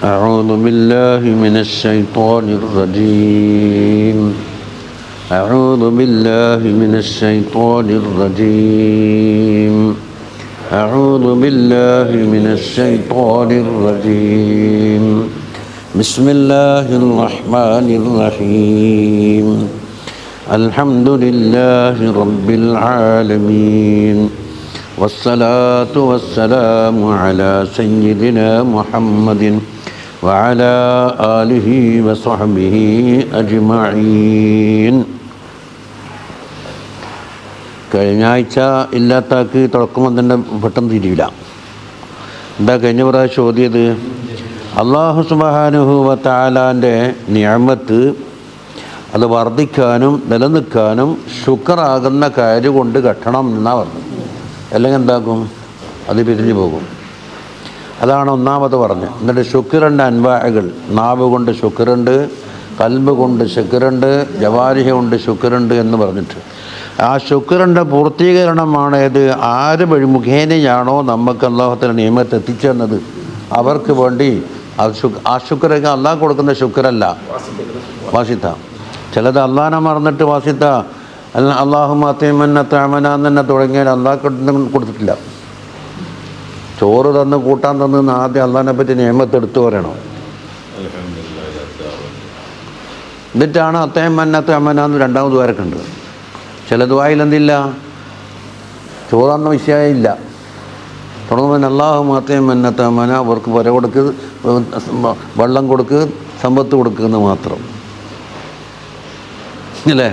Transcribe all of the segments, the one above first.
أعوذ بالله من الشيطان الرجيم أعوذ بالله من الشيطان الرجيم أعوذ بالله من الشيطان الرجيم بسم الله الرحمن الرحيم الحمد لله رب العالمين والصلاة والسلام على سيدنا محمد وعلى آله وصحبه أجمعين. കഴിഞ്ഞ ആഴ്ച ഇല്ലാത്താക്ക് തുടക്കുമ്പോൾ തന്നെ പെട്ടെന്ന് തിരിയില്ല. എന്താ കഴിഞ്ഞ പ്രാവശ്യം ഓതിയത്? അല്ലാഹു സുബ്ഹാനഹു വ തആലാൻ്റെ നിഅമത്ത് അത് വർദ്ധിക്കാനും നിലനിൽക്കാനും ശുക്റാകുന്ന കാര്യം കൊണ്ട് കെട്ടണം എന്നാ പറഞ്ഞു. അല്ലെങ്കിൽ എന്താക്കും? അത് പിരിഞ്ഞു പോകും. അതാണ് ഒന്നാമത് പറഞ്ഞത്. എന്നിട്ട് ശുക്റിൻ്റെ അൻവാഅകൾ, നാവ് കൊണ്ട് ശുക്റുണ്ട്, കൽബ് കൊണ്ട് ശുക്റുണ്ട്, ജവാരിഹ കൊണ്ട് ശുക്റുണ്ട് എന്ന് പറഞ്ഞിട്ട് ആ ശുക്റിൻ്റെ പൂർത്തീകരണമാണ് ഇത്. ആര് വഴി മുഖേനയാണോ നമുക്ക് അല്ലാഹുവിൻ്റെ നിയമത്തെ എത്തിച്ചെന്നത് അവർക്ക് വേണ്ടി ആ ശുക്രൊക്കെ അള്ളാഹ് കൊടുക്കുന്ന ശുക്രല്ല, വാസിത്ത. ചിലത് അള്ളാഹിനെ മറന്നിട്ട് വാസിത്ത അല്ലാഹുമ്മ തഅമനാന്ന് തന്നെ തുടങ്ങിയാൽ അള്ളാഹ് കൊടുത്തിട്ടില്ല. ചോറ് തന്ന് കൂട്ടാൻ തന്ന് ആദ്യം അള്ളാഹിനെ പറ്റി നിയമത്ത് എടുത്തു പറയണം. എന്നിട്ടാണ് തഅമനാന്ന് രണ്ടാമത് വരക്കുണ്ട്. ചില ദുആയിൽ എന്തില്ല, ചോറാന്ന വിഷയമില്ല. തുടങ്ങുമ്പോൾ അല്ലാഹുമ്മ തഅമന, അവർക്ക് പുര കൊടുക്ക്, വെള്ളം കൊടുക്ക്, സമ്പത്ത് കൊടുക്കുന്നത് മാത്രം അല്ലേ?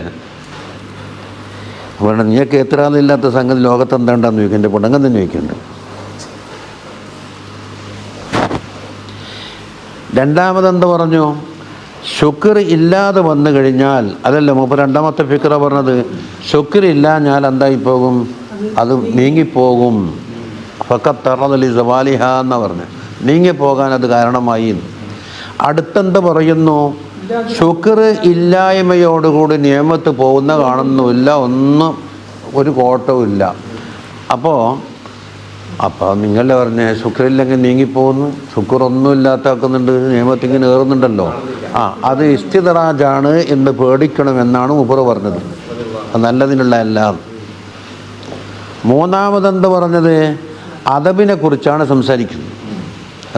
അവിടെ നീയൊക്കെ എത്രാന്നില്ലാത്ത സംഗതി ലോകത്ത് എന്താണ്ടെന്ന് ചോദിക്കും. എൻ്റെ പൊടങ്ങൻ തന്നെ ചോദിക്കുന്നുണ്ട്. രണ്ടാമതെന്ത് പറഞ്ഞു? ശുക്ർ ഇല്ലാതെ വന്നു കഴിഞ്ഞാൽ, അതല്ല മൂപ്പർ രണ്ടാമത്തെ ഫിക്ര പറഞ്ഞത്, ശുക്ർ ഇല്ലാഞ്ഞാൽ എന്തായി പോകും? അത് നീങ്ങിപ്പോകും. ഫഖത്തറദലി സവാലിഹ എന്ന് പറഞ്ഞു, നീങ്ങിപ്പോകാൻ അത് കാരണമായി. അടുത്തെന്ത് പറയുന്നു? ശുക്ർ ഇല്ലായ്മയോടുകൂടി നിയമത്ത് പോകുന്ന കാണുന്നുമില്ല, ഒന്നും ഒരു കോട്ടവും ഇല്ല. അപ്പോൾ നിങ്ങളെ പറഞ്ഞേ ശുക്രില്ലെങ്കിൽ നീങ്ങിപ്പോകുന്നു, ശുക്ർ ഒന്നും ഇല്ലാത്താക്കുന്നുണ്ട്, നിയമത്തിങ്ങനെ ഏറുന്നുണ്ടല്ലോ. അത് ഇസ്തിദ്റാജാണ് എന്ന് പേടിക്കണമെന്നാണ് മുബറ പറഞ്ഞത്. അത് നല്ലതിനുള്ള എല്ലാം. മൂന്നാമതെന്ത് പറഞ്ഞത്? അദബിനെ കുറിച്ചാണ് സംസാരിക്കുന്നത്.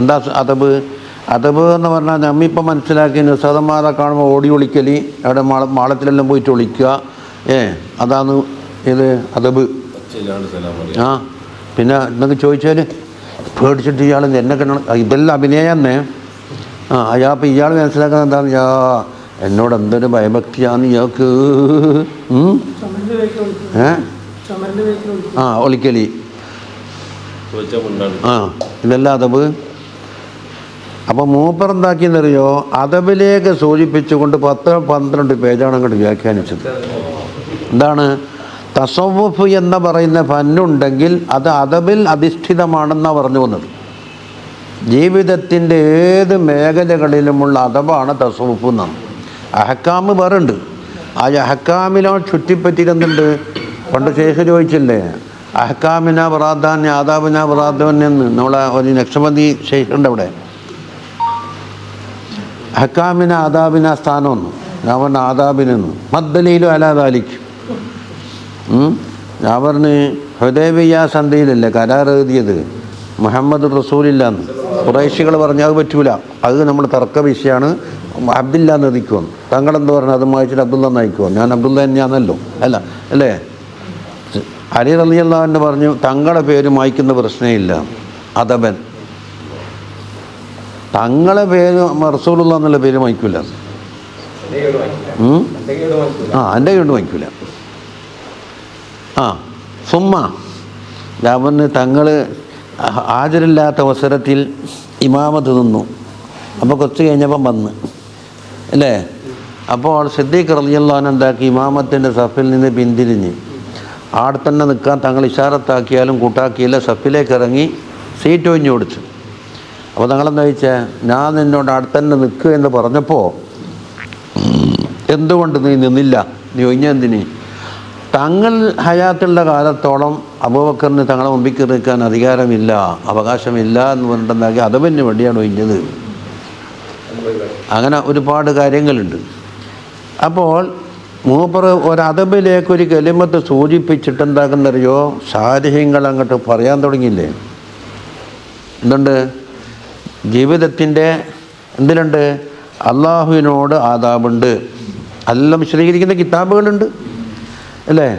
എന്താ അദബ്? അദബ് എന്ന് പറഞ്ഞാൽ നമ്മിപ്പോൾ മനസ്സിലാക്കി നിസ്സാദന്മാരെ കാണുമ്പോൾ ഓടി ഒളിക്കൽ, അവിടെ മാളത്തിലെല്ലാം പോയിട്ട് ഒളിക്കുക, അതാണ് ഇത് അദബ്. പിന്നെ എന്നൊക്കെ ചോദിച്ചാൽ പേടിച്ചിട്ട് ഇയാൾ എന്നെ കണ്ട ഇതെല്ലാം അഭിനയം തന്നെ. അപ്പം ഇയാൾ മനസ്സിലാക്കുന്നത് എന്താണ്? എന്നോട് എന്തൊരു ഭയഭക്തിയാന്ന് ഇയാൾക്ക്. ഒളിക്കലി, ഇതെല്ലാം അദബ്. അപ്പോൾ മൂപ്പർ എന്താക്കിയെന്നറിയോ? അദബിലേക്ക് സൂചിപ്പിച്ചുകൊണ്ട് 10-12 പേജാണ് അങ്ങോട്ട് വ്യാഖ്യാനിച്ചത്. എന്താണ്? തസവ്വുഫ് എന്ന് പറയുന്ന ഫന്നുണ്ടെങ്കിൽ അത് അദബിൽ അധിഷ്ഠിതമാണെന്നാണ് പറഞ്ഞു വന്നത്. ജീവിതത്തിൻ്റെ ഏത് മേഖലകളിലുമുള്ള അദബാണ് തസവ്വുഫ് എന്നാണ്. അഹ്കാമ് വേറുണ്ട്. ആ അഹ്കാമിലോ ചുറ്റിപ്പറ്റിയിരുന്നുണ്ട്. പണ്ട് ശേഖ ചോദിച്ചില്ലേ, അഹ്കാമിന പ്രാധാന്യ ആദാബിന പ്രാധാന്യം എന്ന്. നമ്മളെ ഒരു നക്ഷമതി ശേഖുണ്ട് അവിടെ. അഹ്കാമിന ആദാബിന സ്ഥാനമൊന്നും ഞാൻ പറഞ്ഞ ആദാബിനെന്ന് മദ്ദലയിലും അലാദാലിക്കും. ഞാൻ പറഞ്ഞ് ഹുദൈബിയ്യ സന്ധിയിലല്ലേ കരാർ എഴുതിയത് മുഹമ്മദ് റസൂലില്ലാന്ന്. ഖുറൈശികൾ പറഞ്ഞാൽ അത് പറ്റൂല, അത് നമ്മൾ തർക്ക വിഷയമാണ്, അബ്ദുല്ല എന്ന് എഴുതിക്കുമെന്ന്. തങ്ങളെന്ത് പറഞ്ഞു? അത് വായിച്ചിട്ട് അബ്ദുള്ള എന്നയക്കുമോ? ഞാൻ അബ്ദുള്ള തന്നെയാണല്ലോ, അല്ലേ? അലി റളിയല്ലാഹു അൻഹു പറഞ്ഞു തങ്ങളുടെ പേര് മായ്ക്കുന്ന പ്രശ്നമില്ല, അദബൻ. തങ്ങളെ പേര് റസൂലുള്ള എന്നുള്ള പേര് വായിക്കൂല. എൻ്റെ കേട് വായിക്കൂല. സുമ്മ രാമന് തങ്ങൾ ഹാജരില്ലാത്ത അവസരത്തിൽ ഇമാമത്ത് നിന്നു. അപ്പോൾ കുറച്ച് കഴിഞ്ഞപ്പം വന്ന് അല്ലേ? അപ്പോൾ സിദ്ദീഖ് റളിയല്ലാഹു അൻഹു എന്താക്കി? ഇമാമത്തിൻ്റെ സഫിൽ നിന്ന് പിന്തിരിഞ്ഞ് ആടെ തന്നെ നിൽക്കാൻ തങ്ങൾ ഇഷാറത്താക്കിയാലും കൂട്ടാക്കിയില്ല, സഫിലേക്ക് ഇറങ്ങി സീറ്റ് ഒഴിഞ്ഞു കൊടുത്തു. അപ്പോൾ തങ്ങളെന്താ ചോദിച്ചാൽ, ഞാൻ നിന്നോട് അവിടെ തന്നെ നിൽക്കുക എന്ന് പറഞ്ഞപ്പോൾ എന്തുകൊണ്ട് നീ നിന്നില്ല? നീ ഒഴിഞ്ഞെന്തിന്? തങ്ങൾ ഹയാത്തുള്ള കാലത്തോളം അബൂബക്കറിന് തങ്ങളെ മുമ്പിൽ നിൽക്കാൻ അധികാരമില്ല, അവകാശമില്ല എന്ന് പറഞ്ഞിട്ടുണ്ടാക്കി അദബിന് വേണ്ടിയാണ് ഒഴിഞ്ഞത്. അങ്ങനെ ഒരുപാട് കാര്യങ്ങളുണ്ട്. അപ്പോൾ മൂപ്പർ ഒരദബിലേക്ക് ഒരു കലിമത്ത് സൂചിപ്പിച്ചിട്ട് എന്താക്കുന്നറിയോ, സാരിഹ്യങ്ങൾ അങ്ങോട്ട് പറയാൻ തുടങ്ങിയില്ലേ. എന്തുണ്ട് ജീവിതത്തിൻ്റെ എന്തിലുണ്ട്? അള്ളാഹുവിനോട് ആദാബുണ്ട്, എല്ലാം വിശദീകരിക്കുന്ന കിതാബുകളുണ്ട് അല്ലേ.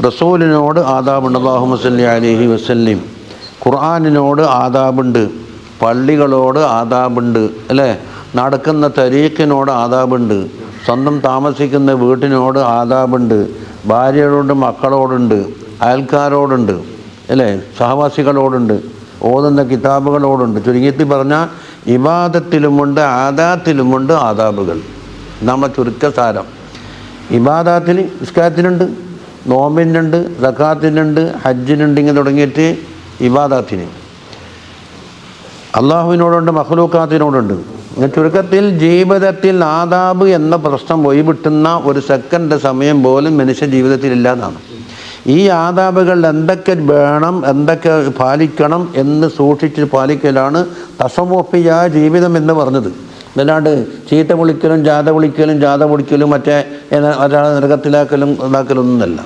റസൂലിനോട് ആദാബുണ്ട്, അല്ലാഹുമ്മ സ്വല്ലി അലൈഹി വസല്ലിം. ഖുർആനിനോട് ആദാബുണ്ട്, പള്ളികളോട് ആദാബുണ്ട് അല്ലേ. നടക്കുന്ന തരീഖിനോട് ആദാബുണ്ട്, സ്വന്തം താമസിക്കുന്ന വീട്ടിനോട് ആദാബുണ്ട്, ഭാര്യയോടുണ്ട്, മക്കളോടുണ്ട്, അയൽക്കാരോടുണ്ട് അല്ലേ, സഹവാസികളോടുണ്ട്, ഓതുന്ന കിതാബുകളോടുണ്ട്. ചുരുങ്ങിത്തി പറഞ്ഞാൽ ഇബാദത്തിലുമുണ്ട് ആദാത്തിലുമുണ്ട് ആദാബുകൾ. നമ്മളെ ചുരുക്കസാരം ഇബാദത്തിൽ നിസ്കാരത്തിനുണ്ട്, നോമ്പിനുണ്ട്, സക്കാത്തിനുണ്ട്, ഹജ്ജിനുണ്ട്, ഇങ്ങനെ തുടങ്ങിയിട്ട് ഇബാദത്തിന് അള്ളാഹുവിനോടുണ്ട്, മഖ്ലൂക്കാത്തിനോടുണ്ട്. ചുരുക്കത്തിൽ ജീവിതത്തിൽ ആദാബ് എന്ന പ്രശ്നം വഴിവിട്ടുന്ന ഒരു സെക്കൻഡ് സമയം പോലും മനുഷ്യ ജീവിതത്തിലില്ല എന്നാണ്. ഈ ആദാബുകൾ എന്തൊക്കെ വേണം, എന്തൊക്കെ പാലിക്കണം എന്ന് സൂക്ഷിച്ച് പാലിക്കലാണ് തസവ്വുഫിയായ ജീവിതം എന്ന് പറഞ്ഞത്. അല്ലാണ്ട് ചീത്ത വിളിക്കലും ജാഥ പൊളിക്കലും മറ്റേ ഒരാളെ നരകത്തിലാക്കലും ഇതാക്കലൊന്നുമല്ല.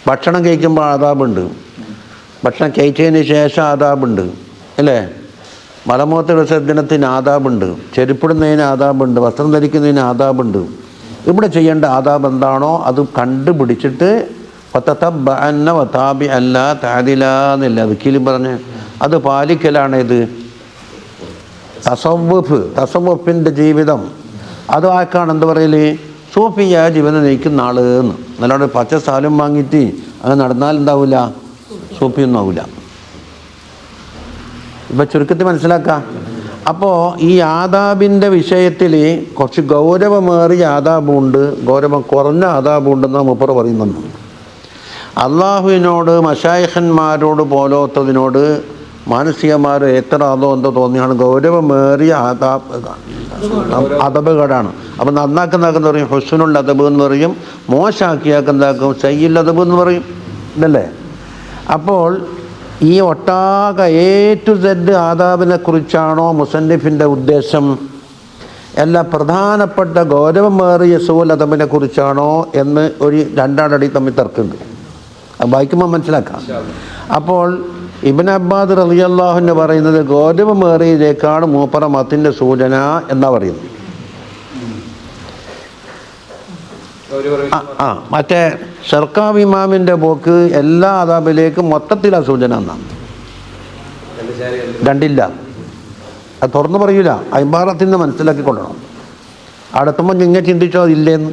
ഭക്ഷണം കഴിക്കുമ്പോൾ ആദാബുണ്ട്, ഭക്ഷണം കഴിച്ചതിന് ശേഷം ആദാബുണ്ട് അല്ലേ. മലമൂത്ര വിസർജനത്തിന് ആദാബുണ്ട്, ചെരുപ്പിടുന്നതിന് ആദാബുണ്ട്, വസ്ത്രം ധരിക്കുന്നതിന് ആദാബുണ്ട്. ഇവിടെ ചെയ്യേണ്ട ആദാബ് എന്താണോ അത് കണ്ടുപിടിച്ചിട്ട് വതതബ്ബഅന്ന വതാബിഅല്ല തഅദിലാന്നില്ല ദിക്കിൽ പറഞ്ഞ് അത് പാലിക്കലാണ്. ഇത് തസവ്വുഫിൻ്റെ ജീവിതം. അത് ആർക്കാണ് എന്ത് പറയൽ? സൂഫിയായ ജീവിതം നയിക്കുന്ന ആൾ എന്ന്. നല്ലോണം പച്ച സാലും വാങ്ങിയിട്ട് അങ്ങനെ നടന്നാൽ എന്താവില്ല, സൂഫിയൊന്നും ആവില്ല. ഇപ്പം ചുരുക്കത്തിൽ മനസ്സിലാക്കാം. അപ്പോൾ ഈ ആദാബിൻ്റെ വിഷയത്തിൽ കുറച്ച് ഗൗരവമേറിയ ആദാബുണ്ട്, ഗൗരവം കുറഞ്ഞ ആദാബുണ്ടെന്നാണ് മൂപ്പർ പറയുന്നുണ്ട്. അള്ളാഹുവിനോട് മശായിഖന്മാരോട് പോലോത്തതിനോട് മാനസികമാരോ എത്ര അതോ എന്തോ തോന്നിയാണ് ഗൗരവമേറിയ അദബുകളാണ്. അപ്പം നന്നാക്കുന്നതാക്കെന്ന് പറയും ഹുസ്നുൽ അദബ് എന്ന് പറയും, മോശമാക്കിയാക്കുന്നതാക്കും സയ്യിൽ അദബ് എന്ന് പറയും ഇതല്ലേ. അപ്പോൾ ഈ ഒട്ടാകെ A to Z ആദാബിനെ കുറിച്ചാണോ മുസന്നിഫിൻ്റെ ഉദ്ദേശം, എല്ലാ പ്രധാനപ്പെട്ട ഗൗരവമേറിയ സൂൽ അദബിനെ കുറിച്ചാണോ എന്ന് ഒരു രണ്ടാളടി തമ്മിൽ തർക്കമുണ്ട്. അത് വായിക്കുമ്പോൾ മനസ്സിലാക്കാം. അപ്പോൾ ഇബ്നു അബ്ബാസ് റളിയല്ലാഹു അൻഹു പറയുന്നത് ഗൗരവമേറിയതിലേക്കാണ് മൂപ്പറ മത്തിൻ്റെ സൂചന എന്നാ പറയുന്നത്. മറ്റേ ഷർക്കാവ് ഇമാമിൻ്റെ പോക്ക് എല്ലാ ആദാബിലേക്കും മൊത്തത്തിലാണ് സൂചന എന്നാണ്. രണ്ടില്ല, അത് തുറന്നു പറയൂല, അയ്മാറത്തിൽ നിന്ന് മനസ്സിലാക്കിക്കൊള്ളണം. അടുത്തുമ്പോൾ ഇങ്ങനെ ചിന്തിച്ചോ അതില്ലേന്ന്.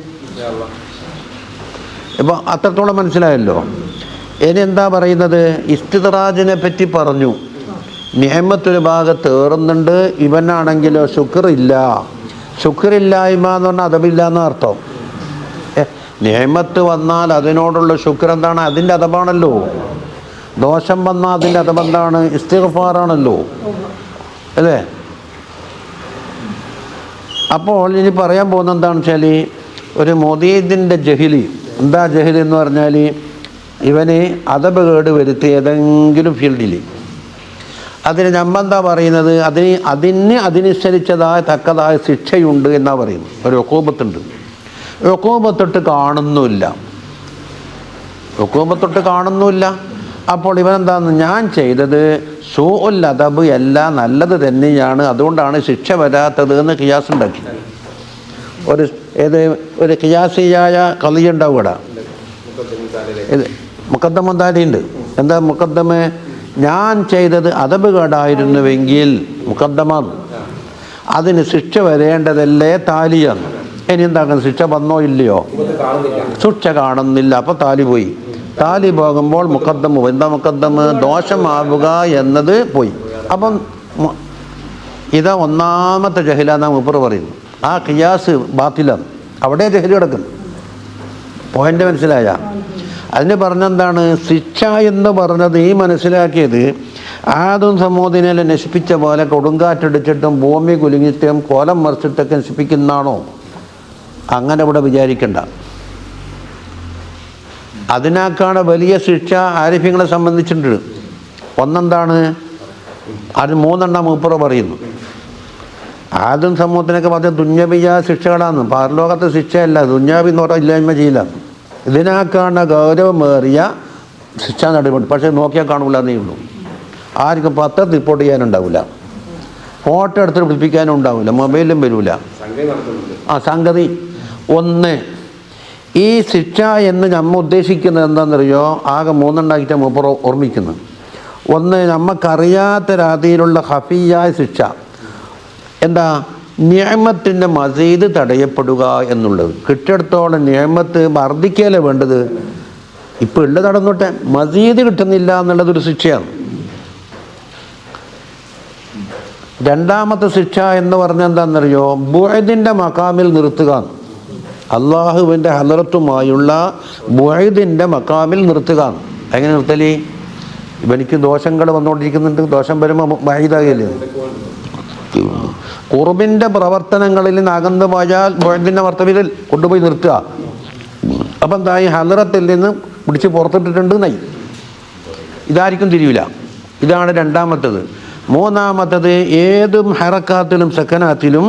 ഇപ്പോൾ അത്രത്തോളം മനസ്സിലായല്ലോ. ഇനി എന്താ പറയുന്നത്? ഇസ്തിദ്റാജിനെ പറ്റി പറഞ്ഞു. നിഅമത്തൊരു ഭാഗത്ത് ഏറുന്നുണ്ട്, ഇവനാണെങ്കിലോ ശുക്റില്ല. ശുക്റില്ലായ്മ എന്ന് പറഞ്ഞാൽ അദബില്ല എന്ന അർത്ഥം. നിഅമത്ത് വന്നാൽ അതിനോടുള്ള ശുക്ർ എന്താണ്? അതിൻ്റെ അദബാണല്ലോ. ദോഷം വന്നാൽ അതിൻ്റെ അദബെന്താണ്? ഇസ്തിഗ്ഫാറാണല്ലോ അല്ലേ. അപ്പോൾ ഇനി പറയാൻ പോകുന്നത് എന്താണെന്ന് വെച്ചാൽ ഒരു മുദീദിൻ്റെ ജഹിലി. എന്താ ജഹിൽ എന്ന് പറഞ്ഞാൽ ഇവന് അദബ് കേട് വരുത്തി ഏതെങ്കിലും ഫീൽഡിൽ അതിന് നമ്മളെന്താ പറയുന്നത്? അതിനനുസരിച്ചതായ തക്കതായ ശിക്ഷയുണ്ട് എന്നാ പറയുന്നത്. ഒരു ഉഖൂബത്തുണ്ട്. ഉഖൂബത്തൊട്ട് കാണുന്നുമില്ല. അപ്പോൾ ഇവനെന്താന്ന്, ഞാൻ ചെയ്തത് സൂഉൽ അദബ് എല്ലാം നല്ലത് തന്നെയാണ്, അതുകൊണ്ടാണ് ശിക്ഷ വരാത്തത് എന്ന് ഖിയാസ് ഉണ്ടാക്കി. ഒരു ഖിയാസിയായ ഖളിയ ഉണ്ടാവും ഇവിടെ. ഇത് മുഖദ്ദമ താലിയുണ്ട്. എന്താ മുഖദ്ദമ? ഞാൻ ചെയ്തത് അദബ് കേടായിരുന്നുവെങ്കിൽ മുഖദ്ദമ അതിന് ശിക്ഷ വരേണ്ടതല്ലേ താലിയാണ്. ഇനി എന്താക്കണം? ശിക്ഷ വന്നോ ഇല്ലയോ? ശിക്ഷ കാണുന്നില്ല, അപ്പോൾ താലി പോയി. താലി പോകുമ്പോൾ മുഖദ്ദമ. എന്താ മുഖദ്ദമ? ദോഷമാവുക എന്നത് പോയി. അപ്പം ഇതാ ഒന്നാമത്തെ ജഹിലാന്നാ മൂപ്പർ പറയുന്നു. ആ ഖിയാസ് ബാത്തിലാണ്, അവിടെ ജഹിൽ കിടക്കുന്നു. പോയിന്റ് മനസ്സിലായ? അതിന് പറഞ്ഞെന്താണ്? ശിക്ഷ എന്ന് പറഞ്ഞത് ഈ മനസ്സിലാക്കിയത് ആദും സമൂദിനെ നശിപ്പിച്ച പോലെ കൊടുങ്കാറ്റടിച്ചിട്ടും ഭൂമി കുലുങ്ങിയിട്ടും കോലം മറിച്ചിട്ടൊക്കെ നശിപ്പിക്കുന്നതാണോ? അങ്ങനെ ഇവിടെ വിചാരിക്കണ്ട. അതിനേക്കാണ് വലിയ ശിക്ഷ ആരിഫ്യങ്ങളെ സംബന്ധിച്ചിട്ടുണ്ട്. ഒന്നെന്താണ്? അത് മൂന്നെണ്ണം മൂപ്പറ പറയുന്നു. ആദ്യം സമൂഹത്തിനൊക്കെ പറഞ്ഞ ദുന്യവിയ ശിക്ഷകളാണ്, പാരലോകത്തെ ശിക്ഷയല്ല. ദുന്യാവി എന്ന് പറഞ്ഞാൽ ഇല്ലായ്മ ചെയ്യില്ല. ഇതിനേക്കാണ് ഗൗരവമേറിയ ശിക്ഷാ നടപടി. പക്ഷേ നോക്കിയാൽ കാണൂല എന്നേ ഉള്ളൂ. ആർക്കും പത്രത്തിൽ റിപ്പോർട്ട് ചെയ്യാനുണ്ടാവില്ല, ഫോട്ടോ എടുത്ത് പിടിപ്പിക്കാനും ഉണ്ടാവില്ല, മൊബൈലും വരില്ല. സംഗതി ഒന്ന്, ഈ ശിക്ഷ എന്ന് നമ്മൾ ഉദ്ദേശിക്കുന്നത് എന്താണെന്നറിയോ? ആകെ മൂന്നെണ്ണായിട്ട് മൂപ്പർ ഓർമ്മിക്കുന്നു. ഒന്ന്, നമുക്കറിയാത്ത രീതിയിലുള്ള ഹഫിയായ ശിക്ഷ. എന്താ? നിഅമത്തിൻ്റെ മസീദ് തടയപ്പെടുക എന്നുള്ളത്. കിട്ടിയിടത്തോളം നിഅമത്ത് വർദ്ധിക്കുകയല്ലേ വേണ്ടത്. ഇപ്പോൾ ഉള്ളത് നടന്നോട്ടെ, മസീദ് കിട്ടുന്നില്ല എന്നുള്ളതൊരു ശിക്ഷയാണ്. രണ്ടാമത്തെ ശിക്ഷ എന്ന് പറഞ്ഞാൽ എന്താണെന്നറിയോ? ബുഅദിൻ്റെ മക്കാമിൽ നിർത്തുക. അള്ളാഹുവിൻ്റെ ഹലറത്തുമായുള്ള ബുഅദിൻ്റെ മക്കാമിൽ നിർത്തുക. എങ്ങനെ നിർത്തലി? ഇവനിക്ക് ദോഷങ്ങൾ വന്നുകൊണ്ടിരിക്കുന്നുണ്ട്, ദോഷം വരുമ്പോൾ ബഅീദാകല്ലേ. ഖുർബിൻ്റെ പ്രവർത്തനങ്ങളിൽ നിന്ന് അകന്നു പോയാൽ ബുഅദിൻ്റെ മർത്തബയിൽ കൊണ്ടുപോയി നിർത്തുക. അപ്പം എന്തായി? ഹലറത്തിൽ നിന്ന് പിടിച്ച് പുറത്തിട്ടിട്ടുണ്ട് എന്നായി. ഇതായിരിക്കും തിരിയില്ല. ഇതാണ് രണ്ടാമത്തത്. മൂന്നാമത്തത്, ഏതും ഹറക്കാത്തിലും സക്കനാത്തിലും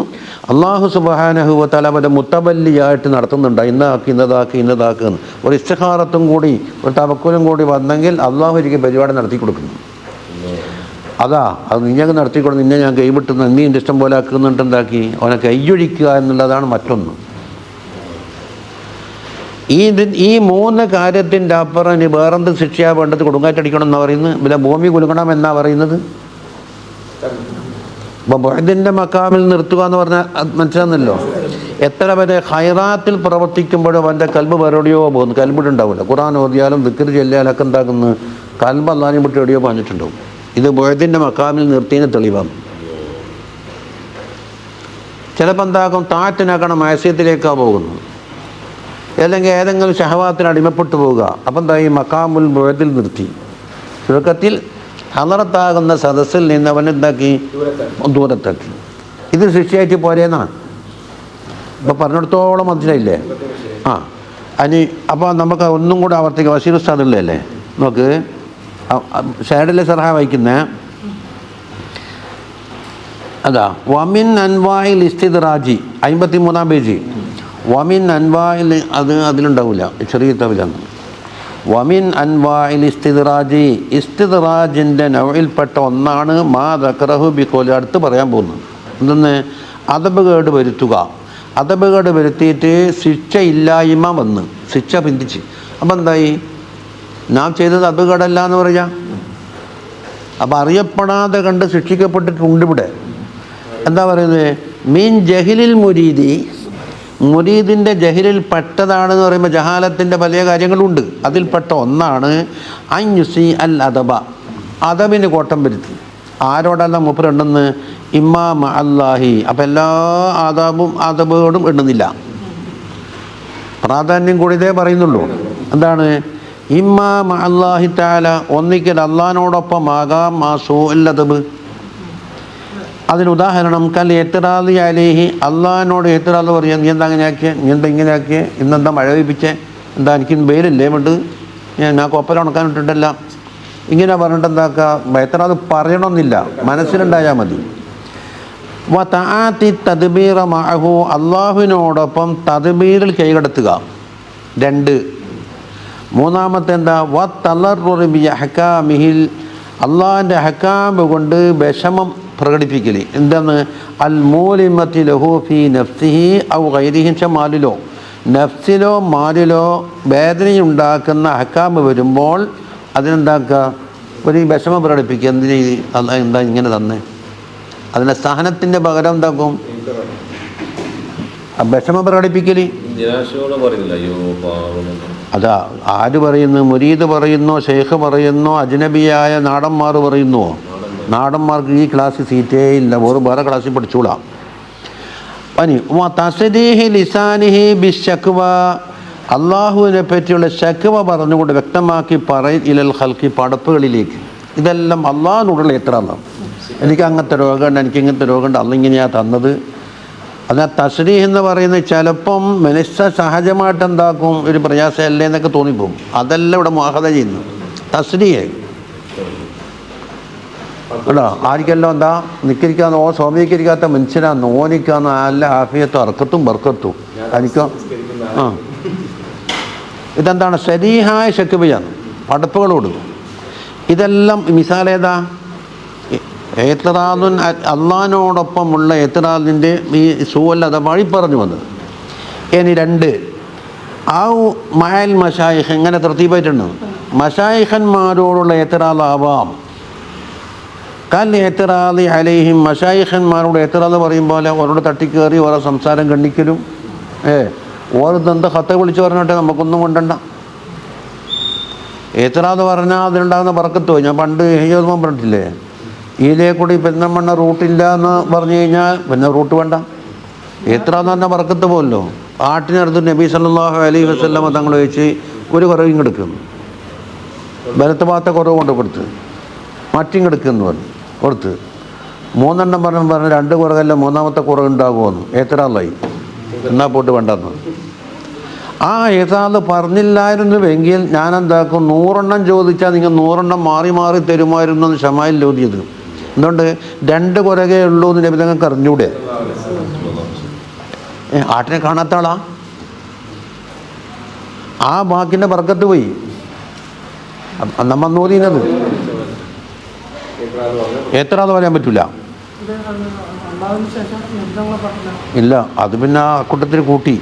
അള്ളാഹു സുബ്ഹാനഹു വ തആല അവൻ്റെ മുത്തബല്ലിയായിട്ട് നടത്തുന്നുണ്ട്. ഇന്നതാക്ക് എന്ന് ഒരു ഇസ്തിഖാറത്തും കൂടി ഒരു തവക്കുലും കൂടി വന്നെങ്കിൽ അള്ളാഹു ഒരിക്കൽ പരിപാടി നടത്തി കൊടുക്കുന്നു. അതാ അത് നിന്നെ നടത്തിക്കൊണ്ട് നിന്നെ ഞാൻ കൈവിട്ടുന്ന നീ എൻ്റെ ഇഷ്ടം പോലെ ആക്കുന്നുണ്ട്. എന്താക്കി അവനെ കൈയൊഴിക്കുക എന്നുള്ളതാണ് മറ്റൊന്ന്. ഈ മൂന്ന് കാര്യത്തിൻ്റെ അപ്പുറം ഇനി വേറെന്ത് ശിക്ഷയാണ് വേണ്ടത്? കൊടുങ്കാറ്റടിക്കണം എന്നാണ് പറയുന്നത്, പിന്നെ ഭൂമി കുലുങ്ങണം എന്നാണ് പറയുന്നത്. അപ്പോൾ ബുഅദിൻ്റെ മക്കാമിൽ നിർത്തുക എന്ന് പറഞ്ഞാൽ മനസ്സിലാകുന്നല്ലോ. എത്ര വരെ ഹൈറാത്തിൽ പ്രവർത്തിക്കുമ്പോഴും അവൻ്റെ കൽബ് വേറെവിടെയോ പോകുന്നു, കൽബിട്ടുണ്ടാവില്ല. ഖുർആൻ ഓതിയാലും ദിക്ർ ചൊല്ലിയാലൊക്കെ എന്താക്കുന്നു? കൽബ് അല്ലാഹുവിനെ വിട്ട് എവിടെയോ പറഞ്ഞിട്ടുണ്ടാവും. ഇത് ബുഅദിൻ്റെ മക്കാമിൽ നിർത്തിയതിന് തെളിവാണ്. ചിലപ്പോൾ എന്താക്കും? താറ്റിനാക്കണം മഅസിയത്തിലേക്കാണ് പോകുന്നു, അല്ലെങ്കിൽ ഏതെങ്കിലും ശഹവാത്തിന് അടിമപ്പെട്ടു പോവുക. അപ്പം എന്താ? ഈ മക്കാമുൽ ബുഅദിൽ നിർത്തി. ചുരുക്കത്തിൽ ഹലറത്താകുന്ന സദസ്സിൽ നിന്ന് അവൻ എന്താക്കി? ദൂരത്താക്കി. ഇത് ശിക്ഷയായിട്ട് പോരേന്നാണ് ഇപ്പോൾ പറഞ്ഞിടത്തോളം മനസ്സിലായില്ലേ? അപ്പോൾ നമുക്ക് ഒന്നും കൂടെ ആവർത്തിക്കാം. ബഷീർ ഉസ്താദുള്ളതല്ലേ? നോക്ക്, ഷേഡിലെ സർഹ വായിക്കുന്ന അതാ വമിൻ അൻവായിൽ ഇസ്തിദ്റാജി 53-ാം പേജ്. വമിൻ അൻവായിൽ അതിലുണ്ടാവില്ല, ചെറിയ തവിലാണ്. വമിൻ അൻവായിൽ ഇസ്തിദ്റാജി, ഇസ്തിദ്റാജിൻ്റെ നൗഇൽപ്പെട്ട ഒന്നാണ് മാ ദക്കറഹു ബിഖൗലി, അടുത്ത് പറയാൻ പോകുന്നത്. എന്തെന്ന്? അദബ് വരുത്തുക. അദബ് വരുത്തിയിട്ട് ശിക്ഷ ഇല്ലായ്മ വന്ന് ശിക്ഷ പിന്തിച്ച്. അപ്പം എന്തായി? നാം ചെയ്തത് അദബ് എന്ന് പറയാം. അപ്പം അറിയപ്പെടാതെ കണ്ട് ശിക്ഷിക്കപ്പെട്ടിട്ടുണ്ട്. ഇവിടെ എന്താ പറയുന്നത്? മീൻ ജഹിലിൽ മുരീദി, മുരീദിൻ്റെ ജഹിലിൽ പെട്ടതാണെന്ന് പറയുമ്പോൾ ജഹാലത്തിൻ്റെ പല കാര്യങ്ങളുണ്ട്. അതിൽപ്പെട്ട ഒന്നാണ് അൻയുസി അൽ അദബ, അദബിന് കോട്ടം വരുത്തി. ആരോടല്ല മൂപ്പർ എണ്ണുന്നത്? ഇമാം അല്ലാഹി. അപ്പം എല്ലാ അദബോടും എണ്ണുന്നില്ല, പ്രാധാന്യം കൂടി ഇതേ പറയുന്നുള്ളൂ. എന്താണ്? ഇമാം അല്ലാഹി തആല, ഒന്നിക്കൽ അള്ളാഹിനോടൊപ്പം ആകാം ആ സൂഉൽ അദബ്. അതിനുദാഹരണം കൽ എത്തിറാദി അലൈഹി, അള്ളാഹിനോട് എത്തിറാദ് പറയാം. നീ എന്താ അങ്ങനെ ആക്കിയേ? നീ എന്താ ഇങ്ങനെ ആക്കിയേ? ഇന്നെന്താ മഴ പെയ്പ്പിച്ചേ? എന്താ എനിക്ക് വെയിലല്ലേ വേണ്ട? ഞാൻ കൊപ്പല ഉണക്കാൻ ഇട്ടിട്ടല്ല. ഇങ്ങനെ പറഞ്ഞിട്ട് എന്താക്കുക? എത്തിറാദ് പറയണമെന്നില്ല, മനസ്സിലുണ്ടായാൽ മതി. വ തആതി തദ്ബീറ മഅഹു, അള്ളാഹുവിനോടൊപ്പം തദ്ബീറിൽ കൈകടത്തുക. 2. മൂന്നാമത്തെ എന്താ? വ തളർറുറി ബി അഹ്കാമിഹിൽ, അള്ളാഹിൻ്റെ ഹക്കാമ് കൊണ്ട് വിഷമം പ്രകടിപ്പിക്കൽ. എന്താണ്? അൽ മൂലിമത്തി ലഹു ഫി നഫ്സിഹി ഔ ഗൈരിഹി, മാലിലോ നഫ്സിലോ മാലിലോ വേദനയുണ്ടാക്കുന്ന ഹക്കാമ് വരുമ്പോൾ അതിനെന്താക്കുക? ഒരു വിഷമം പ്രകടിപ്പിക്കുക. എന്തിന് എന്താ ഇങ്ങനെ തന്നെ? അതിൻ്റെ സഹനത്തിൻ്റെ പകരം എന്താക്കും? വിഷമം പ്രകടിപ്പിക്കൽ. അതാ ആര് പറയുന്നു? മുരീദ് പറയുന്നോ, ഷെയ്ഖ് പറയുന്നോ, അജ്നബിയായ നാടന്മാർ പറയുന്നുവോ? നാടന്മാർക്ക് ഈ ക്ലാസ്സിൽ സീറ്റേ ഇല്ല, വേറെ ക്ലാസ്സിൽ പഠിച്ചോളാം. തസ്ദീഹി ലിസാനിഹി ബിശക്വ, അള്ളാഹുവിനെ പറ്റിയുള്ള ശക്വ പറഞ്ഞുകൊണ്ട് വ്യക്തമാക്കി പറയും ഇലൽ ഖൽഖി, പടപ്പുകളിലേക്ക്. ഇതെല്ലാം അള്ളാഹിനോടുള്ള എത്രാണ്. എനിക്ക് അങ്ങനത്തെ രോഗമുണ്ട്, എനിക്ക് ഇങ്ങനത്തെ രോഗമുണ്ട്, അന്നിങ്ങനെയാണ് തന്നത്. അത് തസ്രീഹ് എന്ന് പറയുന്നത് ചിലപ്പം മനുഷ്യ സഹജമായിട്ട് എന്താക്കും? ഒരു പ്രയാസമല്ലേ എന്നൊക്കെ തോന്നിപ്പോകും. അതല്ല ഇവിടെ മുആഖദ ചെയ്യുന്നു. തസ്രീഹ് കേട്ടോ. ആർക്കെല്ലാം എന്താ നിക്കരിക്കാന്ന് സ്വാമീകരിക്കാത്ത മനുഷ്യനാന്ന് ഓനിക്കാന്ന് നല്ല ആഫിയത്തും അർക്കത്തും ബർക്കത്തും എനിക്കോ. ആ ഇതെന്താണ് ശരീഹായ ശക്കുബിയാണ്, പടപ്പുകളോട്. ഇതെല്ലാം മിസാലേതാ ഏത്തറാദുൻ അള്ളാഹിനോടൊപ്പമുള്ള ഏത്തറാദിൻ്റെ ഈ സൂവല്ലത വഴി പറഞ്ഞു വന്നത്. ഇനി 2 ആ മഹൽ മശായിഖ് എങ്ങനെ തർത്തീബായിട്ടുണ്ട്. മശായിഖന്മാരോടുള്ള ഏത്തറാദാവാം. കാൽ ഏത്തറാദി അലൈഹിം, മശായിഖന്മാരോട് ഏത്തറാദ് പറയും പോലെ അവരോട് തട്ടിക്കയറി ഓരോ സംസാരം കണ്ണിക്കലും ഓരോന്ത് ഹത്ത വിളിച്ച് പറഞ്ഞിട്ട് നമുക്കൊന്നും കൊണ്ടണ്ട. ഏത്തറാദ് പറഞ്ഞാൽ അതിനുണ്ടാകുന്ന ബർക്കത്ത് ഞാൻ പണ്ട് ഹയ്യോദ്മം പറഞ്ഞിട്ടില്ലേ, ഇതിലേ കൂടി പെരുന്തൽമണ്ണ റൂട്ടില്ല എന്ന് പറഞ്ഞു കഴിഞ്ഞാൽ പിന്നെ റൂട്ട് വേണ്ട. ഏത്തറാദ് പറഞ്ഞാൽ ബർക്കത്ത് പോലല്ലോ. ആട്ടിനടുത്ത് നബി സല്ലല്ലാഹു അലൈഹി വസല്ലമ തങ്ങൾ വെച്ച് ഒരു കുറവും കൊടുക്കുന്നു, ബലത്ത് ഭാഗത്ത കുറവ് കൊണ്ട് കൊടുത്ത് മറ്റിങ്ങെടുക്കുന്നു പറഞ്ഞു കൊടുത്ത് 3 എണ്ണം പറഞ്ഞു 2 കുറവല്ല 3ാമത്തെ കുറവ് ഉണ്ടാകുമെന്ന് ഏത്തറാദായി. എന്നാൽ പോട്ട് വേണ്ടെന്ന്. ആ ഏതാത് പറഞ്ഞില്ലായിരുന്നുവെങ്കിൽ ഞാൻ എന്താക്കും 100 എണ്ണം ചോദിച്ചാൽ നിങ്ങൾ 100 എണ്ണം മാറി മാറി തരുമായിരുന്നു എന്ന് ഷമായിൽ ചോദിയത്. എന്തുകൊണ്ട് 2 കുറകേ ഉള്ളൂ എന്ന് നബി തങ്ങൾക്ക് അറിഞ്ഞൂടെ? ആട്ടിനെ കാണാത്ത ആളാ. ആ വാക്കിൻ്റെ ബർക്കത്ത് പോയി നമ്മ നോദിയത്. ഏത്തറാദ് പറയാൻ പറ്റില്ല. ഇല്ല, അത് പിന്നെ ആ കൂട്ടത്തിൽ കൂട്ടി.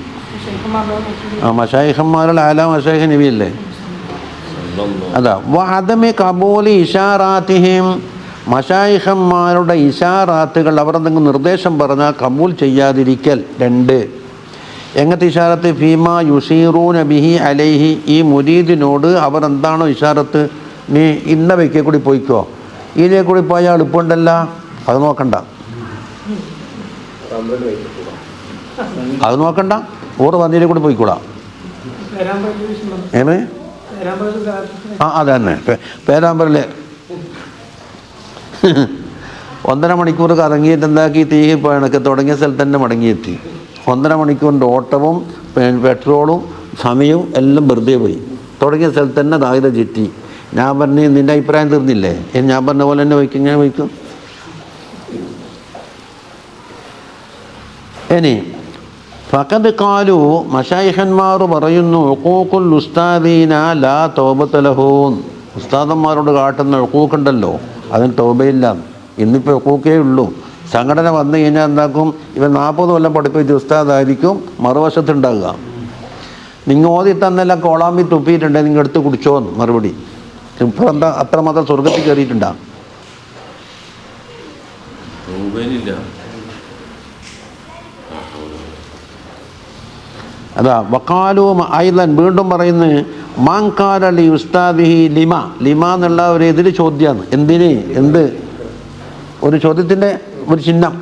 മശായിഖന്മാരുടെ ആല മശായിഖ് നബിയല്ലേ. അതാ വഅദമി ഖബൂലി ഇഷാറാത്തിഹിം, മശായിഖന്മാരുടെ ഇഷാറാത്തുകൾ അവർ എന്തെങ്കിലും നിർദ്ദേശം പറഞ്ഞാൽ കബൂൽ ചെയ്യാതിരിക്കൽ. 2 എങ്ങനത്തെ ഇഷാറത്ത്? ഫീമാ യുഷീറൂന ബിഹി അലൈഹി, ഈ മുരീദിനോട് അവർ എന്താണോ ഇഷാറത്ത്, നീ ഇന്ന വയ്ക്കേ കൂടി പോയിക്കോ, ഇതിലേ കൂടി പോയാൽ എളുപ്പമുണ്ടല്ല, അത് നോക്കണ്ട, അത് നോക്കണ്ട, ഓറ് വന്നിലേ കൂടി പോയിക്കൂടാ. ഏമേ അത് തന്നെ പേരാമ്പറിലെ 1.5 മണിക്കൂർ കറങ്ങിയിട്ട് എന്താക്കി തീ പണക്ക് തുടങ്ങിയ സ്ഥലത്ത് തന്നെ മടങ്ങിയെത്തി. 1.5 മണിക്കൂറിൻ്റെ ഓട്ടവും പെട്രോളും സമയവും എല്ലാം വെറുതെ പോയി. തുടങ്ങിയ സ്ഥലത്ത് തന്നെ ദാഹിത ചുറ്റി. ഞാൻ പറഞ്ഞ് നിൻ്റെ അഭിപ്രായം തീർന്നില്ലേ? ഞാൻ പറഞ്ഞ പോലെ തന്നെ വയ്ക്കും, ഞാൻ വയ്ക്കും. ഇനി ഫഖദ് ഖാലു, മശായിഖന്മാർ പറയുന്നു, ഉഖൂഖുൽ ഉസ്താദീന ലാ തൗബത ലഹു, ഉസ്താദന്മാരോട് കാട്ടുന്ന ഉഖൂഖുണ്ടല്ലോ അതിന് തൗബയില്ല. ഇന്നിപ്പോൾ ഉഖൂഖേ ഉള്ളൂ. സംഘടന വന്നു കഴിഞ്ഞാൽ എന്താക്കും, ഇവൻ 40 കൊല്ലം പഠിപ്പിച്ച് ഉസ്താദായിരിക്കും മറുവശത്തുണ്ടാകുക. നിങ്ങൾ ഓതി തന്നെല്ലാം കോളാമ്പി തുപ്പിയിട്ടുണ്ടെങ്കിൽ നിങ്ങൾ എടുത്ത് കുടിച്ചോന്ന് മറുപടി. ഇപ്പം എന്താ അത്രമാത്രം സ്വർഗത്തിൽ കയറിയിട്ടുണ്ടാ? അതാ വക്കാലു ഐലൻ വീണ്ടും പറയുന്നത് മാങ്കാലി ഉസ്താദിഹി ലിമ, ലിമ എന്നുള്ള ഒരു എതിര് ചോദ്യമാണ്. എന്തിന്? എന്ത് ഒരു ചോദ്യത്തിൻ്റെ ഒരു ചിഹ്നം.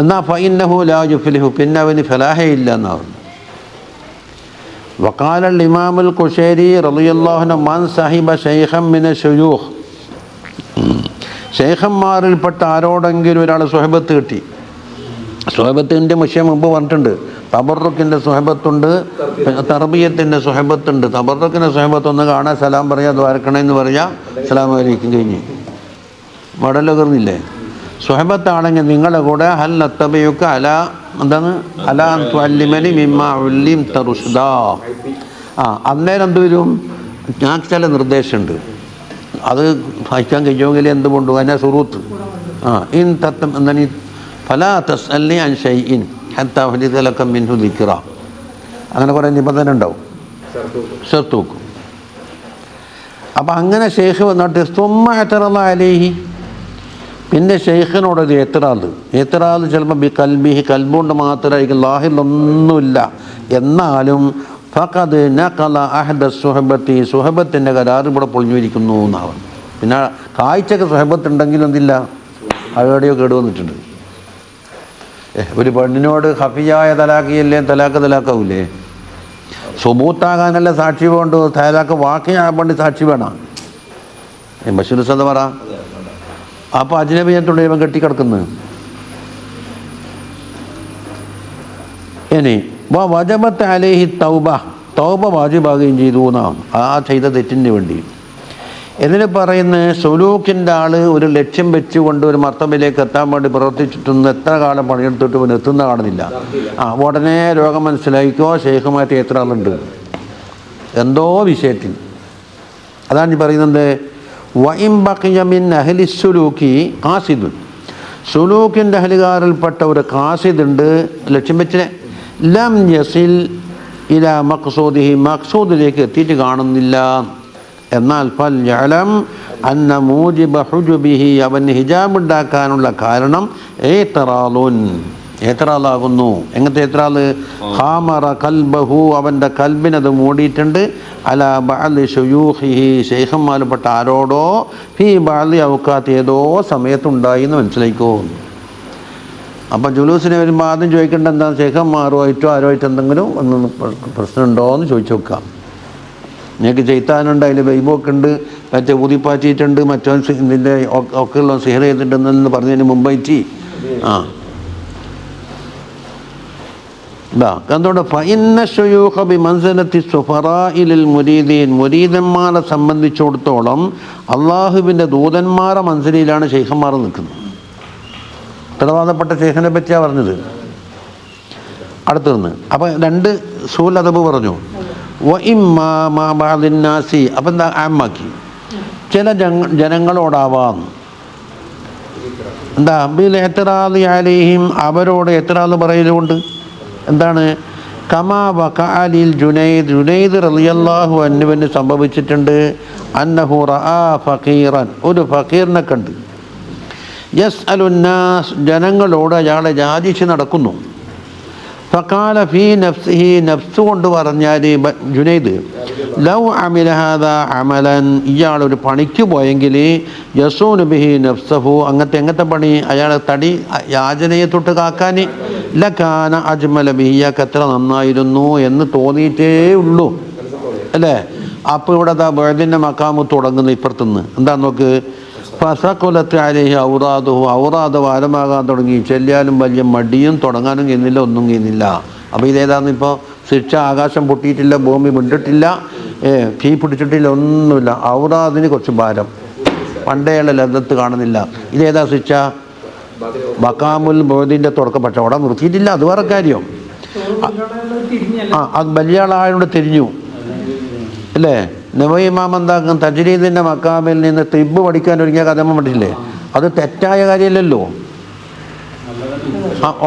എന്നാൽ ഫഇന്നഹു ലാ യുഫ്ലിഹു, പിന്നെ അവന് ഫലാഹേ ഇല്ല എന്നാണ്. വഖാലൽ ഇമാമുൽ ഖുശൈരി റളിയല്ലാഹു അൻഹു മൻ സഹിബ ശൈഖൻ മിന ശുയൂഖ്, ശൈഖന്മാരിൽപ്പെട്ട ആരോടെങ്കിലും ഒരാൾ സുഹബത്ത് കിട്ടി. സുഹബത്തിൻ്റെ വിഷയം മുമ്പ് പറഞ്ഞിട്ടുണ്ട്. തബറുക്കിൻ്റെ സുഹബത്തുണ്ട്, തർബിയത്തിൻ്റെ സുഹബത്തുണ്ട്. തബറുക്കിൻ്റെ സുഹബത്ത് ഒന്ന് കാണാൻ സലാം പറയാം, ദ്വാരക്കണമെന്ന് പറയാം, സലാം അലൈക്കും കഴിഞ്ഞ് മടലുകർന്നില്ലേ. സുഹബത്താണെങ്കിൽ നിങ്ങളുടെ കൂടെ ഹൽ നത്തബയുക്ക് അല എന്താണ് അല തുഅല്ലിമനി മിമ്മ ഉല്ലിംത റുഷ്ദാ. അന്നേരം എന്ത് വരും? ഞാൻ ചില നിർദ്ദേശമുണ്ട്, അത് വായിക്കാൻ കഴിയുമെങ്കിൽ എന്ത് കൊണ്ടുപോകും? അതിനെ സുറൂത്ത് ഇൻ തത്തം എന്താണ് ഫലാ തസ്അൽനി അൻ ഷൈഇൻ ഹത്താ ഉഹ്ദിഥ ലക മിൻഹു ദിക്റ. അങ്ങനെ കുറേ നിബന്ധന ഉണ്ടാവും, ഷർത്ത് വെക്കും. അപ്പം അങ്ങനെ ഷെയ്ഖ് വന്നിട്ട് സുമ്മ അത്തറല്ലാ അലൈഹി, പിന്നെ ഷെയ്ഖിനോടൊരു എത്തിറാദ് ചിലപ്പോൾ ബി കൽബിഹി, കൽബുകൊണ്ട് മാത്രമായിരിക്കും, ലാഹിലൊന്നുമില്ല. എന്നാലും ഫഖദ് നഖല അഹദ സുഹബത്തി, സുഹബത്തിൻ്റെ കരാർ ഇവിടെ പൊളിഞ്ഞിരിക്കുന്നു എന്നാണ്. പിന്നെ കാഴ്ചക്ക് സുഹബത്തുണ്ടെങ്കിലും എന്തില്ല, അവിടെയോ കേടുവന്നിട്ടുണ്ട്. ഒരു പെണ്ണിനോട് ഹഫിയായ തലാഖിയല്ലേ തലാക്കാവൂലേ? സുബൂത്താകാനല്ല സാക്ഷി കൊണ്ട്, തലാക്ക് വാക്കിയാകാൻ വേണ്ടി സാക്ഷി വേണം. ബഷീർ സദ പറ. അപ്പോൾ അജ്നബിയത്തുള്ള ഇവൻ കെട്ടിക്കിടക്കുന്നത്. ഇനി വജബത്ത് അലൈഹി തൗബ, തൗബ വാജിബാകുകയും ചെയ്തു എന്നാണ് ആ ചെയ്ത തെറ്റിന് വേണ്ടി. ഇതിന് പറയുന്നത് സുലൂക്കിൻ്റെ ആൾ ഒരു ലക്ഷ്യം വെച്ചുകൊണ്ട് ഒരു മർത്തബയിലേക്ക് എത്താൻ വേണ്ടി പ്രവർത്തിച്ചിട്ടൊന്നും എത്ര കാലം പണിയെടുത്തിട്ട് പിന്നെ എത്തുന്ന കാണുന്നില്ല. ഉടനെ രോഗം മനസ്സിലാക്കിക്കോ, ഷെയ്ഖുമായിട്ട് എത്ര ആളുണ്ട് എന്തോ വിഷയത്തിൽ. അതാണ് ഈ പറയുന്നത് വഇൻ ബഖിയ മിൻ അഹ്ലി സുലൂക്കി ഖാസിദുൻ, സുലൂക്കിൻ്റെ അഹ്ലുകാരിൽപ്പെട്ട ഒരു ഖാസിദുണ്ട്, ലക്ഷ്യം വെച്ചിനെ ലം യസിൽ ഇലാ മഖ്സൂദിഹി, മഖ്സൂദിലേക്ക് എത്തിയിട്ട് കാണുന്നില്ല. എന്നാൽ ഫൽ യഅലം അന്ന മൂജിബ ഹുജുബിഹി, അവൻ ഹിജാബ് ഉണ്ടാക്കാനുള്ള കാരണം ഏത്തറാലാകുന്നു. എങ്ങനത്തെ ഏത്തറാല്? ഖാമറ കൽബഹു, അവൻ്റെ കൽബിനത് മൂടിയിട്ടുണ്ട്. അലാ ബഅദി ശുയൂഖിഹി, ശൈഖന്മാരിൽപ്പെട്ട ആരോടോ ഫീ ബഅദി ഔഖാത്ത്, ഏതോ സമയത്തുണ്ടായി എന്ന് മനസ്സിലാക്കോ. അപ്പം ജുലൂസിന് വരുമ്പോൾ ആദ്യം ചോദിക്കേണ്ട എന്താ, ശൈഖന്മാരുമായിട്ടോ ആരുമായിട്ട് എന്തെങ്കിലും ഒന്ന് പ്രശ്നമുണ്ടോ എന്ന് ചോദിച്ചു നോക്കാം. നിങ്ങൾക്ക് ചെയ്ത്താനുണ്ട്, അതിൽ ബൈബൊക്കെ ഉണ്ട്, മറ്റേ ഊതിപ്പാറ്റിയിട്ടുണ്ട്, മറ്റോ ഇതിൻ്റെ ഒക്കെയുള്ള സിഹർ ചെയ്തിട്ടുണ്ടെന്ന് പറഞ്ഞതിന് മുമ്പായിട്ട് എന്തുകൊണ്ട് ഫഇന്ന ശുയൂഖ ബിമൻസിലത്തി സുഫറാഇലിൽ മുരീദീൻ, മുരീദന്മാരെ സംബന്ധിച്ചിടത്തോളം അള്ളാഹുവിൻ്റെ ദൂതന്മാരെ മൻസിലയിലാണ് ശൈഖന്മാർ നിൽക്കുന്നത്. ഉത്തരവാദപ്പെട്ട ശൈഖിനെ പറ്റിയാണ് പറഞ്ഞത്. അടുത്തു നിന്ന് അപ്പം രണ്ട് സൂൽ അദബ് പറഞ്ഞു. വഇമ്മാമാദിന്നാസി, അപ്പം എന്താ ആമാക്കി, ചില ജനങ്ങളോടാവാം. എന്താ ബിൽ എത്രാദി അലൈഹിം, അവരോട് എത്രാദ് പറയലുകൊണ്ട് എന്താണ്, കമാ വഖഅലിൽ ജുനൈദ്, ജുനൈദ് റളിയല്ലാഹു അൻഹുവിന് സംഭവിച്ചിട്ടുണ്ട്. അന്നഹു റആ ഫഖീറൻ, ഒരു ഫഖീറിനെ കണ്ട്. യസ്അലുന്നാസ്, ജനങ്ങളോട് അയാളെ യാചിച്ച് നടക്കുന്നു. ഫഖാല ഫീ നഫ്സിഹി, നഫ്സ് കൊണ്ട് പറഞ്ഞാൽ ജുനൈദ്, ലൗ അമില ഹാദാ അമലൻ, ഇയാളൊരു പണിക്ക് പോയെങ്കിൽ യസൂനു ബിഹി നഫ്സഹു, എങ്ങനത്തെ പണി, അയാളെ തടി യാചനയെ തൊട്ട് കാക്കാൻ, ലകാന അജ്മല ബിഹി, ഇയാൾക്ക് എത്ര നന്നായിരുന്നു എന്ന് തോന്നിയിട്ടേ ഉള്ളൂ അല്ലേ. അപ്പോൾ ഇവിടെ അതാ ബഅദിൻ്റെ മക്കാമ് തുടങ്ങുന്നു ഇപ്പുറത്തുനിന്ന്. എന്താ നോക്ക്, ഫസഖുലത്ത് അലൈഹി ഔറാദുഹു, ഔറാദ് ഭാരമാകാൻ തുടങ്ങി. ചെല്ലാനും വലിയ മടിയും, തുടങ്ങാനും കഴിയുന്നില്ല, ഒന്നും കഴിയുന്നില്ല. അപ്പോൾ ഇതേതാന്ന് ഇപ്പോൾ ശിക്ഷ, ആകാശം പൊട്ടിയിട്ടില്ല, ഭൂമി വിണ്ടിട്ടില്ല, തീ പിടിച്ചിട്ടില്ല, ഒന്നുമില്ല. ഔറാദിന് കുറച്ച് ഭാരം, പണ്ടേയുള്ള ലദ്ദത്ത് കാണുന്നില്ല. ഇതേതാ ശിക്ഷ? ബക്കാമുൽ ബോദിൻ്റെ തുടക്കം. പക്ഷെ അവിടെ നിർത്തിയിട്ടില്ല, അത് വേറെ കാര്യം. അത് വലിയ ആളായതുകൊണ്ട് തിരിഞ്ഞു അല്ലേ. നബവി ഇമാം എന്താക്കും, തജ്രീദിൻ്റെ മക്കാമിൽ നിന്ന് തിബ്ബ് പഠിക്കാൻ ഒരുങ്ങിയ കഥമ പറ്റില്ലേ, അത് തെറ്റായ കാര്യമല്ലല്ലോ.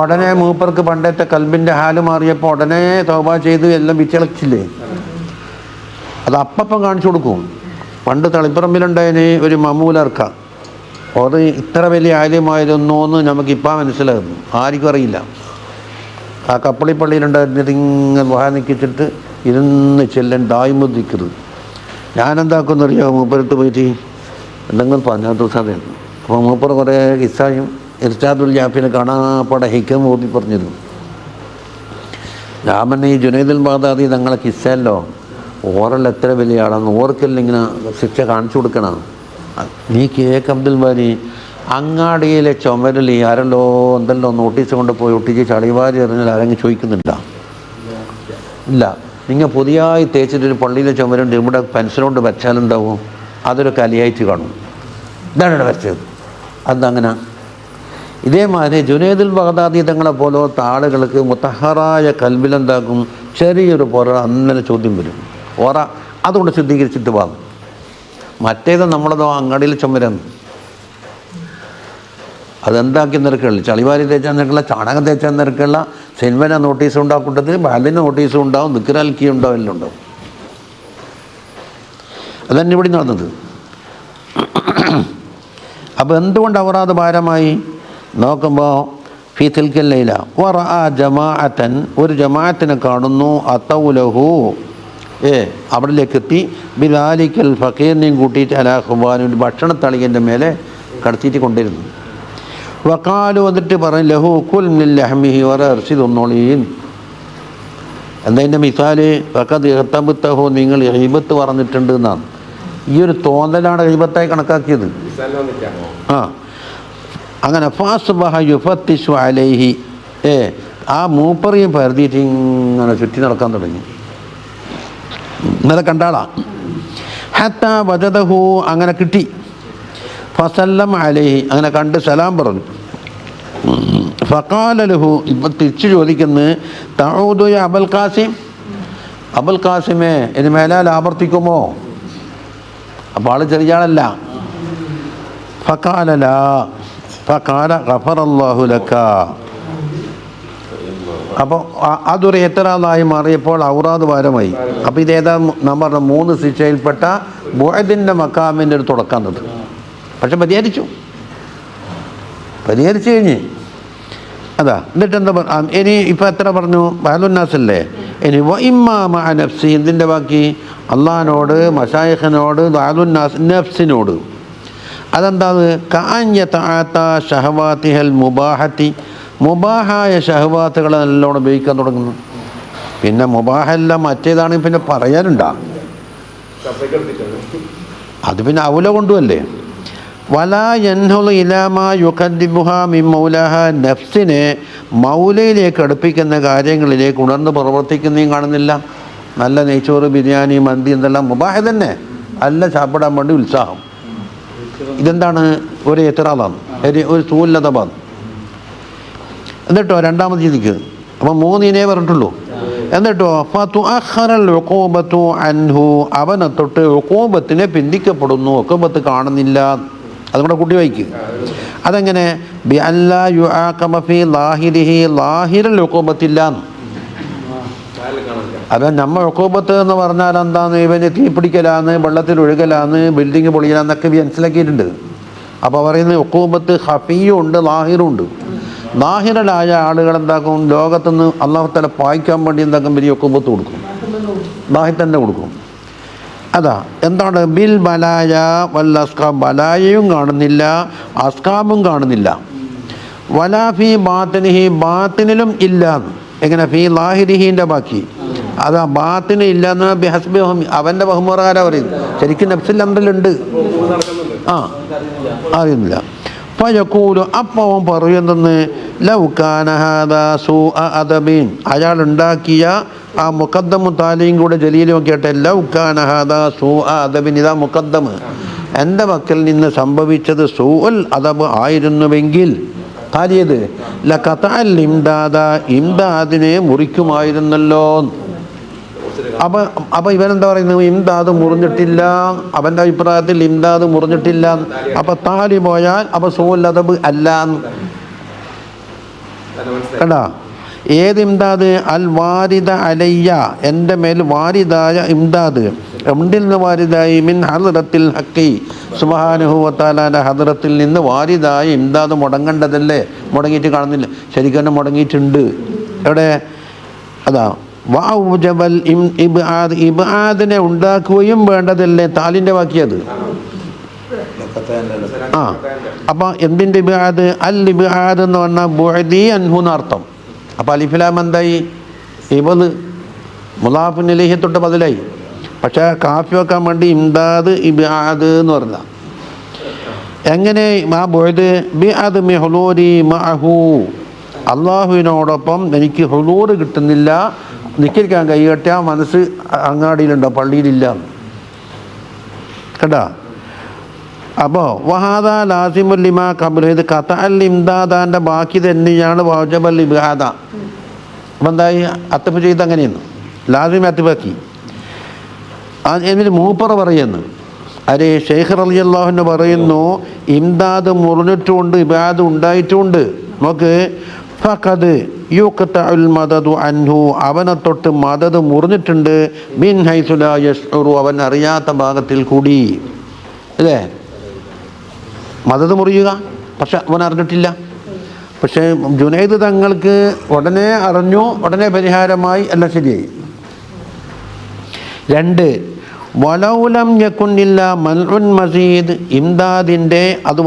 ഉടനെ മൂപ്പർക്ക് പണ്ടത്തെ കൽബിൻ്റെ ഹാല് മാറിയപ്പോൾ ഉടനെ തൗബ ചെയ്ത് എല്ലാം വിച്ചളച്ചില്ലേ, അത് അപ്പം കാണിച്ചു കൊടുക്കും. പണ്ട് തളിപ്പറമ്പിലുണ്ടായതിന് ഒരു മമ്മൂലർക്ക, അത് ഇത്ര വലിയ ആര്യമായിരുന്നു എന്ന് നമുക്കിപ്പോൾ മനസ്സിലാകുന്നു, ആർക്കും അറിയില്ല. ആ കപ്പളിപ്പള്ളിയിലുണ്ടായിരുന്നത് ഇങ്ങനെ വാ നിൽക്കിച്ചിട്ട് ഇരുന്ന് ചെല്ലൻ ദായ്മുദ്ദിക്കരുത്. ഞാനെന്താക്കുന്നറിയോ, മൂപ്പരത്ത് പോയിട്ട് എന്തെങ്കിലും പറഞ്ഞാത്ത സാധ്യത. അപ്പോൾ മൂപ്പർ കുറേ കിസ്സായും ഇർഷാദുൽ ജാഫിനെ കാണാപ്പാടെ ഹിക്കം ഓതി പറഞ്ഞിരുന്നു. ഞാൻ ഈ ജുനൈദുൽ ബഗ്ദാദി തങ്ങളെ കിസ്സല്ലോ, ഓറൽ എത്ര വലിയ ആളാന്ന് ഓർക്കല്ല ഇങ്ങനെ ശിക്ഷ കാണിച്ചു കൊടുക്കണം. നീ കേക്ക് അബ്ദുൽ ബാരി അങ്ങാടിയിലെ ചുമരിൽ ആരല്ലോ എന്തെല്ലോ നോട്ടീസ് കൊണ്ട് പോയി ഒട്ടിച്ച് ചളിവാരി എറിഞ്ഞാൽ ആരെങ്കിലും ചോദിക്കുന്നുണ്ടോ? ഇല്ല. നിങ്ങൾ പുതിയതായി തേച്ചിട്ടൊരു പള്ളിയിലെ ചുമരുണ്ട്, ഇവിടെ പെൻസിലുകൊണ്ട് വെച്ചാലുണ്ടാവും, അതൊരു കലിയായിട്ട് കാണും. ഇതാണ് ഇവിടെ വെച്ചത്. അതങ്ങനെ ഇതേമാതിരി ജുനൈദുൽ ബഗ്ദാദി തങ്ങളെ പോലത്തെ ആളുകൾക്ക് മുത്തഹറായ കൽബിലെന്താക്കും, ചെറിയൊരു പുറ അങ്ങനെ ചോദ്യം വരും. ഓറ അതുകൊണ്ട് ശുദ്ധീകരിച്ചിട്ട് വാങ്ങും. മറ്റേത് നമ്മളതോ അങ്ങാടിയിൽ ചുമരാണ്, അതെന്താക്കി നിരക്കുള്ള ചളിവാരി തേച്ചാൽ നിരക്കുള്ള, ചാണകം തേച്ചാൽ നിരക്കുള്ള, സിൻവന നോട്ടീസ് ഉണ്ടാവും, കൂട്ടത്തിൽ ബാലിന് നോട്ടീസും ഉണ്ടാവും, ദിക്റൽക്കി ഉണ്ടാവും, എല്ലാം ഉണ്ടാവും. അതന്നെ ഇവിടെ നടന്നത്. അപ്പോൾ എന്തുകൊണ്ട് ഔറാദ് ഭാരമായി നോക്കുമ്പോൾ ഫീ തിൽക്കൽ ലൈല വറഅ ജമാഅത്തൻ, ഒരു ജമാഅത്തിനെ കാണുന്നു, അതൗലഹു അവിടേക്ക് എത്തി, ബിലാലിക്കൽ ഫക്കീറിനെയും കൂട്ടിയിട്ട് അലാ ഖുബാനുൽ ഭക്ഷണത്തളികൻ്റെ മേലെ കടത്തിയിട്ട് കൊണ്ടിരുന്നു. വക്കാലു എന്നിട്ട് പറഞ്ഞു, ലഹു കുൽ മിൻ ലഹ്മിഹി വറർസി തൊന്നോളീൻ. എന്തതിൻ്റെ മിസാല്, ഫഖദ് ഇഹ്തബതഹു, നിങ്ങൾ ഗീബത്ത് പറഞ്ഞിട്ടുണ്ട് എന്നാണ്. ഈ ഒരു തോന്നലാണ് ഗീബത്തായി കണക്കാക്കിയത്. അങ്ങനെ ഫാസ്ബഹ യുഫത്തിഷു അലൈഹി, ആ മൂപ്പറിയും പരതിയിട്ട് ഇങ്ങനെ ചുറ്റി നടക്കാൻ തുടങ്ങി. ഇന്നലെ കണ്ടാളാ. ഹത്ത വജദഹു അങ്ങനെ കിട്ടി. ഫസല്ലം അലൈഹി അങ്ങനെ കണ്ട് സലാം പറഞ്ഞു. ഫഖാല ലഹു ഇപ്പം തിരിച്ചു ചോദിക്കുന്നു, തഊദു യാ അബുൽ ഖാസിം, അബുൽ ഖാസിമേ ഇനി മേലാൽ ആവർത്തിക്കുമോ? അപ്പോൾ ആൾ ചെറിയ ആളല്ല. ഫഖാല ലാ ഫഖാല ഗഫറല്ലാഹു ലക. അപ്പോൾ അതൊരു എത്രാളായി മാറിയപ്പോൾ ഔറാദ് ഭാരമായി. അപ്പോൾ ഇതേതാ നാം പറഞ്ഞ 3 ശിക്ഷയിൽപ്പെട്ട ബുഅദിൻ്റെ മക്കാമിൻ്റെ ഒരു തുടക്കം തന്നത്. പക്ഷെ പരിഹരിച്ചു കഴിഞ്ഞ് അതാ. എന്നിട്ട് എന്താ ഇനി ഇപ്പം എത്ര പറഞ്ഞു? ബഹലുന്നാസല്ലേ. ഇനി വഇമ്മാമ നഫ്സി, ഇതിൻ്റെ ബാക്കി അള്ളാഹിനോട്, മശായിഖിനോട്, ബഹലുന്നാസ് നഫ്സിനോട്. അതെന്താ? കഅഞ്ഞതഅത ഷഹവാതിഹൽ മുബാഹത്തി, മുബാഹായ ഷഹവാത്തുകളെ നല്ലോണം ഉപയോഗിക്കാൻ തുടങ്ങുന്നു. പിന്നെ മുബാഹല്ല മറ്റേതാണെങ്കിൽ പിന്നെ പറയാനുണ്ടാ, അത് പിന്നെ ഔല കൊണ്ടുമല്ലേ. വലാ യൻഹുളു ഇലാമാ യുഖദ്ദിബുഹാ മിൻ മൗലാഹ, നഫ്സിനെ മൗലയിലേക്ക് അടുപ്പിക്കുന്ന കാര്യങ്ങളിലേക്ക് ഉണർന്ന് പ്രവർത്തിക്കുന്നതും കാണുന്നില്ല. നല്ല നെയ്ച്ചോറ്, ബിരിയാണി, മന്തി എന്തെല്ലാം മുബാഹ തന്നെ, അല്ല ചാപ്പിടാൻ വേണ്ടി ഉത്സാഹം. ഇതെന്താണ്? ഒരു എത്രാളാണ്, ഒരു സൂല്ലതബാണ്. എന്നിട്ടോ രണ്ടാമത് ചിന്തിക്കുക. അപ്പം 3 പറഞ്ഞിട്ടുള്ളൂ. എന്നിട്ടോ ഫതുഅഖറൽ ഉഖൂബതു അൻഹു, അവനെ തൊട്ട് ഉഖൂബത്തിനെ പിന്തിക്കപ്പെടുന്നു, ഉഖൂബത്ത് കാണുന്നില്ല. അതുകൂടെ കൂട്ടി വായിക്കുക. അതെങ്ങനെ? ബി അല്ലാ യുആഖബ ഫീ ലാഹിരിഹി, ലാഹിറൽ ഉഖൂബത്തില്ല. അത് നമ്മൾ ഉഖൂബത്ത് എന്ന് പറഞ്ഞാൽ എന്താന്ന്, ഇവന് തീ പിടിക്കലാന്ന്, വെള്ളത്തിൽ ഒഴുകലാന്ന്, ബിൽഡിങ് പൊളിക്കലാന്നൊക്കെ മനസ്സിലാക്കിയിട്ടുണ്ട്. അപ്പോൾ പറയുന്നത് ഉഖൂബത്ത് ഖഫിയും ഉണ്ട്, ലാഹിറും ഉണ്ട്. ലാഹിറലായ ആളുകൾ എന്താക്കും? ലോകത്തുനിന്ന് അല്ലാഹു തആല പായിക്കാൻ വേണ്ടി എന്താക്കും? വലിയ ഉഖൂബത്ത് കൊടുക്കും, ലാഹിർ തന്നെ കൊടുക്കും. അതാ എന്താണ്? ബിൽ ബലായ വൽ അസ്കാം, ബലായയും കാണുന്നില്ല, അസ്കാമും കാണുന്നില്ല. വലാഫി ബാത്തിനിഹി, ബാത്തിനിലും ഇല്ല. എങ്ങനെ? ഫീ ലാഹിരിഹിൻ്റെ ബാക്കി അതാ ബാത്തിന് ഇല്ല എന്ന് ബിഹസ്ബി അവൻ്റെ ബഹുമുറകാരാ പറയുന്നത്. ശരിക്കും നഫ്സിൽ അന്തലുണ്ട്, അറിയുന്നില്ല. ഫയഖൂലു, അപ്പോൾ അവൻ പറയുന്നെന്ന്, ലൗ കാന ഹാദാ സൂഅ അദബിൻ, അയാൾ ഉണ്ടാക്കിയ ആ മുഖദ്ദമു താലിയും കൂടെ ജലീലും കേട്ടെ. ലൗ കാന ഹാദാ സൂഅ അദബിൻ, ഇതാ മുഖദ്ദമ്, എൻ്റെ മക്കൾ നിന്ന് സംഭവിച്ചത് സൂഉൽ അദബ് ആയിരുന്നുവെങ്കിൽ, താലിയത് ലഖതഅൽ ഇംദാദ, ഇംദാദിനെ മുറിക്കുമായിരുന്നല്ലോ. അപ്പോൾ ഇവനെന്താ പറയുന്നത്? ഇംദാദ് മുറിഞ്ഞിട്ടില്ല, അവൻ്റെ അഭിപ്രായത്തിൽ ഇംദാദ് മുറിഞ്ഞിട്ടില്ല. അപ്പോൾ താലി പോയാൽ അപ്പോൾ സൂഉൽ അദബ് അല്ല. കണ്ടാ? ഏത് ഇംദാദ്? അൽ വാരിദ അലയ്യ, എൻ്റെ മേൽ വാരിദായ ഇംദാദ്. എവിടിൽ നിന്ന് വാരിദായി? മിൻ ഹദ്റത്തിൽ ഹഖി, സുബ്ഹാനഹു വ തആലാന്റെ ഹദ്റത്തിൽ നിന്ന് വാരിദായ ഇംദാദ് മുടങ്ങേണ്ടതല്ലേ? മുടങ്ങിയിട്ട് കാണുന്നില്ല. ശരിക്കും മുടങ്ങിയിട്ടുണ്ട്. എവിടെ? അതാ വഅൗജബൽ ഇബ്ആദ്, ഇബ്ആദിനെ ഉണ്ടാക്കുകയും വേണ്ടതല്ലേ? താലിൻ്റെ ബാക്കിയത്. അപ്പം എന്തിൻ്റെ ഇബ്ആദ്? അൽ ഇബ്ആദ് എന്ന് പറഞ്ഞാൽ ബുഅദി അൻഹു എന്നർത്ഥം. അപ്പോൾ അലിഫ്ലാം എന്തായി? ഇബദ് മുളാഫിൻ ഇലൈഹി തൊട്ട് ബദലായി. പക്ഷേ കാഫി വെക്കാൻ വേണ്ടി ഇംദാദ് ഇബ്ആദ് എന്ന് പറഞ്ഞ. എങ്ങനെ? മാ ബുഅദ് ബിഅദ് ഹുലൂരി മഅഹു, അള്ളാഹുവിനോടൊപ്പം എനിക്ക് ഹുലൂറ് കിട്ടുന്നില്ല, നിൽക്കാൻ കൈകെട്ടിയ മനസ്സ് അങ്ങാടിയിലുണ്ടോ, പള്ളിയിലില്ല. കേട്ടാ? അപ്പോൾ വഹാദ ലാസിമുൽ ലിമാ ഖബ്ല, ഇത് ഖതഅൽ ഇംദാദാൻ്റെ ബാക്കി തന്നെയാണ് വജബൽ ഇബ്ആദ. അപ്പം എന്തായി? അത്തഫ് ചെയ്ത് അങ്ങനെയെന്ന് ലാസിം അത്തഫാക്കി. എന്നിട്ട് മൂപ്പറ പറയുന്നു, അരെ ഷെയ്ഖ് റളിയല്ലാഹു അൻഹു പറയുന്നു, ഇംദാദ് മുറിഞ്ഞിട്ടുമുണ്ട്, ഇബ്ആദ് ഉണ്ടായിട്ടുമുണ്ട്. നോക്ക്, ഫഖദ് യുഖ്തഉൽ മദദു അൻഹു, അവനെ തൊട്ട് മദദ് മുറിഞ്ഞിട്ടുണ്ട്. മിൻ ഹൈസു ലാ യശ്ഉറു, അവൻ അറിയാത്ത ഭാഗത്തിൽ കൂടി. അല്ലേ? മദദ് മുറിയുക, പക്ഷെ അവൻ അറിഞ്ഞിട്ടില്ല. പക്ഷേ ജുനൈദ് തങ്ങൾക്ക് ഉടനെ അറിഞ്ഞു, ഉടനെ പരിഹാരമായി, എല്ലാം ശരിയായി. 2 വലൗലം യകുന്നില്ല മൽഉൻ മസീദ്, ഇംദാദിൻ്റെ അത്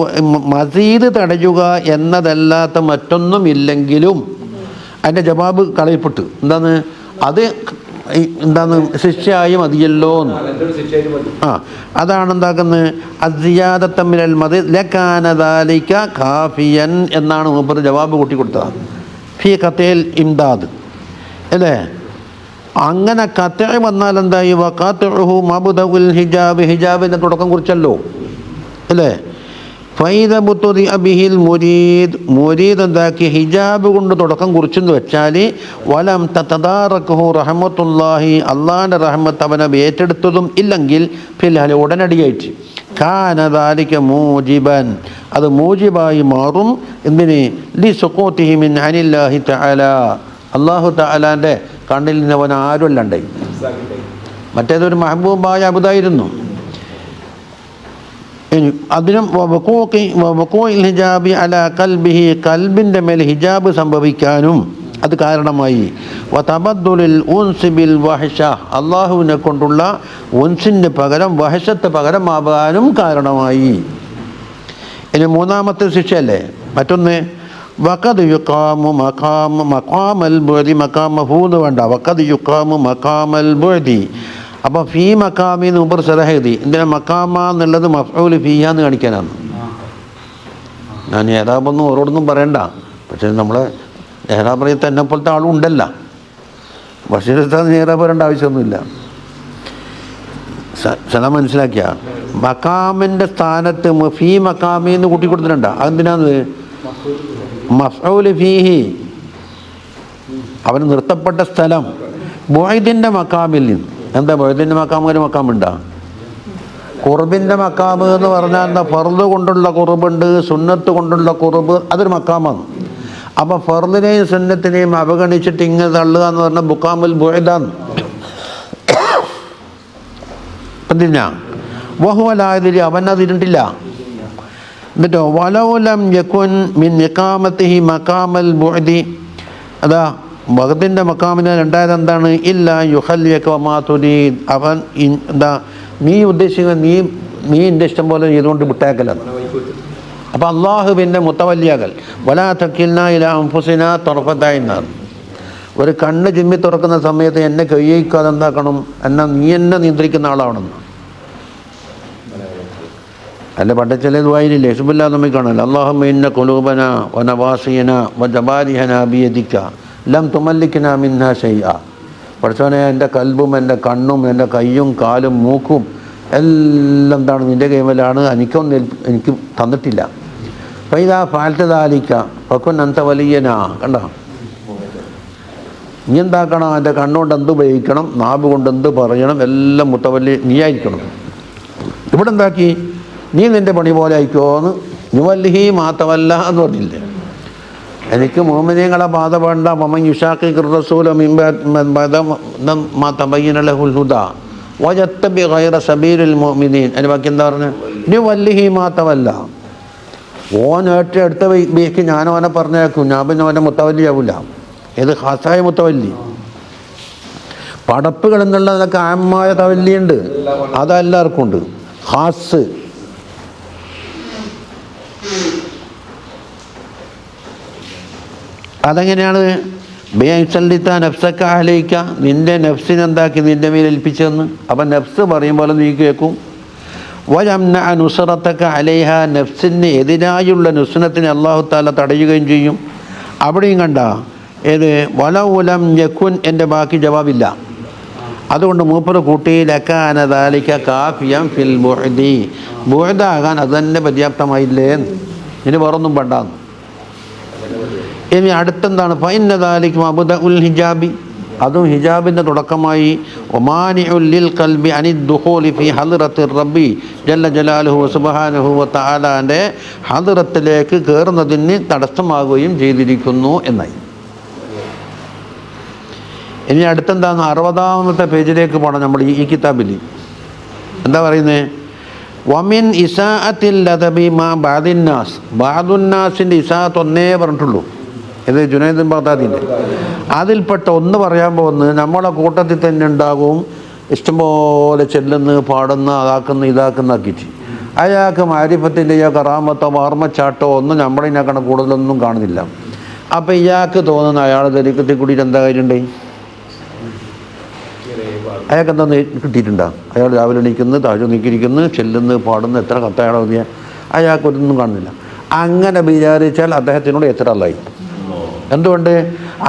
മസീദ് തടയുക എന്നതല്ലാത്ത മറ്റൊന്നും ഇല്ലെങ്കിലും അതിൻ്റെ ജവാബ് കളയപ്പെട്ടു. അത് എന്താണ്? ശിക്ഷയായി മതിയല്ലോ. അതാണ് എന്താക്കുന്നത്? അസിയാദത മിനൽ മദീദ് ലകാന ദാലിക കാഫിയൻ എന്നാണ് മൂപ്പർ ജവാബ് കൂട്ടി കൊടുത്തത്. ഫീ ഖതൽ ഇംദാദ്, അല്ലേ? അങ്ങനെ ഖത്അ വന്നാൽ എന്തായി? വഖത്ഉഹു മബ്ദഉൽ ഹിജാബ്, ഹിജാബിൻ്റെ തുടക്കം കുറിച്ചല്ലോ അല്ലേ? ഫൈദ ബുത്തുദി അബിഹിൽ മുരീദ്, മുരീദ് എന്താക്കി? ഹിജാബ് കൊണ്ട് തുടക്കം കുറിച്ചെന്ന് വെച്ചാൽ വലം തതദാറകഹു റഹ്മത്തുല്ലാഹി, അള്ളാഹിൻ്റെ റഹ്മത്ത് അവനെ ഏറ്റെടുത്തതും ഇല്ലെങ്കിൽ ഫിൽഹാൽ ഉടനടിയായിട്ട് കാന ദാലിക മൂജിബൻ, അത് മൂജിബായി മാറും. എന്തിന്? ലി സുഖൂതിഹി മിൻ അനില്ലാഹി തആല, അല്ലാഹു തആലാൻ്റെ കണ്ണിൽ നിന്ന് അവൻ ആരും അല്ലാണ്ടായി. മറ്റേതൊരു മഹബൂബായ അബുദായിരുന്നു. അതിനും ഹിജാബി അല കൽബിഹി, കൽബിൻ്റെ മേൽ ഹിജാബ് സംഭവിക്കാനും അത് കാരണമായി. വതബദ്ദുലിൽ ഉൻസ് ബിൽ വഹ്ശ, അള്ളാഹുവിനെ കൊണ്ടുള്ള ഉൻസിന് പകരം വഹശത്ത് പകരമാകാനും കാരണമായി. ഇനി മൂന്നാമത്തെ ശിക്ഷയല്ലേ മറ്റൊന്ന്? വഖദ് യുഖാമു മഖാമൽ ബുഅദി, മഖാമഹു എന്ന് വേണ്ട, വഖദ് യുഖാമു മഖാമൽ ബുഅദി. അപ്പോൾ ഫീ മക്കാമി എന്ന് മുമ്പ് സലഹെഴുതി. എന്തിനാ മക്കാമ എന്നുള്ളത് മഫ്ഊൽ ഫീഹ എന്ന് കാണിക്കാനാണ്. ഞാൻ ഏതാബൊന്നും ഓരോടൊന്നും പറയണ്ട, പക്ഷേ നമ്മളെ ഏറാബ് പറയത്തെ എന്നെ പോലത്തെ ആളും ഉണ്ടല്ല. ബഷീർ ഉസ്താദ് ഏറാബ് പറയേണ്ട ആവശ്യമൊന്നുമില്ല. ചില മനസ്സിലാക്കിയ മക്കാമിൻ്റെ സ്ഥാനത്ത് ഫീ മക്കാമി എന്ന് കൂട്ടി കൊടുത്തിട്ടുണ്ട. അതെന്തിനാന്ന്? മഫ്ഊൽ ഫീഹി, അവന് നിർത്തപ്പെട്ട സ്ഥലം. ബുഅദിൻ്റെ മക്കാമിൽ നിന്ന്. എന്താ ബുഅദിൻ്റെ മക്കാമ്? ഒരു മക്കാമുണ്ടോ? ഖുർബിൻ്റെ മക്കാമ് എന്ന് പറഞ്ഞാൽ എന്താ? ഫർദ് കൊണ്ടുള്ള ഖുർബുണ്ട്, സുന്നത്ത് കൊണ്ടുള്ള ഖുർബ്, അതൊരു മക്കാമാണ്. അപ്പോൾ ഫർദിനെയും സുന്നത്തിനെയും അവഗണിച്ചിട്ട് ഇങ്ങനെ തള്ളുക എന്ന് പറഞ്ഞാൽ മുഖാമുൽ ബുഅദാണ്. എന്തിനാ? വഹുവലായതിൽ അവൻ അതിരുണ്ടില്ല. എന്നിട്ടോ വലൗലം യകുൻ മിൻ ഇഖാമത്തിഹി മഖാമൽ ബുഅദി, അതാ ബഗ്ദിൻ്റെ മക്കാമിന് രണ്ടായത് എന്താണ്? ഇല്ല യുഖല്ലിയക വമാ തുരീദ്, അവൻ എന്താ നീ ഉദ്ദേശിക്കുന്ന നീ എൻ്റെ ഇഷ്ടം പോലെ ചെയ്തുകൊണ്ട് വിട്ടേക്കലാണ്. അപ്പോൾ അള്ളാഹുവിൻ്റെ മുത്തവല്ലിയാകൽ. വലാ തക്കിൽനാ ഇലാ അൻഫുസിനാ തർഫത ഐൻ, ഒരു കണ്ണ് ചിമ്മി തുറക്കുന്ന സമയത്ത് എന്നെ കയ്യേക്കാതെ എന്താക്കണം? നീ എന്നെ നിയന്ത്രിക്കുന്ന ആളാണെന്ന്. അല്ല പണ്ട് ചില ദുആയിലില്ലേ ഹിസ്ബുല്ലാ നമ്മി കാണല്ലോ, അല്ലാഹുമ്മ ഇന്ന ഖുലൂബന വനവാസിയന വജബാരിഹന ബിയദിക ലം തുമല്ലിക്നാ മിൻഹാ ശൈഅ. പഠിച്ചവനെ, എൻ്റെ കൽബും എൻ്റെ കണ്ണും എൻ്റെ കയ്യും കാലും മൂക്കും എല്ലാം എന്താണ്? നിൻ്റെ കൈമലാണ്, എനിക്ക് തന്നിട്ടില്ല. ഫൈദാ ഫഅൽത ദാലിക ഫകുൻ അൻത വലിയന. കണ്ടോ? നീ എന്താക്കണം? എൻ്റെ കണ്ണുകൊണ്ട് എന്ത് ഉപയോഗിക്കണം, നാവ് കൊണ്ട് എന്ത് പറയണം, എല്ലാം മുത്തവല്ലി നീയായിരിക്കണം. ഇവിടെ എന്താക്കി? നീ നിൻ്റെ പണി പോലെ ആയിക്കോന്ന്. നുവല്ലിഹി മാതവല്ല എന്ന് പറഞ്ഞില്ലേ? എനിക്ക് മുഅ്മിനീങ്ങളെ ബാധ വേണ്ട. വമൻ യുശാഖിഖിർ റസൂല മിൻ ബഅദ മാ തബയ്യന ലഹുൽ ഹുദാ വയത്തബി ഗൈറ സബീലിൽ മുഅ്മിനീൻ. അതിന് ബാക്കി എന്താ പറഞ്ഞത്? നുവല്ലിഹി മാതവല്ല. ഓൻ ഏറ്റെടുത്ത ബേക്ക് ഞാൻ അവനെ പറഞ്ഞേക്കും, ഞാൻ പിന്നെ അവനെ മുത്തവല്ലിയാവില്ല. ഏത് ഖാസായ മുത്തവല്ലി? പടപ്പുകൾ എന്നുള്ളതൊക്കെ ആമായ തവല്ലിയുണ്ട്, അതെല്ലാവർക്കും ഉണ്ട്. ഖാസ് അതെങ്ങനെയാണ്? ബിയൻസല്ലിത്ത നഫ്സക്ക അലൈക്ക, നിൻ്റെ നഫ്സിനെന്താക്കി നിൻ്റെ മേൽ ഏൽപ്പിച്ചെന്ന്. അപ്പം നഫ്സ് പറയും പോലെ നീ കേൾക്കും. വയംന നുസ്റത്തക്ക അലൈഹ, നഫ്സിന് എതിരായുള്ള നുസ്രത്തിനെ അല്ലാഹു തആല തടയുകയും ചെയ്യും. അവിടെയും കണ്ട ഏത്? വലൗലം യകുൻ, എൻ്റെ ബാക്കി ജവാബില്ല. അതുകൊണ്ട് മൂപ്പർ കൂട്ടി ലകാന ദാലിക കാഫിയം ഫിൽ ബുഅദി, ബുഅദാകാൻ അത് തന്നെ പര്യാപ്തമായില്ലേ, ഇനി വേറൊന്നും വേണ്ടാന്ന്. ഇനി അടുത്തെന്താണ്? ഫഇന്ന ദാലിക മബ്ദഉൽ ഹിജാബി, അതും ഹിജാബിൻ്റെ തുടക്കമായി. ഒമാനിഉൽ ലിൽ ഖൽബി അനിദ് ദുഖൂലി ഫി ഹദ്റത്തിർ റബ്ബി ജല്ല ജലാലുഹു സുബ്ഹാനഹു വ തആലാൻ്റെ ഹദ്റത്തിലേക്ക് കയറുന്നതിന് തടസ്സമാകുകയും ചെയ്തിരിക്കുന്നു എന്നായി. ഇനി അടുത്തെന്താണ്? 60-ാമത്തെ പേജിലേക്ക് പോകണം നമ്മൾ ഈ കിതാബിൽ. എന്താ പറയുന്നത്? വമിൻ ഇസാഅത്തിൽ ലദബി മാ ബഅദിന്നാസ്, ബഅദുന്നാസിൻ്റെ ഇസാഅത്ത് ഒന്നേ പറഞ്ഞിട്ടുള്ളൂ. ഇത് ജുനൈദ് ബഗ്ദാദിൻ്റെ. അതിൽപ്പെട്ട ഒന്ന് പറയാൻ പോകുന്നത് നമ്മളെ കൂട്ടത്തിൽ തന്നെ ഉണ്ടാകും, ഇഷ്ടംപോലെ ചെല്ലുന്ന പാടുന്ന അതാക്കുന്ന ഇതാക്കുന്ന ആക്കിയിട്ട്. അയാൾക്ക് മാരിഫത്തിൻ്റെ കറാമത്തോ വാർമ്മച്ചാട്ടോ ഒന്നും നമ്മളിതിനേക്കാണ് കൂടുതലൊന്നും കാണുന്നില്ല. അപ്പം ഇയാൾക്ക് തോന്നുന്ന അയാൾ ദരിക്കത്തിൽ കൂടിയിട്ട് എന്താ കാര്യമുണ്ട്? അയാൾക്ക് എന്താ കിട്ടിയിട്ടുണ്ടോ? അയാൾ രാവിലെ എണീക്കുന്നു, താഴെ നീക്കിയിരിക്കുന്നു, ചെല്ലുന്നു, പാടുന്നു, എത്ര കത്ത അയാൾ മതിയാ, അയാൾക്കൊന്നും കാണുന്നില്ല. അങ്ങനെ വിചാരിച്ചാൽ അദ്ദേഹത്തിനോട് എത്ര അല്ലായി. എന്തുകൊണ്ട്?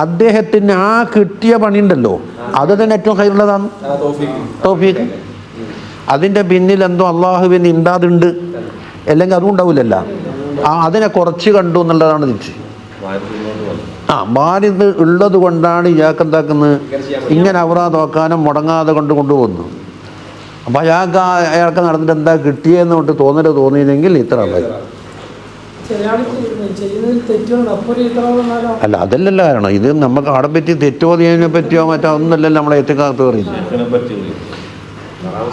അദ്ദേഹത്തിന് ആ കിട്ടിയ പണിയുണ്ടല്ലോ അത് തന്നെ ഏറ്റവും കയ്യിലുള്ളതാണ് തൗഫീഖ്. അതിൻ്റെ പിന്നിൽ എന്തോ അള്ളാഹുവിന് ഇംദാദുണ്ട്, അല്ലെങ്കിൽ അതും ഉണ്ടാവില്ലല്ലോ. അതിനെ കുറച്ച് കണ്ടു എന്നുള്ളതാണ് തിരിച്ച്. ബാധ്യത ഉള്ളത് കൊണ്ടാണ് ഇയാൾക്ക് എന്താക്കുന്നത്, ഇങ്ങനെ ഔറാദ് നോക്കാനും മുടങ്ങാതെ കൊണ്ടുപോകുന്നു. അപ്പോൾ അയാൾക്ക് നടന്നിട്ട് എന്താ കിട്ടിയെന്ന് കൊണ്ട് തോന്നിയില്ലെങ്കിൽ ഇത്ര അല്ല, അതല്ലല്ലോ കാരണം. ഇത് നമുക്ക് അവിടെ പറ്റി തെറ്റോ ചെയ്യുന്നതിനെ പറ്റിയോ മറ്റോ ഒന്നല്ലല്ലോ നമ്മളെ എത്തിക്കാത്ത പറയുന്നത്.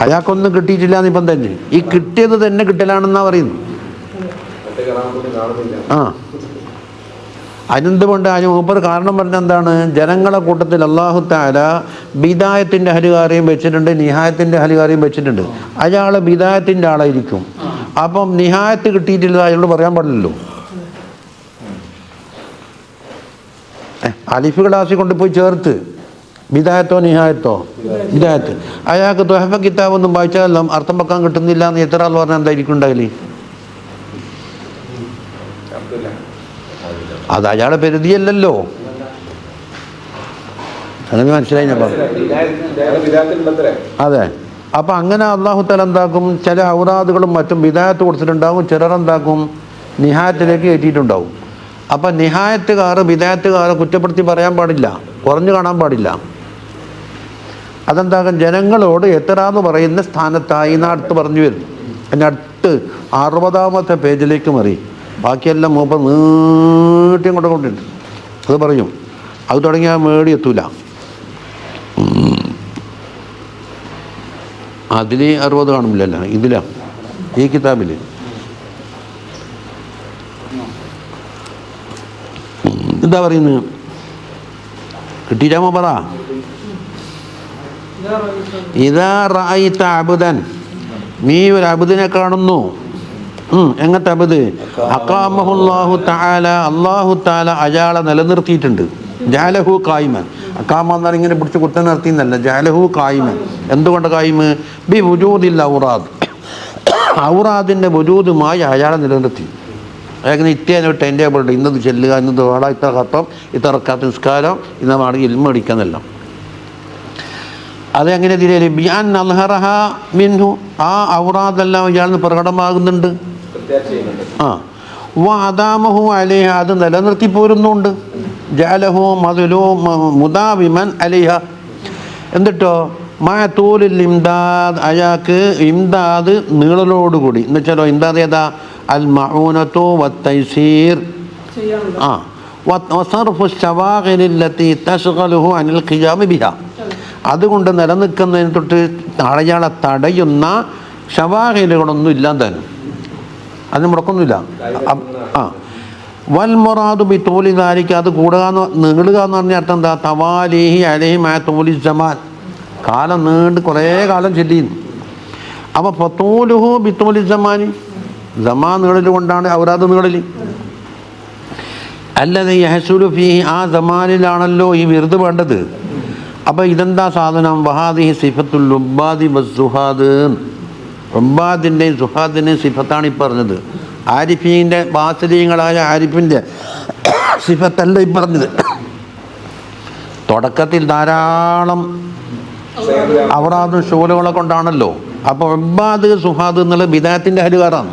അയാൾക്കൊന്നും കിട്ടിയിട്ടില്ല എന്നിപ്പം തന്നെ ഈ കിട്ടിയത് തന്നെ കിട്ടലാണെന്നാ പറയുന്നു. അതിനെന്തുകൊണ്ട് അതിന് മൂപ്പർ കാരണം പറഞ്ഞ എന്താണ്, ജനങ്ങളെ കൂട്ടത്തിൽ അല്ലാഹു തആല ബിദായത്തിൻ്റെ അഹലുകാരെയും വെച്ചിട്ടുണ്ട്, നിഹായത്തിൻ്റെ അഹലുകാരെയും വെച്ചിട്ടുണ്ട്. അയാൾ ബിദായത്തിൻ്റെ ആളായിരിക്കും. അപ്പം നിഹായത്ത് കിട്ടിയിട്ടില്ല അയാളോട് പറയാൻ പാടില്ലല്ലോ. അലിഫ് ക്ലാസ്സിൽ കൊണ്ടുപോയി ചേർത്ത് ബിദായത്തോ നിഹായത്തോ, ബിദായത്ത്. അയാൾക്ക് തുഹഫ കിതാബൊന്നും വായിച്ചാൽ അർത്ഥം വെക്കാൻ കിട്ടുന്നില്ല എന്ന് എത്ര ആൾ പറഞ്ഞാൽ എന്തായിരിക്കും ഉണ്ടാവില്ലേ? അത് അയാളെ പരിധിയല്ലല്ലോ. അങ്ങനെ മനസ്സിലായിപ്പോ? അതെ. അപ്പം അങ്ങനെ അല്ലാഹു തആല എന്താക്കും, ചില ഔറാദുകളും മറ്റും ബിദായത്ത് കൊടുത്തിട്ടുണ്ടാകും, ചിലരെന്താക്കും നിഹായത്തിലേക്ക് കയറ്റിയിട്ടുണ്ടാവും. അപ്പം നിഹായത്തുകാർ ബിദായത്തുകാരെ കുറ്റപ്പെടുത്തി പറയാൻ പാടില്ല, കുറഞ്ഞു കാണാൻ പാടില്ല. അതെന്താകും, ജനങ്ങളോട് എത്രാന്ന് പറയുന്ന സ്ഥാനത്തായി അടുത്ത് പറഞ്ഞു വരും. എൻ്റെ അടുത്ത് 60-ാമത്തെ പേജിലേക്ക് മറി, ബാക്കിയെല്ലാം മൂപ്പം നീട്ടിയും കൊണ്ടുണ്ട്. അത് പറയും, അത് തുടങ്ങിയാൽ മേടി എത്തൂല. അതിൽ 60 കാണുന്നില്ലല്ലോ, ഇതിലാ ഈ കിതാബിൽ. എന്താ പറയുന്നത്, കിട്ടിയിട്ടാമോ പറ. ഇദാ റഅയ്ത അബ്ദൻ, നീ ഒരു അബ്ദിനെ കാണുന്നു. എങ്ങനത്തെ അബ്ദ്? അഖാമഹുല്ലാഹു തആല, അല്ലാഹു തആല അയാളെ നിലനിർത്തിയിട്ടുണ്ട്. ജഅലഹു ഖായിമൻ, അഖാമ എന്നാൽ ഇങ്ങനെ പിടിച്ച് കുത്തനെ നിർത്തിയെന്നല്ല, ജഅലഹു ഖായിമൻ. എന്തുകൊണ്ട് ഖായിമ്? ബി വുജൂദിൽ ഔറാദ്, ഔറാദിൻ്റെ വുജൂദുമായി അയാളെ നിലനിർത്തി. അയാൾക്ക് നിത്യേന ഒരു ടൈം ടേബിൾ ഉണ്ട്, ഇന്നത് ചെല്ലുക, ഇന്നത് വേള, ഇത്ര ഖത്തം, ഇത്ര റക്അത്ത് നിസ്കാരം, ഇന്നമാണ് ഇൽമ അടിക്കാന്നെല്ലാം. അതെങ്ങനെ തിരിയല്? ബിഅൻ അൽഹറഹ മിൻഹു, ആ ഔറാദെല്ലാം ഇയാളിന് പ്രകടമാകുന്നുണ്ട്. വഅദാമഹു അലൈഹ, അത് നിലനിർത്തി പോരുന്നുണ്ട്. ജഅലഹു മുദാവിമൻ അലൈഹ. എന്നിട്ടോ മഅതൂലിൽ ഇംദാദ്, അയാൾക്ക് ഇംദാദ് നീളലോടുകൂടി. എന്ന് വെച്ചാലോ ഇംദാദ് ഏതാ? അൽ മഊനതു വത്തൈസീർ, വസർഫു ശവാഗിലല്ലതി തശ്ഗലുഹു അനിൽ ഖിയാമ ബിഹ. അതുകൊണ്ട് നിലനിൽക്കുന്നതിന് തൊട്ട് അയാളെ തടയുന്ന ഷവാഹിലുകളൊന്നും ഇല്ലാതെ തന്നെ, അതിന് മുടക്കൊന്നുമില്ല. വൽ മുറാദു ബി തൂലി ദാലിക, അത് കൂടുക നീളുക എന്ന് പറഞ്ഞ അർത്ഥം എന്താ? തവാലിഹി അലൈഹി മാ തൂലി സമാൻ, കാലം നീണ്ട് കുറേ കാലം ചെല്ലിയിരുന്നു. അപ്പോൾ ഫതൂലുഹു ബി തൂലി സമാനി, സമാൻ നീളൽ കൊണ്ടാണ് ഔറാദ് നീളൽ. അല്ലദീ യഹ്സുലു ഫീഹി, ആ സമാനിലാണല്ലോ ഈ വിർദ് വേണ്ടത്. അപ്പോൾ ഇതെന്താ സാധനം? വഹാദിഹി സിഫത്തുൽ ഉബ്ബാദി വസ്സുഹാദ്, ഉബ്ബാദിൻ്റെയും സുഹാദിൻ്റെയും സിഫത്താണ് ഈ പറഞ്ഞത്. ആരിഫീൻ്റെ ബാസരീങ്ങളായ ആരിഫിൻ്റെ സിഫത്തല്ല ഈ പറഞ്ഞത്. തുടക്കത്തിൽ ധാരാളം ഔറാദും ഷൂലുകളെ കൊണ്ടാണല്ലോ. അപ്പോൾ ഉബ്ബാദ് സുഹാദ് എന്നുള്ള ബിദഅത്തിൻ്റെ അഹലുകാരാണ്.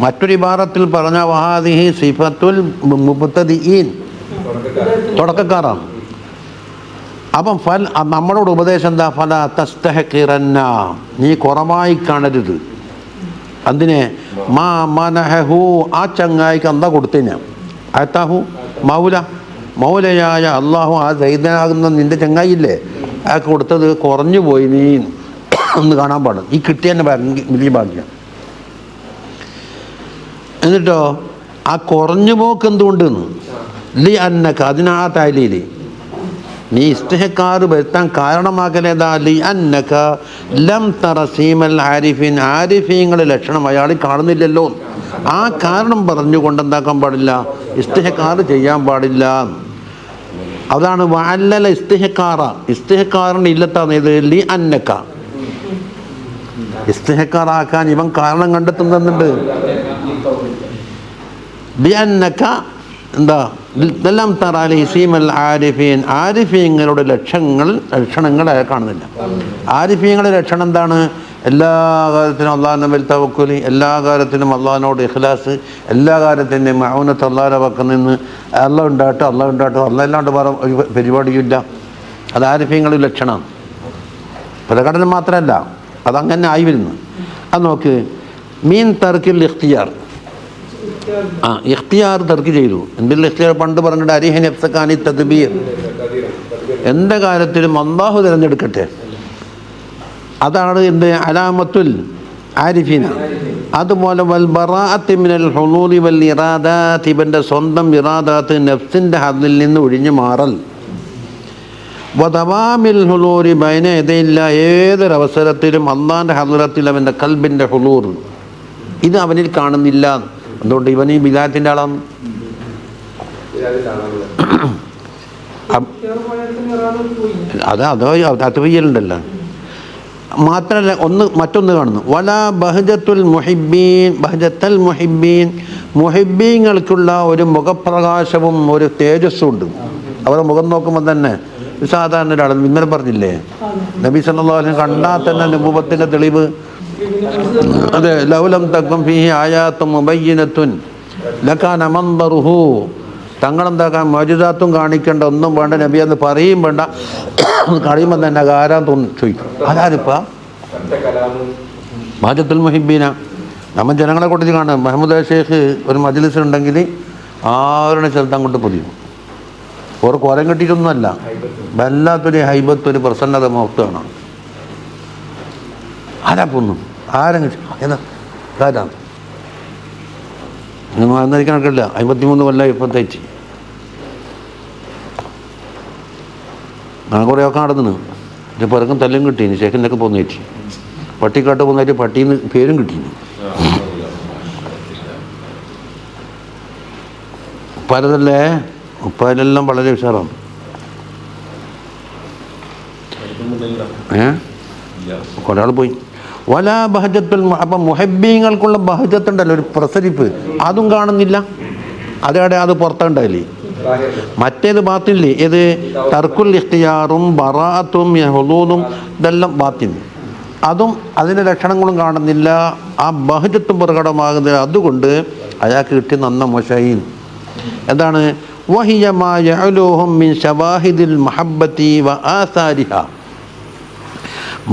മറ്റൊരു ഇബാറത്തിൽ പറഞ്ഞ വഹാദിഹി സിഫത്തുൽ മുബ്തദിഈൻ, തുടക്കക്കാരാണ്. അപ്പം നമ്മളോട് ഉപദേശം എന്താ? ഫല തസ്തഹഖിറന്ന, നീ കുറവായി കാണരുത്. അതിനെ മാ മനഹു, ആ ചങ്ങായിക്ക് എന്താ കൊടുത്തതിന്? അത്താഹു മൗല, മൗലയായ അള്ളാഹു, ആ സൈദനാകുന്ന നിൻ്റെ ചങ്ങായില്ലേ, അയാൾക്ക് കൊടുത്തത് കുറഞ്ഞു പോയി നീ ഒന്ന് കാണാൻ പാടും. ഈ കിട്ടിയ വലിയ ഭാഗ്യം. എന്നിട്ടോ ആ കുറഞ്ഞു പോക്ക് എന്തുകൊണ്ടെന്ന് ലി അന്നക, അതിനാ താലീലി നീ ഇസ്തിഹ്കാർ വരുത്താൻ കാരണമാക്കലേതാ? ലി അന്നക ലം തറ സീമൽ ആരിഫിൻ, ആരിഫീങ്ങളുടെ ലക്ഷണം അയാൾ കാണുന്നില്ലല്ലോ. ആ കാരണം പറഞ്ഞുകൊണ്ട് എന്താക്കാൻ പാടില്ല? ഇസ്തിഹ്കാർ ചെയ്യാൻ പാടില്ല. അതാണ് വഅല്ലല ഇസ്തിഹ്കാറ, ഇസ്തിഹ്കാറിൻ്റെ ഇല്ലത്താണ് ഇത്. ലി അന്നക, ഇസ്തിഹ്കാറാക്കാൻ ഇവൻ കാരണം കണ്ടെത്തുന്നുണ്ട്. ബി അന്നക എന്താ ഇതെല്ലാം തറാലി സീമൽ ആരിഫീൻ, ആരിഫീങ്ങളുടെ ലക്ഷണങ്ങൾ അയാൾ കാണുന്നില്ല. ആരിഫീങ്ങളുടെ ലക്ഷണം എന്താണ്? എല്ലാ കാര്യത്തിനും അള്ളാഹിൻ്റെ മേൽ തവക്കുലി, എല്ലാ കാര്യത്തിനും അള്ളാഹിനോട് ഇഖ്ലാസ്, എല്ലാ കാര്യത്തിൻ്റെയും മൗനത്ത് അള്ളാഹിൻ്റെ പക്കം നിന്ന് അള്ളാഹ് ഉണ്ടാകട്ടെ അല്ലാണ്ട് വേറെ ഒരു പരിപാടിയില്ല. അത് ആരിഫീങ്ങളുടെ ലക്ഷണമാണ്. പ്രകടനം മാത്രമല്ല, അതങ്ങനെ ആയി വരുന്നു. അത് നോക്ക്, മീൻ തർക്കിൽ ഇഖ്തിയാർ, ഇഖ്തിയാർ തർക്ക് ചെയ്തു. എന്തെങ്കിലും ഇഖ്തിയാർ പണ്ട് പറഞ്ഞിട്ട് അരിഹൻ എഫ്സഖാനി തദ്ബീർ, എൻ്റെ കാര്യത്തിലും അള്ളാഹു തിരഞ്ഞെടുക്കട്ടെ, അതാണ് എന്ത് അലാമത്തുൽ ആരിഫീന. അതുപോലെ വൽ ബറാഅത്ത് മിനൽ ഹുളൂലി വൽ ഇറാദാത്ത്, ഇവൻ്റെ സ്വന്തം ഇറാദാത്ത് നഫ്സിൻ്റെ ഹദ്ദിൽ നിന്ന് ഒഴിഞ്ഞു മാറൽ. വദവാമിൽ ഹുളൂരി ബൈന യദൈല്ല, ഏതൊരവസരത്തിലും അള്ളാഹിൻ്റെ ഹദ്റത്തിൽ അവൻ്റെ കൽബിൻ്റെ ഹുളൂർ ഇത് അവനിൽ കാണുന്നില്ല. അതുകൊണ്ട് ഇവൻ ഈ ബിദാത്തിൻ്റെ ആളാണ്. അതോ തത്വീയലുണ്ടല്ലോ. മാത്രമല്ല മറ്റൊന്ന് കാണുന്നു, വലാ ബഹജത്തുൽ മുഹിബ്ബീൻ, ബഹജത്തൽ മുഹിബ്ബീൻ, മുഹിബ്ബീങ്ങൾക്കുള്ള ഒരു മുഖപ്രകാശവും ഒരു തേജസ്സും ഉണ്ട്. അവരുടെ മുഖം നോക്കുമ്പോൾ തന്നെ സാധാരണ ഒരാൾ ഇന്നലെ പറഞ്ഞില്ലേ, നബി സല്ലല്ലാഹു അലൈഹി വസല്ലം കണ്ടാൽ തന്നെ നബുവത്തിൻ്റെ തെളിവ്. അതെ, ലൗലം തക്കും ഫീഹി ആയാത്തും മുബയ്യിനത്തുൻ ലകാന മൻദറുഹു, തങ്ങളെന്താക്കാൻ മോചിതാത്തും കാണിക്കേണ്ട, ഒന്നും വേണ്ട നബി എന്ന് പറയും വേണ്ട, കഴിയുമ്പോൾ തന്നെ ആരാൻ തോന്നി ചോദിക്കും, ആരാരിപ്പാ ബാജത്തുൽ മുഹിബീന. നമ്മൾ ജനങ്ങളെ കൂട്ടി കാണാം. മുഹമ്മദ് ഷേഖ് ഒരു മജ്ലിസിലുണ്ടെങ്കിൽ ആരുടെ സ്ഥലത്ത് അങ്ങോട്ട് പൊതിയും. ഒരു കുരം കെട്ടിയിട്ടൊന്നുമല്ല, വല്ലാത്തൊരു ഹൈബത്തൊരു പ്രസന്നത മുഖത്താണ്. ആരാ പൊന്നു ആരെങ്കിലും എന്താ ആരാണ് എന്നറിയിക്കാൻ കണക്കില്ല. 53 കൊല്ലം ഇപ്പത്തേച്ച് ഞാൻ കുറേയൊക്കെ നടന്നു. പക്ഷെ പിറക്കും തല്ലും കിട്ടീന്, ഷേഖിനൊക്കെ പോന്നേച്ച് പട്ടിക്കാട്ട് പോന്നേറ്റ് പട്ടീന്ന് പേരും കിട്ടീന്. ഉപ്പാരതല്ലേ, ഉപ്പാരെല്ലാം വളരെ ഉഷാറാണ്. ഒരാൾ പോയി. വലാ ബഹജത്തുൽ, അപ്പം മുഹബ്ബീങ്ങൾക്കുള്ള ബഹജത്തുണ്ടല്ലോ, ഒരു പ്രസരിപ്പ്, അതും കാണുന്നില്ല. അതേടെ അത് പുറത്തുണ്ടായില്ലേ. മറ്റേത് ബാത്തില്ലേ, ഏത് തർക്കുൽ ഇഖ്തിയാറും ബറാഅത്തും ഹുദൂദും ഇതെല്ലാം ബാത്തിൻ, അതും അതിൻ്റെ ലക്ഷണങ്ങളും കാണുന്നില്ല. ആ ബഹജത്തും പ്രകടമാകുന്നില്ല. അതുകൊണ്ട് അയാൾക്ക് കിട്ടിയ നന്ന മോശായി. എന്താണ്? വഹിയ മാ യഅലുഹും മിൻ ശവാഹിദിൽ മഹബ്ബത്തി വ ആസാരിഹ,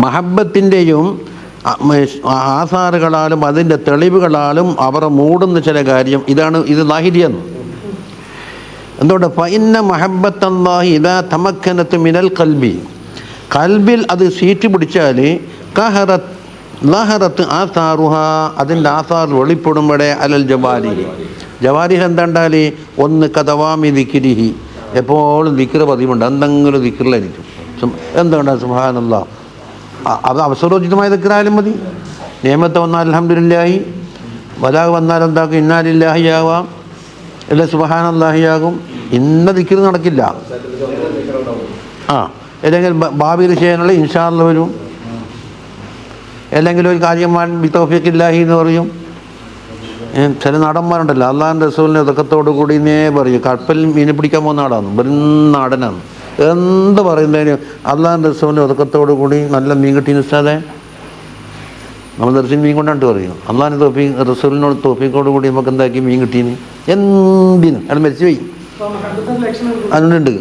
മഹബ്ബത്തിൻ്റെയും ആസാറുകളാലും അതിൻ്റെ തെളിവുകളാലും അവർ മൂടുന്ന ചില കാര്യം ഇതാണ്. ഇത് ലാഹിരിയെന്ന്. എന്തുകൊണ്ട്? ഫഇന്ന മഹബ്ബത്തല്ലാഹി ഇദാ തമക്കനത്ത് മിനൽ ഖൽബി, കൽബിൽ അത് സീറ്റ് പിടിച്ചാൽ കഹറത്ത് ലഹറത്ത് ആസാറുഹ, അതിൻ്റെ ആസാർ വെളിപ്പെടുമ്പോഴേ അലൽ ജവാരിഹി, ജവാരിഹ് എന്താണ്ടാൽ ഒന്ന് കദവാമി ദിക്രിഹി, എപ്പോഴും ദിക്റ് പതിവുണ്ട്, എന്തെങ്കിലും ദിക്റിലായിരിക്കും. എന്തുകൊണ്ടാണ്? സുബ്ഹാനല്ലാഹ്, അത് അവസരോചിതമായ ദിക്റായാലും മതി. നിയമത്ത് വന്നാൽ അൽഹംദുലില്ലാഹി, വലാ വന്നാൽ എന്താക്കും ഇന്നാ ലില്ലാഹി ആവാം, അല്ല സുബ്ഹാനല്ലാഹി ആകും. ഇന്ന ദിക്റ് നടക്കില്ല. അല്ലെങ്കിൽ ഭാവിയിൽ ചെയ്യാനുള്ള ഇൻഷാ അല്ലാഹ് വരും. അല്ലെങ്കിൽ ഒരു കാര്യമാൻ ബിതൗഫീഖില്ലാഹി എന്ന് പറയും. ചില നടന്മാരുണ്ടല്ലോ, അള്ളാഹിൻ്റെ റസൂലിൻ്റെ ഇതൊക്കത്തോടു കൂടി പറയും, കപ്പലിൽ മീനെ പിടിക്കാൻ പോകുന്ന നാടാണ്, വെറും നാടനാണ്. എന്ത് പറയുന്നതിന് അള്ളാഹിൻ്റെ റസൂലിൻ്റെ ഒതുക്കത്തോടു കൂടി നല്ല മീൻ കിട്ടി നിസ്സാതെ നമ്മൾ ദർശനം മീൻ കൊണ്ടാണ്ട് പറയും. അള്ളാഹിൻ്റെ റസൂലിനോട് തോഫീക്കോട് കൂടി നമുക്ക് എന്താക്കി മീൻ കിട്ടീന്, എന്തിനും അയാൾ മരിച്ചു പോയി. അതിനുണ്ട്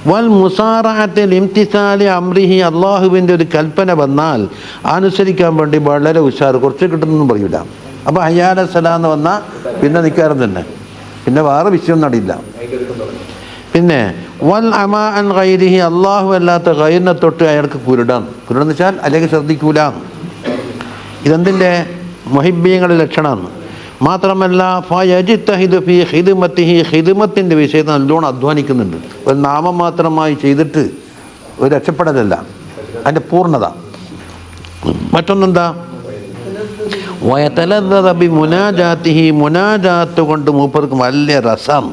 വൽ മുസാറഅത്തിൽ ഇംതിസാലി അംറിഹി, അള്ളാഹുവിൻ്റെ ഒരു കൽപ്പന വന്നാൽ അനുസരിക്കാൻ വേണ്ടി വളരെ ഉഷാർ, കുറച്ച് കിട്ടുന്നൊന്നും പറയൂല. അപ്പോൾ ഹയ്യാല സലാന്ന് വന്നാൽ പിന്നെ നിൽക്കാറും തന്നെ, പിന്നെ വേറെ വിഷയം നടിയില്ല. പിന്നെ വൽ അമാ അൻ ഗൈരിഹി, അള്ളാഹു അല്ലാത്ത ഗൈറിനെ തൊട്ട് അയാൾക്ക് കുരുടാന്ന് വെച്ചാൽ അല്ലെങ്കിൽ ശ്രദ്ധിക്കൂല. ഇതെന്തിൻ്റെ? മുഹിബ്ബീങ്ങളുടെ ലക്ഷണമാണ്. മാത്രമല്ല ഫയജ്തഹിദു ഫീ ഖിദ്മത്തിഹി, ഖിദ്മത്തിൻ്റെ വിഷയത്തിൽ നല്ലോണം അധ്വാനിക്കുന്നുണ്ട്. ഒരു നാമം മാത്രമായി ചെയ്തിട്ട് ഒരു രക്ഷപ്പെടലല്ല അതിൻ്റെ പൂർണ്ണത. മറ്റൊന്നെന്താ? വയതലദ്ദദ ബി മുനാജാത്തിഹി, മുനാജാത്ത് കൊണ്ട് മൂപ്പർക്ക് വലിയ രസം.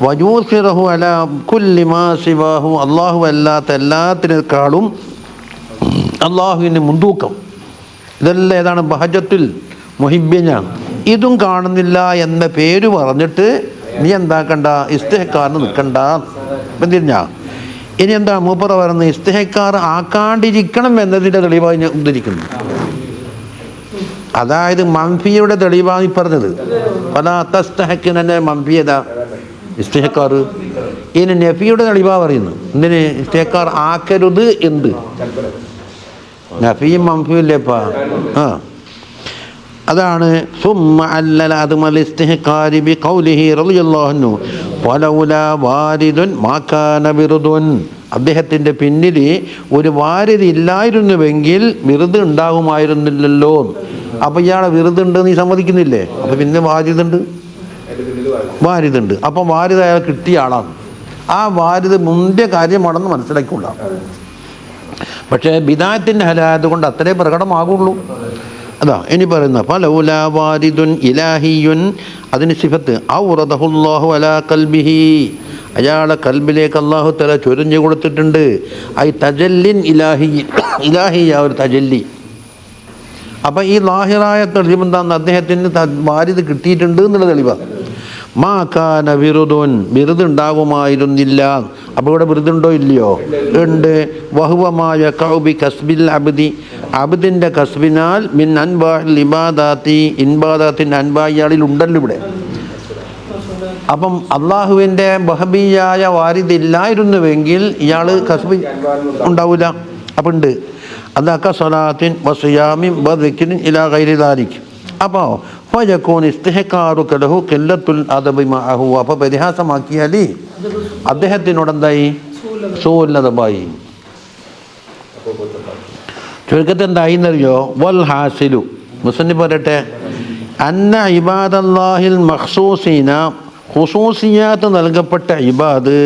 വയൂസിറഹു അലാ കുല്ലി മാ സിവാഹു, അള്ളാഹു അല്ലാത്ത എല്ലാത്തിനേക്കാളും അള്ളാഹുവിൻ്റെ മുൻതൂക്കം. ഇതെല്ലാം ഏതാണ്? ബഹജത്തുൽ മുഹിബ്ബിനാണ്. ഇതും കാണുന്നില്ല എന്ന പേര് പറഞ്ഞിട്ട് നീ എന്താക്കണ്ട, ഇസ്തിഹ്കാറിന് നിൽക്കണ്ട എന്തിരിഞ്ഞ. ഇനി എന്താ മൂപ്പറ പറയുന്നത്, ഇസ്തിഹ്കാർ ആക്കാണ്ടിരിക്കണം എന്നതിൻ്റെ തെളിവായി ഞാൻ ഉദ്ധരിക്കുന്നു. അതായത് മംഫിയുടെ തെളിവാണ് ഈ പറഞ്ഞത്. പല തസ്തഹക്കിനെ മംഫിയത ഇസ്തിഹ്കാർ. ഇനി നഫിയുടെ തെളിവാ പറയുന്നു. എന്തിന് ഇസ്തിഹ്കാർ ആക്കരുത് എന്ത്, നഫിയും മംഫിയുല്ലേപ്പാ. അതാണ് സുമ്മ അല്ലല അതുമൽ ഇസ്തിഹ്കാരി ബിഖൗലിഹി റളിയല്ലാഹു അൻഹു വലൗലാ വാരിദുൻ മാ കാന ബിറുദുൻ. അദ്ദേഹത്തിൻ്റെ പിന്നിൽ ഒരു വാരിദ് ഇല്ലായിരുന്നുവെങ്കിൽ വിറുദ് ഉണ്ടാകുമായിരുന്നില്ലല്ലോ. അപ്പം ഇയാളെ വിറുദുണ്ട് നീ സമ്മതിക്കുന്നില്ലേ, അപ്പം പിന്നെ വാരിദുണ്ട്. അപ്പം വാരിദ് അയാൾ കിട്ടിയ ആളാണ്. ആ വാരിദ് മുന്തിയ കാര്യമാണെന്ന് മനസ്സിലാക്കിക്കൊള്ളാം. പക്ഷേ ബിദഅത്തിന്റെ ഹലായത് കൊണ്ട് അത്രേ പ്രകടമാകുള്ളൂ. അതാ ഇനി പറയുന്ന ഫലൗലാ വാരിദുൻ ഇലാഹിയുൻ, അതിന് സിഫത്ത് ഔറദഹുല്ലാഹു അലാ ഖൽബിഹി, അയാളെ കൽബിലേക്ക് അല്ലാഹു തആല ചൊരിഞ്ഞു കൊടുത്തിട്ടുണ്ട്. ഐ തജല്ലിൻ ഇലാഹിയ ഒരു തജല്ലി. അപ്പം ഈ ലാഹിറായ തെളിവ് എന്താണെന്ന് അദ്ദേഹത്തിന് വാരിദ് കിട്ടിയിട്ടുണ്ട് എന്നുള്ള തെളിവാണ്. മാ കാന വിറുദുൻ, വിറുദ് ഉണ്ടാകുമായിരുന്നില്ല. അപ്പോൾ ഇവിടെ വിറുദുണ്ടോ ഇല്ലയോ? ഉണ്ട്. വഹുവമായ കൗബി കസ്ബിൽ അബ്ദി, അബ്ദിൻ്റെ കസ്ബിനാൽ മിൻ അൻവാഇൽ ഇബാദാത്തി, ഇൻബാദാത്തിൻ്റെ അൻവാ ഇയാളിൽ ഉണ്ടല്ലോ ഇവിടെ. അപ്പം അള്ളാഹുവിൻ്റെ ബഹബിയായ വാരിദ് ഇല്ലായിരുന്നുവെങ്കിൽ ഇയാൾ കസ്ബി ഉണ്ടാവില്ല. അപ്പം ഉണ്ട്. അതൊക്കെ സ്വലാത്തിൻ വസിയാമിൻ വദിക്രിൻ ഇലാ ഗൈരി ദാലിക്. അപ്പോൾ ഫയകൂൻ ഇസ്തിഹ്കാറു കലഹു ഖില്ലത്തുൽ അദബി മഅഹു. അപ്പോൾ പരിഹാസമാക്കിയാൽ അദ്ദേഹത്തിനോട് എന്തായി? സൂഉൽ അദബായി. ചുരുക്കത്തിൽ എന്തായി എന്നറിയോ? വൽ ഹാസിലു, മുസ്ലിം പറയട്ടെ, അന്ന ഇബാദല്ലാഹിൽ മഖ്സൂസീന, ഖുസൂസിയാത്ത് നൽകപ്പെട്ട ഇബാദ്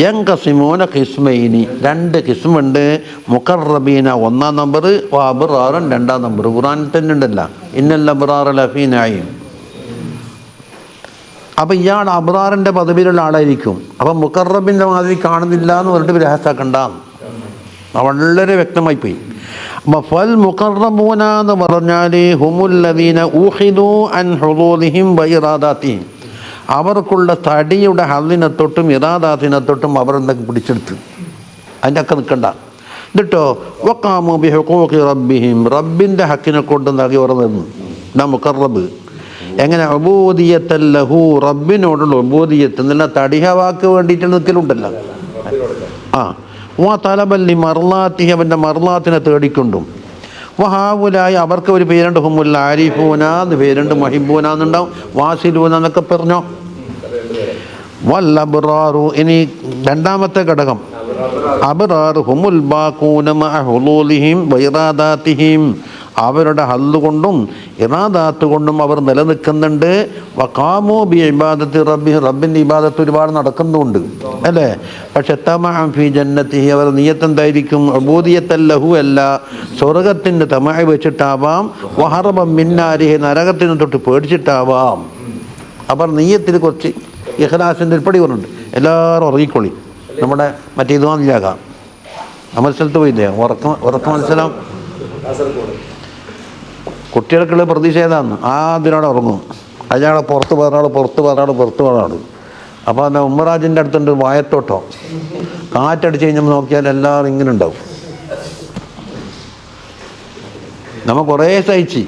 യൻഖസിമൂന ഖിസ്മൈനി, രണ്ട് കിസ്മുണ്ട്. മുഖറബീന ഒന്നാം നമ്പർ, അബ്റാറൻ രണ്ടാം നമ്പർ. ഖുർആനിൽ തന്നെ ഉണ്ടല്ലോ, ഇന്നൽ അബ്റാറ ലഫീ നഈം. അപ്പം ഇയാൾ അബ്റാറിൻ്റെ പദവിയിലുള്ള ആളായിരിക്കും. അപ്പം മുഖറബിൻ്റെ മാതിരി കാണുന്നില്ല എന്ന് പറഞ്ഞിട്ട് വിരഹസാക്കണ്ട, വളരെ വ്യക്തമായിപ്പോയി. ഫൽ മുഖറബൂന എന്ന് പറഞ്ഞാൽ ഹുമുല്ലദീന ഊഖിദു അൻ ഹുദൂദിഹിം വഇറാദാതിഹിം, അവർക്കുള്ള തടിയുടെ ഹല്ലിനെ തൊട്ടും ഇറാദാത്തിനെ തൊട്ടും അവർ എന്തൊക്കെ പിടിച്ചെടുത്ത് അതിൻ്റെ ഒക്കെ നിൽക്കണ്ട. എന്നിട്ടോ വഖാമു ബി ഹുഖൂഖി റബ്ബിഹിം, റബ്ബിൻ്റെ ഹക്കിനെ കൊണ്ട് നൽകി അവർ നിന്നു. എന്നാ മുഖറബ് എങ്ങനെ? ഉബൂദിയത്തല്ലഹു, റബ്ബിനോടുള്ള ഉബൂദിയത്ത് എന്നുള്ള തടിഹവാക്ക് വേണ്ടിയിട്ട് നിൽക്കലുണ്ടല്ലോ. തലബല്ലി മർലാത്തി, അവൻ്റെ മർലാത്തിനെ തേടിക്കൊണ്ടും. വഹാവുലായി അവർക്ക് ഒരു പേരുണ്ട്, ഹുമുൽ ആരിഫൂന എന്ന് പേരുണ്ട്, മഹിബൂന എന്നുണ്ടാവും, വാസിലൂന എന്നൊക്കെ പറഞ്ഞോ. വൽ അബ്റാറു, ഇനി രണ്ടാമത്തെ ഘടകം അബ്റാർ ഹുമുൽ ബാഖൂന മഅ ഹുലൂലിഹിം വഇറാദാതിഹിം, അവരുടെ ഹല്ലുകൊണ്ടും ഇറാദാത്ത് കൊണ്ടും അവർ നിലനിൽക്കുന്നുണ്ട്. വഖാമു ബി ഇബാദത്തി റബ്ബി, റബ്ബിൻ്റെ ഇബാദത്ത് ഒരുപാട് നടക്കുന്നുണ്ട് അല്ലേ. പക്ഷെ തമഅൻ ഫി ജന്നത്തിഹി, അവർ നിയ്യത്ത് എന്തായിരിക്കും? ഉബൂദിയത്തല്ലഹു അല്ല, സ്വർഗത്തിൻ്റെ തമഅ വെച്ചിട്ടാവാം. വഹറബൻ മിന്നാരിഹി, നരകത്തിന് തൊട്ട് പേടിച്ചിട്ടാവാം. അവർ നിയ്യത്തിൽ കുറച്ച് ഇഖ്ലാസിൻ്റെ ഒരു പടി പറഞ്ഞിട്ടുണ്ട്. എല്ലാവരും ഉറങ്ങിക്കൊള്ളി, നമ്മുടെ മറ്റേ ഇത് വാങ്ങിയാകാം. നമ്മൾ സ്ഥലത്ത് പോയില്ലേ ഉറക്ക മനസ്സിലാവും. കുട്ടികൾക്കുള്ള പ്രതിഷേധമാണ്. ആദ്യനോടെ ഉറങ്ങും, അയാളെ പുറത്ത് പറഞ്ഞാൾ. അപ്പോൾ എന്താ ഉമ്മറാജിൻ്റെ അടുത്തുണ്ട് വായത്തോട്ടോ, കാറ്റടിച്ച് കഴിഞ്ഞാൽ നോക്കിയാൽ എല്ലാവരും ഇങ്ങനെ ഉണ്ടാവും. നമ്മൾ കുറേ സഹിച്ച്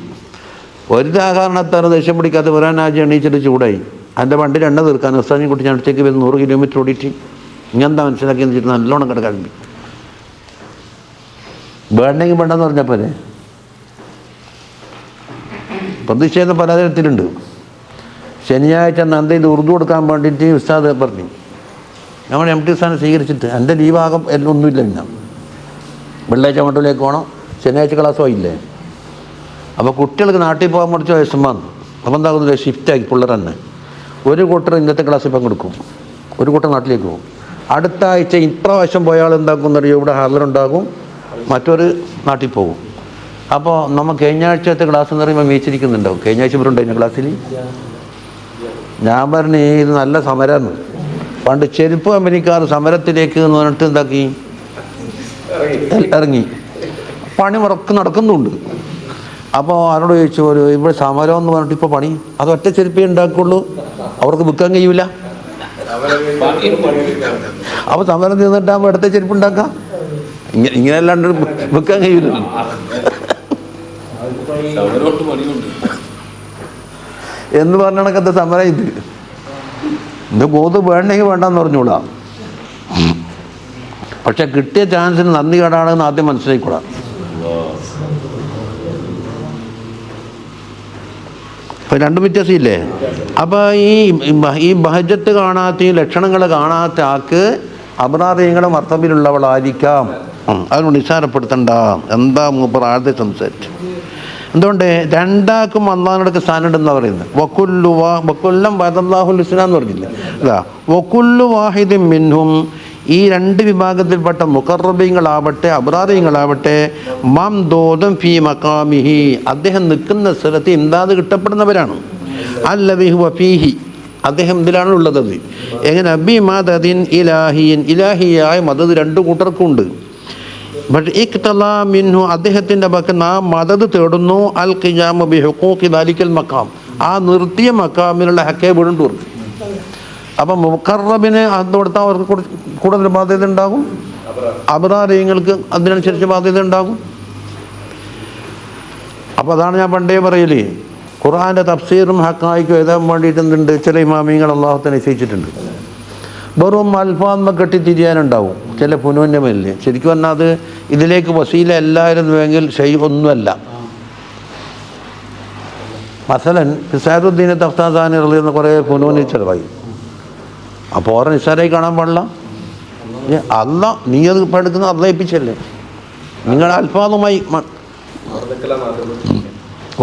ഒരു കാരണത്താറ് ദേഷ്യം പിടിക്കാതെ വരാനാജി എണീച്ചിട്ട് ചൂടായി. എൻ്റെ വണ്ടി രണ്ട തീർക്കാൻ ഉസ്താദിനെ കുട്ടി ഞാൻ അടുത്തേക്ക് വരുന്ന 100 കിലോമീറ്റർ ഓടിയിട്ട് ഇങ്ങനെന്താ മനസ്സിലാക്കിയെന്ന് വെച്ചിട്ട് നല്ലോണം കിടക്കാൻ വേണ്ടെങ്കിൽ വേണ്ടെന്ന് പറഞ്ഞപ്പോലെ പ്രതിഷേധം പലതരത്തിലുണ്ട്. ശനിയാഴ്ച നന്ദയിൽ ഉറുദു കൊടുക്കാൻ വേണ്ടിയിട്ട് ഉസ്താദ് പറഞ്ഞു, നമ്മൾ MT സ്ഥാനം സ്വീകരിച്ചിട്ട് എൻ്റെ ലീവാകം എല്ലാം ഒന്നുമില്ല. പിന്നെ വെള്ളിയാഴ്ച മണ്ഡലത്തിലേക്ക് പോകണം, ശനിയാഴ്ച ക്ലാസ് പോയില്ലേ. അപ്പോൾ കുട്ടികൾക്ക് നാട്ടിൽ പോകാൻ മുറിച്ച വയസ്സും വന്നു. അപ്പോൾ എന്താകുന്നില്ല, ഷിഫ്റ്റാക്കി പിള്ളേർ തന്നെ. ഒരു കൂട്ടർ ഇന്നത്തെ ക്ലാസ്സിൽ പങ്കെടുക്കും, ഒരു കൂട്ടർ നാട്ടിലേക്ക് പോകും. അടുത്ത ആഴ്ച ഇപ്രാവശ്യം പോയാൽ എന്താക്കുന്നറിയോ, ഇവിടെ ഹാജറുണ്ടാകും, മറ്റൊരു നാട്ടിൽ പോകും. അപ്പോൾ നമ്മൾ കഴിഞ്ഞ ആഴ്ചത്തെ ക്ലാസ് എന്ന് പറയുമ്പോൾ വീച്ചിരിക്കുന്നുണ്ടാവും. കഴിഞ്ഞ ആഴ്ച ഇവരുണ്ടായിരുന്നു ക്ലാസ്സിൽ. ഞാൻ പറഞ്ഞു ഇത് നല്ല സമരമാണ്. പണ്ട് ചെരുപ്പ് കമ്പനിക്കാർ സമരത്തിലേക്ക് എന്ന് പറഞ്ഞിട്ട് എന്താക്കി ഇറങ്ങി, പണി മുറക്ക് നടക്കുന്നുണ്ട്. അപ്പോൾ ആരോട് ചോദിച്ചു, ഇവിടെ സമരം എന്ന് പറഞ്ഞിട്ട് ഇപ്പോൾ പണി അത് ഒറ്റ ചെരുപ്പേ ഉണ്ടാക്കുള്ളൂ, അവർക്ക് വിൽക്കാൻ കഴിയൂല. അപ്പോൾ സമരം തീർന്നിട്ടാകുമ്പോൾ അടുത്ത ചെരുപ്പ് ഉണ്ടാക്കാം, ഇങ്ങനെയല്ലാണ്ട് വിൽക്കാൻ കഴിയൂല. എന്ന് പറഞ്ഞ കണക്കത്തെ സമരം ഇത് ബോധം വേണമെങ്കിൽ വേണ്ടെന്ന് പറഞ്ഞോളാം. പക്ഷെ കിട്ടിയ ചാൻസിന് നന്ദി കേടാണെന്ന് ആദ്യം മനസ്സിലാക്കിക്കൂടാ. ഇപ്പം രണ്ടും വ്യത്യാസമില്ലേ? അപ്പോൾ ഈ ബഹജത്ത് കാണാത്ത, ഈ ലക്ഷണങ്ങൾ കാണാത്ത ആൾക്ക് അബ്റാറിയങ്ങളുടെ മർത്തബിലുള്ളവളായിരിക്കാം. അതിനോട് നിസ്സാരപ്പെടുത്തണ്ട. എന്താ മൂപ്പർ ആദ്യത്തെ സംസാരിച്ചു? എന്തുകൊണ്ട് രണ്ടാൾക്കും അള്ളാഹിനോടൊക്കെ സ്ഥാനം ഉണ്ടെന്ന് പറയുന്നത്. വക്കുല്ലം വഅദല്ലാഹുൽ ഹുസ്ന എന്ന് പറഞ്ഞില്ലേ? അതാ വക്കുല്ലു വാഹിദിൻ മിൻഹും, ഈ രണ്ട് വിഭാഗത്തിൽപ്പെട്ട മുഖറബീങ്ങളാവട്ടെ അബ്റാറിയങ്ങളാവട്ടെ, മംദൂദൻ ഫീ മഖാമിഹി, അദ്ദേഹം നിൽക്കുന്ന സ്ഥലത്ത് ഇംദാദ് കിട്ടപ്പെടുന്നവരാണ്. അല്ലദീ ഹുവ ഫീഹി, അദ്ദേഹം ഇതിലാണ് ഉള്ളത്. എങ്ങനെ? ബി മദദിൻ ഇലാഹിയൻ, ഇലാഹിയായ മദദ് രണ്ടു കൂട്ടർക്കുണ്ട്. ബട്ട് ഇഖ്തലാ മിൻഹു, അദ്ദേഹത്തിൻ്റെ പക്കൽ ആ മദദ് തേടുന്നു. അൽ ഖിയാമ ബി ഹുഖൂഖി ദാലിക്കൽ മഖാം, ആ നിർത്തിയ മഖാമിലുള്ള ഹക്കേ വീണ്ടും. അപ്പം മുഖറബിന് അത് കൊടുത്താൽ അവർക്ക് കൂടുതൽ ബാധ്യത ഉണ്ടാകും, അബ്റാറിയങ്ങൾക്ക് അതിനനുസരിച്ച് ബാധ്യത ഉണ്ടാകും. അപ്പോൾ അതാണ് ഞാൻ പണ്ടേ പറയല്, ഖുർആൻ്റെ തഫ്സീറും ഹക്കായിക്കും എഴുതാൻ വേണ്ടിയിട്ട് എന്തുണ്ട്, ചില ഇമാമിങ്ങൾ അള്ളാഹുത്തെ നിശ്ചയിച്ചിട്ടുണ്ട്. വെറും അൽഫാമ്മ കെട്ടിത്തിരിയാനുണ്ടാവും ചില പുനോന്യമല്ലേ. ശരിക്കും പറഞ്ഞാൽ അത് ഇതിലേക്ക് വസീല എല്ലായിരുന്നുവെങ്കിൽ ഒന്നുമല്ല. മസലൻ ഫിസാദുദ്ദീൻ തഫ്താസാനി റളിയല്ലാഹു കുറേ പുനോനി ചിലവായി. അപ്പോൾ ഓരോ നിസ്സാരായി കാണാൻ പാടില്ല. അല്ല, നീ അത് പഠിക്കുന്നത് അർദ്ധയിപ്പിച്ചല്ലേ, നിങ്ങൾ അൽഫാദുമായി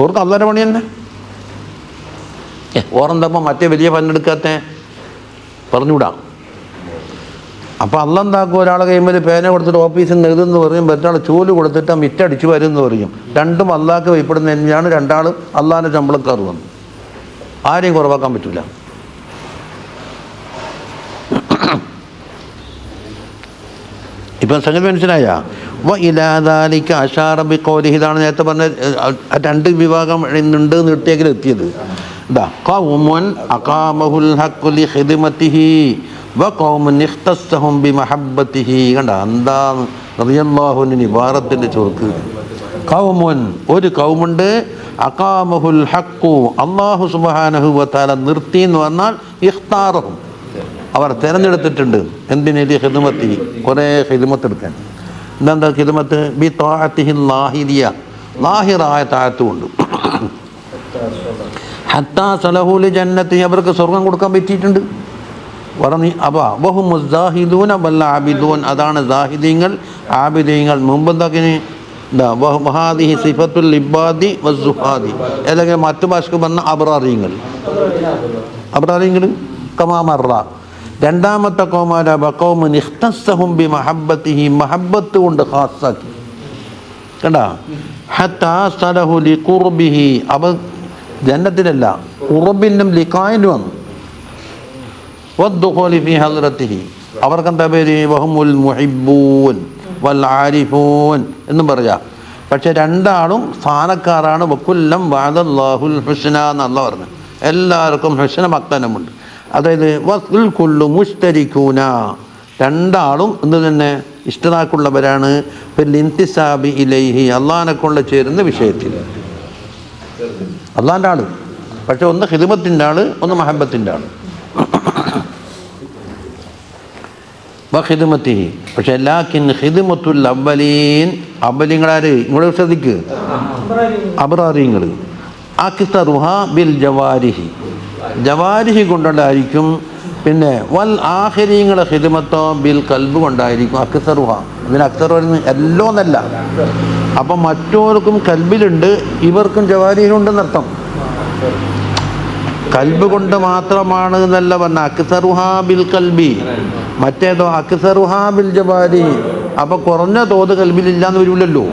ഓർക്ക് അള്ളാൻ്റെ പണി തന്നെ. ഓറെന്തപ്പോൾ മറ്റേ വലിയ പന്നെടുക്കാത്ത പറഞ്ഞുവിടാം. അപ്പോൾ അല്ല എന്താക്കും, ഒരാളെ കൈമേൽ പേന കൊടുത്തിട്ട് ഓഫീസിൽ നിന്ന് എഴുതുമെന്ന് പറയും, മറ്റൊരാൾ ചൂല് കൊടുത്തിട്ട് മിറ്റടിച്ചു വരുമെന്ന് പറയും. രണ്ടും അള്ളാഹ്ക്ക് ഭയപ്പെടുന്ന തന്നെയാണ്. രണ്ടാളും അള്ളാഹിൻ്റെ ശമ്പളക്കാർ വന്നു. ആരെയും കുറവാക്കാൻ പറ്റില്ല. ഇപ്പം സംഗതി മനസ്സിലായ? ഇലാദാലിക്ക അഷാറബി കോലിഹി, ഇതാണ് നേരത്തെ പറഞ്ഞ രണ്ട് വിഭാഗം ഉണ്ട് നിർത്തിയെങ്കിലും എത്തിയത്. ഇതാ ഖൗമുൻ അഖാമഹുൽ ഹഖ് ലി ഖിദ്മതിഹി വ ഖൗമുൻ ഇഖ്തസ്സഹും ബിമഹബ്ബതിഹി. കണ്ട എന്താ റളിയല്ലാഹു അൻഹു ഇബാറത്തിൻ്റെ ചുർക്ക്. ഖൗമുൻ, ഒരു കൗമുണ്ട്, അഖാമഹുൽ ഹഖ്, അല്ലാഹു സുബ്ഹാനഹു വ തആല നിർത്തി എന്ന് പറഞ്ഞാൽ ഇഖ്താറഹും, അവർ തിരഞ്ഞെടുത്തിട്ടുണ്ട്. എന്തിന്? ലി ഖിദ്മതിഹി, കുറേ ഖിദ്മത്ത് എടുക്കാൻ. എന്താ ഖിദ്മത്ത്? ബി ത്വാഅതിഹി ലാഹിരിയ, ലാഹിറായ താഅത്തുണ്ട്. ഹത്താ സലഹുൽ ജന്നത്തി, അവർക്ക് സ്വർഗം കൊടുക്കാൻ പറ്റിയിട്ടുണ്ട്. പറഞ്ഞു അപ്പോൾ വഹുമുസ്സാഹിദൂന വൽ ആബിദൂൻ, അതാണ് സാഹിദീങ്ങൾ ആബിദീങ്ങൾ. മുമ്പെന്താക്കിന് വഹാദിഹി സിഫത്തുൽ ഇബാദി വസ്സുഹാദി, അല്ലെങ്കിൽ മറ്റു ഭാഷക്ക് പറഞ്ഞ അബ്റാറിയങ്ങൾ. അബ്റാറിയങ്ങൾ കമാമറ. രണ്ടാമത്തെ കൗമാര ബഖൗമുൻ ഇഖ്തസ്സഹും ബിമഹബ്ബതിഹി, മഹബ്ബത്ത് കൊണ്ട് ഖാസാക്കി. കണ്ട ഹത്താ സലഹു ലിഖുർബിഹി, അവ ജന്നത്തിലല്ല ഖുർബിനും ലിഖായിനും വന്നു. വദ്ദുഖൂലി ഫീ ഹദ്റതിഹി, അവർക്കെന്താ പേര്? വഹുമുൽ മുഹിബ്ബൂൻ വൽ ആരിഫൂൻ എന്നും പറയാം. പക്ഷെ രണ്ടാളും സ്ഥാനക്കാരാണ്. വക്കുല്ലം വഅദല്ലാഹുൽ ഹുസ്ന എന്നല്ല പറഞ്ഞു. എല്ലാവർക്കും ഹുസ്ന വാഗ്ദാനമുണ്ട്. അതായത് വൽ കുല്ലു മുസ്തരിക്കൂന, രണ്ടാളും എന്ത് തന്നെ ഇഷ്ടതാക്കുള്ളവരാണ്. ഇന്തിസാബി ഇലൈഹി, അള്ളാഹിനെ കൊണ്ട് ചേരുന്ന വിഷയത്തിൽ. അള്ളാഹിൻ്റെ ആള്, പക്ഷെ ഒന്ന് ഖിദ്മത്തിൻ്റെ ആള്, ഒന്ന് മഹബത്തിൻ്റെ ആള്. ഖിദ്മത്തിഹി, പക്ഷെ ലാക്കിൻ ഖിദ്മത്തുൽ അവ്വലീൻ, അവ്വലീങ്ങളാര്? ഇങ്ങോട്ട് ശ്രദ്ധിക്ക്, അബ്റാറിയങ്ങൾ. അക്തറുഹാ ബിൽ ജവാരിഹി, ജവാരിഹി കൊണ്ടുണ്ടായിരിക്കും. പിന്നെ വൽ ആഖിരീങ്ങളെ ഖിദ്മത്തോ ബിൽ കൽബ് കൊണ്ടായിരിക്കും. അക്തറുഹ, ഇതിന് അക്തർ എല്ലോ എന്നല്ല. അപ്പം മറ്റോർക്കും കൽബിലുണ്ട്, ഇവർക്കും ജവാരിഹിലുണ്ടെന്നർത്ഥം. കൽബ് കൊണ്ട് മാത്രമാണ് എന്നല്ല പറഞ്ഞ. അക്തറുഹാ ബിൽ കൽബി, മറ്റേതോ അക്തറുഹാ ബിൽ ജവാരിഹി. അപ്പം കുറഞ്ഞ തോത് കൽബിലില്ലാന്ന് വരില്ലല്ലോ.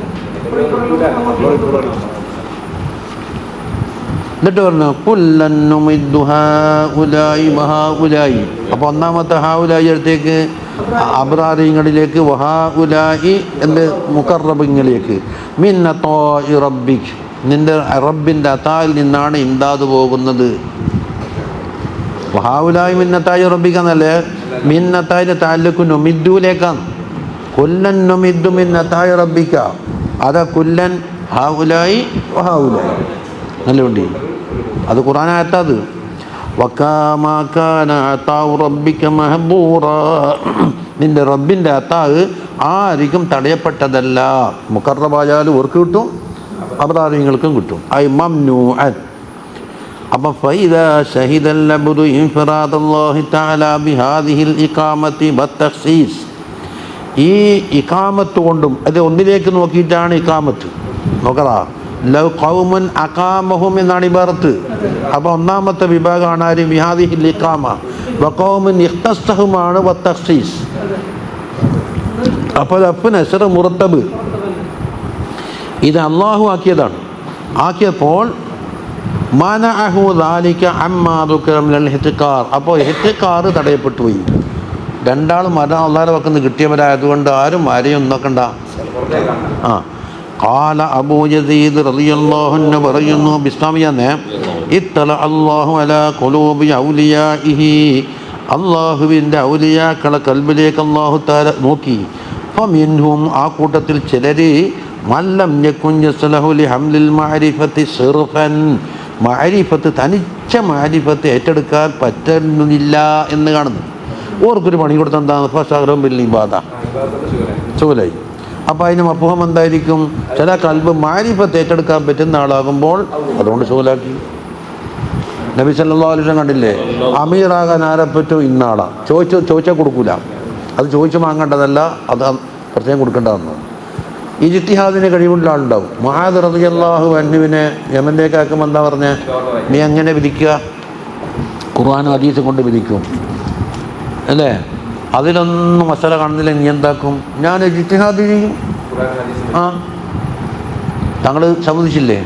എന്നിട്ട് പറഞ്ഞു കുല്ലൻ നുമിദ്ദു ഹൗലായി വഹൗലായി. അപ്പോൾ ഒന്നാമത്തെ ഹൗലായി അടുത്തേക്ക് അബ്റാറിയങ്ങളിലേക്ക്, വഹൗലായി എന്ത് മുഖറബിങ്ങളിലേക്ക്. മിൻ അതാഇ റബ്ബിക്, നിൻ്റെ റബ്ബിൻ്റെ അതായിൽ നിന്നാണ് ഇംദാദ് പോകുന്നത്. ഹാവുലായി മിന്നത്തായി റബ്ബിക്കാന്നല്ലേ, മിന്നത്തായിൻ്റെ താലൂക്ക് നൊമിദ്ദൂലേക്കാണ്. കുല്ലൻ നൊമിദ്ദു മിന്നത്തായി റബ്ബിക്ക, അതാ കുല്ലൻ ഹാവുലായി ഹാവുലായി നല്ല ഉണ്ട്. അത് ഖുർആനായത്തത്. നിന്റെ റബ്ബിൻ്റെ അത്താവ് ആർക്കും തടയപ്പെട്ടതല്ല. മുഖറബായാലും ഓർക്ക് കിട്ടും, അപരാധികൾക്കും കിട്ടും. ഐ മംനൂഅൻ. അപ്പം ഫൈദാ ശഹിദൽ അബ്ദു ഇൻഫിറാദല്ലാഹി തആല ബിഹാദിഹിൽ ഇഖാമത്തി വത്തഖ്സീസ്, ഈ ഇഖാമത്ത് കൊണ്ടും അത് ഒന്നിലേക്ക് നോക്കിയിട്ടാണ് ഇഖാമത്ത്. നോക്കടാ, ലൗ ഖൗമുൻ അഖാമഹും എന്നാണ് ഇബാറത്ത്. അപ്പോൾ ഒന്നാമത്തെ വിഭാഗമാണ് ആര്? ബിഹാദിഹിൽ ഇഖാമ. വഖൗമുൻ ഇഖ്തസ്സഹുമാണ് വത്തഖ്സീസ്. അപ്പോൾ അഫ് നസ്ർ മുറത്തബ് ഇത് അള്ളാഹു ആക്കിയതാണ്. ആക്കിയപ്പോൾ മനഅഹു ദാലിക അമ്മാ ദുകിറ മിനൽ ഇഹ്തിഖാർ, അപ്പോൾ ഇഹ്തിഖാർ തടയപ്പെട്ടു പോയി. രണ്ടാളും മരം അള്ളാഹുവിന്റെ പക്കൽ നിന്ന് കിട്ടിയവരായതുകൊണ്ട് ആരും ആരെയും നോക്കണ്ട. ആ ഖാല അബൂ യസീദ് റളിയല്ലാഹു അൻഹു പറയുന്നു, ബിസ്ലാമിയെന്ന്, ഇത്തല അല്ലാഹു അലാ ഖുലൂബി ഔലിയാഇഹി, അള്ളാഹുവിൻ്റെ ഔലിയാക്കളെ കൽബിലേക്ക് അള്ളാഹു തആല നോക്കി. ഫമിൻഹും, ആ കൂട്ടത്തിൽ ചിലർ, മല്ലം യകുൻ യസ്ലഹു ലിഹംലിൽ മഅരിഫത്തി സിർഫൻ, മഅരിഫത്ത് തനിച്ച മഅരിഫത്ത് ഏറ്റെടുക്കാൻ പറ്റുന്നില്ല എന്ന് കാണുന്നു. ഓർക്കൊരു പണി കൊടുത്താൽ എന്താണ്? ഫശഅറഹും ബിൽ ഇബാദ, ചൂലായി. അപ്പോൾ അതിന് മഫ്ഹൂം എന്തായിരിക്കും? ചില കൽബ് മഅരിഫത്ത് ഏറ്റെടുക്കാൻ പറ്റുന്ന ആളാകുമ്പോൾ അതുകൊണ്ട് ചൂലാക്കി. നബി സല്ലല്ലാഹു അലൈഹി വസല്ലം കണ്ടില്ലേ, അമീറാകാൻ ആരെപ്പറ്റും ഇന്നാളാ ചോദിച്ചാൽ കൊടുക്കൂല. അത് ചോദിച്ചു വാങ്ങേണ്ടതല്ല, അത് പ്രത്യേകം കൊടുക്കേണ്ടതെന്ന്. ഇജ്തിഹാദിന് കഴിവുള്ള ആളുണ്ടാവും. മുആദ് റളിയല്ലാഹു അൻഹുവിനെ യമനിലേക്ക് ആക്കുമ്പോൾ എന്താ പറഞ്ഞേ? നീ എങ്ങനെ വിധിക്കുക? ഖുർആനും ഹദീസും കൊണ്ട് വിധിക്കും അല്ലേ? അതിലൊന്നും മസല കാണുന്നില്ല, നീ എന്താക്കും? ഞാൻ ഇജ്തിഹാദ് ചെയ്യും. ആ താങ്കൾ സമ്മതിച്ചില്ലേ?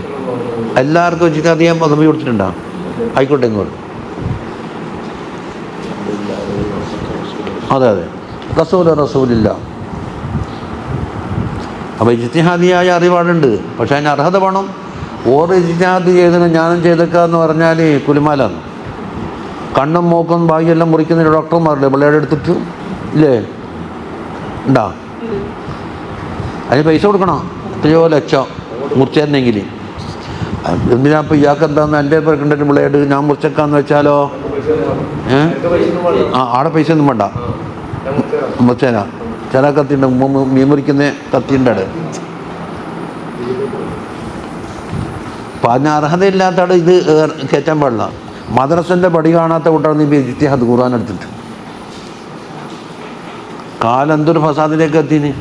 എല്ലാവർക്കും ഇജ്തിഹാദ് ചെയ്യാൻ പദവി കൊടുത്തിട്ടുണ്ടോ? ആയിക്കോട്ടെ ഇങ്ങോട്ട്. അതെ അതെ, റസൂലില്ല. അപ്പോൾ ഇജ്തിഹാദിയായ അറിവാടുണ്ട്, പക്ഷെ അതിന് അർഹത വേണം. ഓരോ ഇജ്തിഹാദ് ചെയ്തതിന് ഞാനും ചെയ്തേക്കാന്ന് പറഞ്ഞാൽ കുലുമാലാണ്. കണ്ണും മൂക്കും ബാക്കിയെല്ലാം മുറിക്കുന്ന ഡോക്ടർമാരുടെ പിള്ളേരുടെ എടുത്തിട്ട് ഇല്ലേ ഉണ്ടാ, അതിന് പൈസ കൊടുക്കണം. എത്രയോ ലക്ഷം മുറിച്ചേരുന്നെങ്കിൽ. എന്തിനാ ഇപ്പോൾ ഇയാൾക്ക് എന്താന്ന് എൻ്റെ പേർക്കുണ്ടായിട്ട് പിള്ളേട് ഞാൻ മുറിച്ചേക്കാന്ന് വെച്ചാലോ? ആടെ പൈസ ഒന്നും വേണ്ട, മുറിച്ചേന. ചില കത്തിയുണ്ട്, മീൻ മുറിക്കുന്ന കത്തിയുണ്ട് അവിടെ. അപ്പം അതിന് അർഹതയില്ലാത്ത ആൾ ഇത് കയറ്റാൻ പാടില്ല. മദ്രസൻ്റെ പടി കാണാത്ത കൂട്ടാണ് നീ ഇജ്തിഹാദ് ഖുർആൻ എടുത്തിട്ട്. കാലം എന്തൊരു ഫസാദിലേക്ക് എത്തിന്.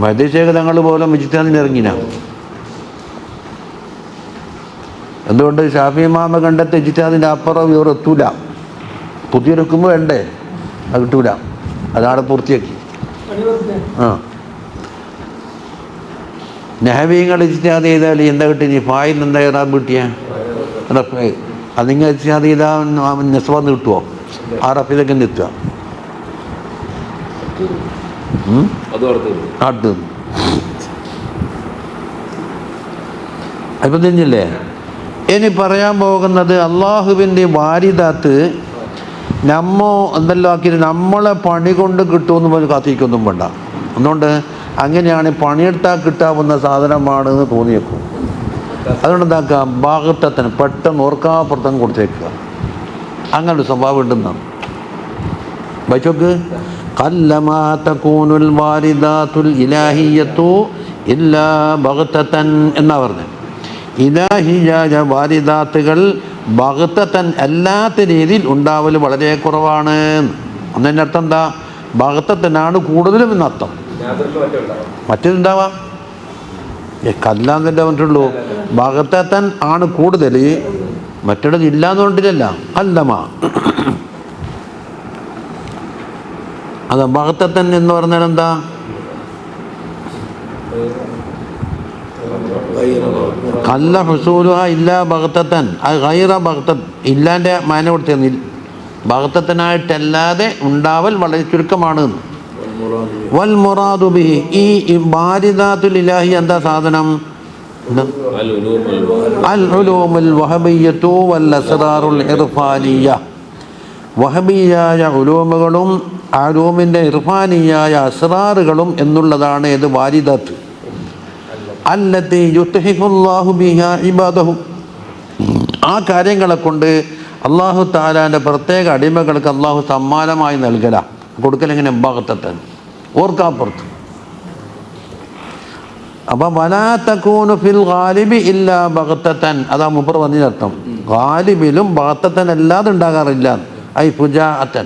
മഹദീശേഖ തങ്ങൾ പോലും ഇജ്തിഹാദിന് ഇറങ്ങിന. എന്തുകൊണ്ട്? ഷാഫി ഇമാമ കണ്ടെത്ത ഇജ്തിഹാദിൻ്റെ അപ്പുറം ഇവർ എത്തൂല. പുതിയൊരുക്കുമ്പോൾ വേണ്ടേ, അത് കിട്ടൂല. അതാണ് പൂർത്തിയാക്കി. ആ നഹവീങ്ങൾ ഇജ്തിഹാദ് ചെയ്താൽ എന്താ കിട്ടി? ഫായിൽ എന്താ ഇറാബ് കിട്ടിയ റഫ്. അത് നിങ്ങൾ ഇജ്തിഹാദ് ചെയ്താൽ നെസ്ബന്ന് കിട്ടുമോ? ആ റഫിലേക്ക് തന്നെ എത്തുക. അടുത്ത് അപ്പം തിരിഞ്ഞില്ലേ? ഇനി പറയാൻ പോകുന്നത് അള്ളാഹുവിൻ്റെ വാരിദാത്ത് എന്തെല്ലാം ആക്കിയിട്ട് നമ്മളെ പണി കൊണ്ട് കിട്ടുമെന്ന് പറഞ്ഞ് കാത്തിരിക്കൊന്നും വേണ്ട. അതുകൊണ്ട് അങ്ങനെയാണ് പണിയെടുത്താൽ കിട്ടാവുന്ന സാധനമാണെന്ന് തോന്നിയേക്കും. അതുകൊണ്ട് എന്താക്കാം, ഭാഗത്തത്തിന് പെട്ടെന്ന് ഓർക്കാപ്പുറത്തം കൊടുത്തേക്കുക. അങ്ങനൊരു സ്വഭാവം ഉണ്ടെന്നാണ് വൈച്ചോക്ക്. കല്ലമാ തകൂനുൽ വാരിദാത്തുൽ ഇലാഹിയ്യത്തു ഇല്ലാ ബഗ്തതൻ എന്നാ പറഞ്ഞത്. ഇലാഹിയായ വാരിദാത്തുകൾ ബഗ്തതൻ അല്ലാത്ത രീതിയിൽ ഉണ്ടാവൽ വളരെ കുറവാണ്. എന്നതിൻ്റെ അർത്ഥം എന്താ? ബഗ്തതനാണ് കൂടുതലും എന്നർത്ഥം. മറ്റേതുണ്ടാവാം, കല്ലാന്നല്ലേ പറഞ്ഞിട്ടുള്ളൂ. ബഗ്തതൻ ആണ് കൂടുതൽ, മറ്റേടത് ഇല്ലാന്ന് പറഞ്ഞിട്ടില്ല. കല്ലമ അത് ബഗ്തതൻ എന്ന് പറഞ്ഞാൽ എന്താ? കല്ല ഹുസൂലുഹ ഇല്ലാ ബഗ്തതൻ, അത് ഗൈറ ബഗ്തൻ, ഇല്ലാൻ്റെ മാന കൊടുത്തിരുന്നില്ല. ബഗ്തതനായിട്ടല്ലാതെ ഉണ്ടാവൽ വളരെ ചുരുക്കമാണ്. വൽ മുറാദു ബിഹി, ഈ ബാരിദാത്തുൽ ഇലാഹി എന്താ സാധനം? അൽ ഉലൂമുൽ വഹബിയ്യത്തു വൽ അസ്റാറുൽ ഇർഫാനിയ്യ, വഹബിയായ ഉലൂമുകളും ഉലൂമിൻ്റെ ഇർഫാനിയായ അസ്റാറുകളും എന്നുള്ളതാണ് ഇത് വാരിദാത്ത്. അല്ലത്തി യുത്ഹിഫുല്ലാഹു ബിഹാ ഇബാദഹു, ആ കാര്യങ്ങളെ കൊണ്ട് അല്ലാഹു തആലാൻ്റെ പ്രത്യേക അടിമകൾക്ക് അല്ലാഹു സമ്മാനമായി നൽകല. കൊടുക്കലെങ്ങനെ? ബഗ്തത്തൻ, ഓർക്കാപ്പുറത്ത്. അപ്പം വലാ തകൂനു ഫിൽ ഗാലിബി ഇല്ലാ ബഗ്തത്തൻ, അതാ മുപ്പർ പറഞ്ഞതിനർത്ഥം. ഗാലിബിലും ബഗ്തത്തൻ അല്ലാതെ ഉണ്ടാകാറില്ല. ഐ ഫുജാഅത്തൻ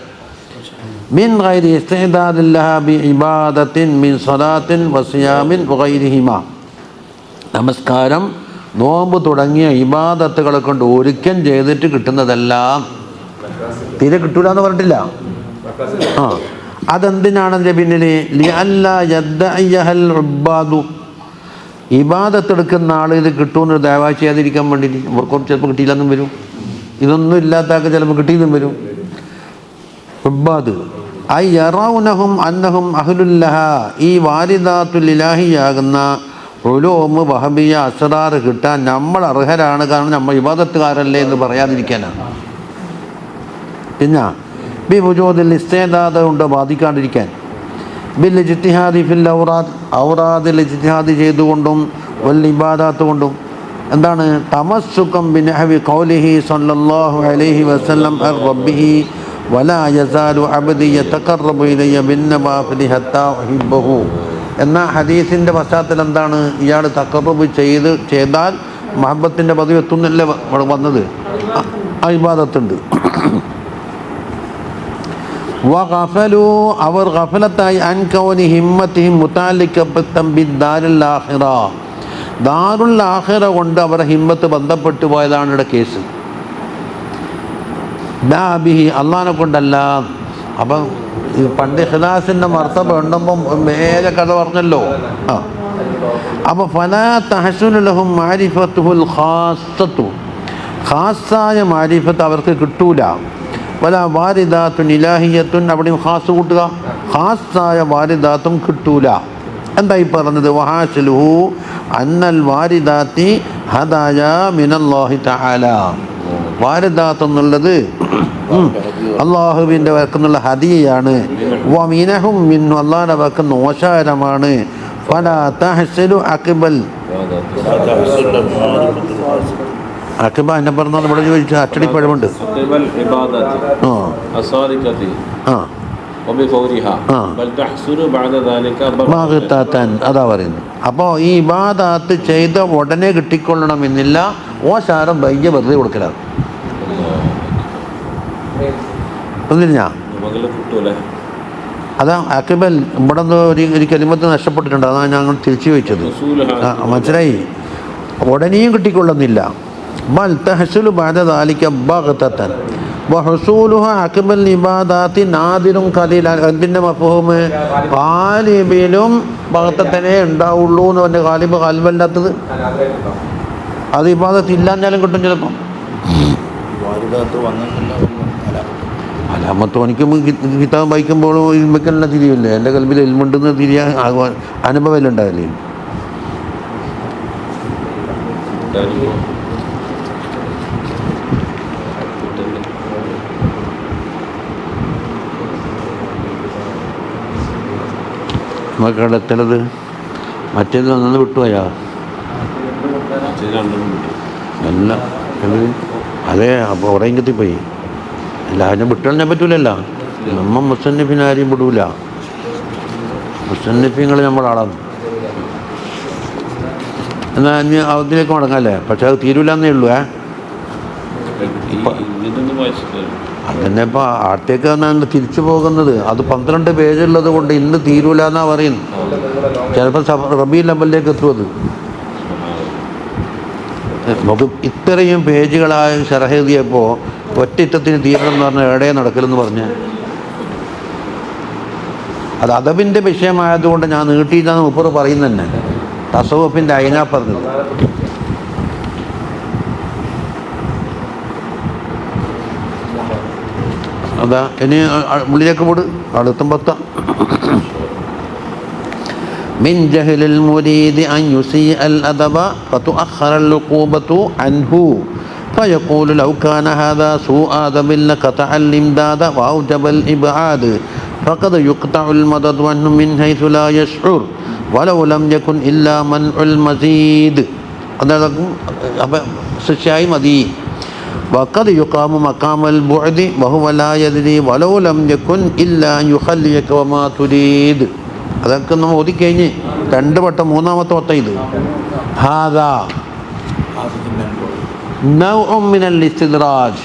മിൻ ഗൈരി ഇസ്തിഅദാദിൻ ലഹാ ബി ഇബാദത്തിൻ മിൻ സ്വലാത്തിൻ വസിയാമിൻ വഗൈരിഹിമാ, നമസ്കാരം, നോമ്പ് തുടങ്ങിയ ഇബാദത്തുകളെ കൊണ്ട് ഒരുക്കം ചെയ്തിട്ട് കിട്ടുന്നതെല്ലാം തീരെ കിട്ടൂല എന്ന് പറഞ്ഞിട്ടില്ല. അതെന്തിനാണ് അതിൻ്റെ പിന്നിൽ? ലിഅല്ലാ യദ്ദഇയഹൽ ഉബ്ബാദു, ഇബാദത്ത് എടുക്കുന്ന ആൾ ഇത് കിട്ടുമെന്ന് ദയവായി ചെയ്യാതിരിക്കാൻ വേണ്ടിയിട്ട്. ഇവർക്ക് ചിലപ്പോൾ കിട്ടിയില്ലെന്നും വരും, ഇതൊന്നും ഇല്ലാത്താൾക്ക് ചിലപ്പോൾ കിട്ടിയെന്നും വരും. ഉബ്ബാദ് ഐ യറൗനഹും അന്നഹും അഹ്ലുല്ലഹ, ഈ വാരിദാത്തുൽ ഇലാഹിയാകുന്ന ഉലൂമ് വഹബിയ അസ്റാർ കിട്ടാൻ നമ്മൾ അർഹരാണ്, കാരണം നമ്മൾ ഇബാദത്തുകാരല്ലേ എന്ന് പറയാതിരിക്കാനാണ്. പിന്നെ ബി വുജൂദിൽ ഇസ്തിഅദാദ് കൊണ്ട് ബാധിക്കാണ്ടിരിക്കാൻ, ബിൽ ഇജ്തിഹാദി ഫിൽ ഔറാദ്, ഔറാദിൽ ഇജ്തിഹാദ് ചെയ്തുകൊണ്ടും വൽ ഇബാദാത്ത് കൊണ്ടും. എന്താണ്? തമസ്സുകം ബിനഹവി ഖൗലിഹി സ്വല്ലല്ലാഹു അലൈഹി വസല്ലം അർ റബ്ബിഹി വലാ യസാലു അബ്ദി യതഖറബു ഇലയ്യ ബിന്നവാഫിലി ഹത്താ ഉഹിബ്ബഹു എന്ന ഹദീസിൻ്റെ പശ്ചാത്തലം എന്താണ്? ഇയാൾ തഖറബ് ചെയ്താൽ മഹബത്തിൻ്റെ പദവി എത്തുന്നല്ലേ വന്നത്. ആ ഇബാദത്തുണ്ട്. വഗഫലു, അവർ ഗഫലത്തായി അൻ കൗനി ഹിമ്മത്തിഹിം മുതഅല്ലിഖത്തൻ ബിദ്ദാരിൽ ആഖിറ, ദാറുൽ ആഖിറ കൊണ്ട് അവരുടെ ഹിമ്മത്ത് ബന്ധപ്പെട്ടു പോയതാണ് ഇവിടെ കേസ്. ബിഹി, അള്ളാഹിനെ കൊണ്ടല്ല. അപ്പം പണ്ട് ഇഖ്ലാസിൻ്റെ മർത്തബ ഉണ്ടുമ്പം മേലെ കഥ പറഞ്ഞല്ലോ. അപ്പോൾ ഫലാ തഹസുനു ലഹും മാരിഫത്തുൽ ഖാസ്സത്തു, ഖാസ്സായ മാരിഫത്ത് അവർക്ക് കിട്ടൂല. വല വാരിദാത്തുൻ ഇലാഹിയത്തുൻ, അവിടെയും ഖാസ് കൂട്ടുക, ഖാസ്സായ വാരിദാത്തും കിട്ടൂല. എന്തായി പറഞ്ഞത്? വഹാസിലുഹു അന്നൽ വാരിദാത്തി ഹദായ മിനല്ലാഹി തആല, വാരിദാത്ത് എന്നുള്ളത് അള്ളാഹുവിൻ്റെ വക്കുന്നുള്ള ഹദിയയാണ്. വമിനഹും മിൻഹു, അള്ളാഹിൻ്റെ വക്കുന്ന ഓശാരമാണ്. ഫലാ തഹ്സിലു അഖ്ബൽ, അഖിബ എന്നെ പറഞ്ഞാൽ ഇവിടെ ചോദിച്ചാൽ അച്ചടിപ്പഴമുണ്ട്. അതാ പറയുന്നത്. അപ്പോൾ ഈ ഇബാദത്ത് ചെയ്ത ഉടനെ കിട്ടിക്കൊള്ളണമെന്നില്ല. ഓശാരം വൈകിയ വെറുതെ കൊടുക്കലാണ്. ഞാൻ അതാ അക്കിബൽ ഇവിടെ നിന്ന് ഒരു കലിമത്ത് നഷ്ടപ്പെട്ടിട്ടുണ്ട്. അതാണ് ഞങ്ങൾ തിരിച്ചു ചോദിച്ചത്. മനസ്സിലായി? ഉടനെയും കിട്ടിക്കൊള്ളുന്നില്ല. ബൽ തഹ്സുലു ബഅദ ദാലിക ബഗ്തതൻ വഹുസൂലുഹ അഖ്ബൽ ഇബാദാത്തി നാദിറുൻ ഖലീൽ. അതിൻ്റെ മഫ്ഹൂമ് ഖാലിബിലും ബഗ്തതനെ ഉണ്ടാവുള്ളൂ എന്ന് പറഞ്ഞ ഖാലിബ് ഖൽബല്ലാത്തത്, അത് ഇബാദത്ത് ഇല്ലാഞ്ഞാലും കിട്ടും ചിലപ്പം. അലാമത്ത് പണിക്കും കിതാബ് വായിക്കുമ്പോഴും ഇൽമക്കെല്ലാം തിരിയില്ലേ? എൻ്റെ കൽബിൽ ഇൽമുണ്ടെന്ന് തിരിയാൻ അനുഭവം ഉണ്ടാവില്ലേ? നമുക്കവിടെ എത്തണത് മറ്റേത് നിന്ന് വിട്ടുപോയാ എല്ലാം അതെ. അപ്പോൾ ഉറയും കത്തിപ്പോയി. എല്ലാവരും വിട്ടുകളഞ്ഞാൽ പറ്റൂലല്ലോ. നമ്മൾ മുസന്നിഫിനെ ആരെയും വിടൂല. മുസന്നിഫിങ്ങൾ നമ്മളാളാണ്. എന്നാൽ ഇനി അതിലേക്ക് മടങ്ങാല്ലേ? പക്ഷെ അത് തീരൂലെന്നേ ഉള്ളൂ. അതന്നെ ഇപ്പോൾ ആടത്തേക്ക് തന്നെ തിരിച്ചു പോകുന്നത്. അത് 12 പേജുള്ളത് കൊണ്ട് ഇന്ന് തീരൂല എന്നാണ് പറയുന്നത്. ചിലപ്പോൾ റബീഉൽ അവ്വലിലേക്ക് എത്തും. അത് നമുക്ക് ഇത്രയും പേജുകളായ ശറഹ് എഴുതിയപ്പോൾ ഒറ്റ ഇറ്റത്തിന് തീരണം എന്ന് പറഞ്ഞാൽ എവിടെ നടക്കലെന്ന് പറഞ്ഞ്, അത് അദബിൻ്റെ വിഷയമായതുകൊണ്ട് ഞാൻ നീട്ടിയിട്ടാണ് മുപ്പർ പറയുന്നത് തന്നെ. തസവുഫിൻ്റെ അയിനാ പറഞ്ഞത്. അതാ ഇനി ഉള്ളിലേക്ക് പോട്, അടുത്തും 10. من جهل المريد أن يسيء الأدب فتؤخر العقوبة عنه فيقول لو كان هذا سوء أدب لقطع الإمداد وأوجب الإبعاد فقد يقطع المدد عنه من حيث لا يشعر ولو لم يكن إلا منع المزيد. അതാകും അപ്പം ശിക്ഷയായി മതി. وقد يقام مقام البعد وهو لا يدري ولو لم يكن إلا أن يخليك وما تريد. അതൊക്കെ നമ്മൾ ഓതിക്കഴിഞ്ഞ് രണ്ട് വട്ടം മൂന്നാമത്തെ വട്ടം ഇത് ഹാദാ നൗഉം മിനൽ ഇസ്തിദ്റാജ്.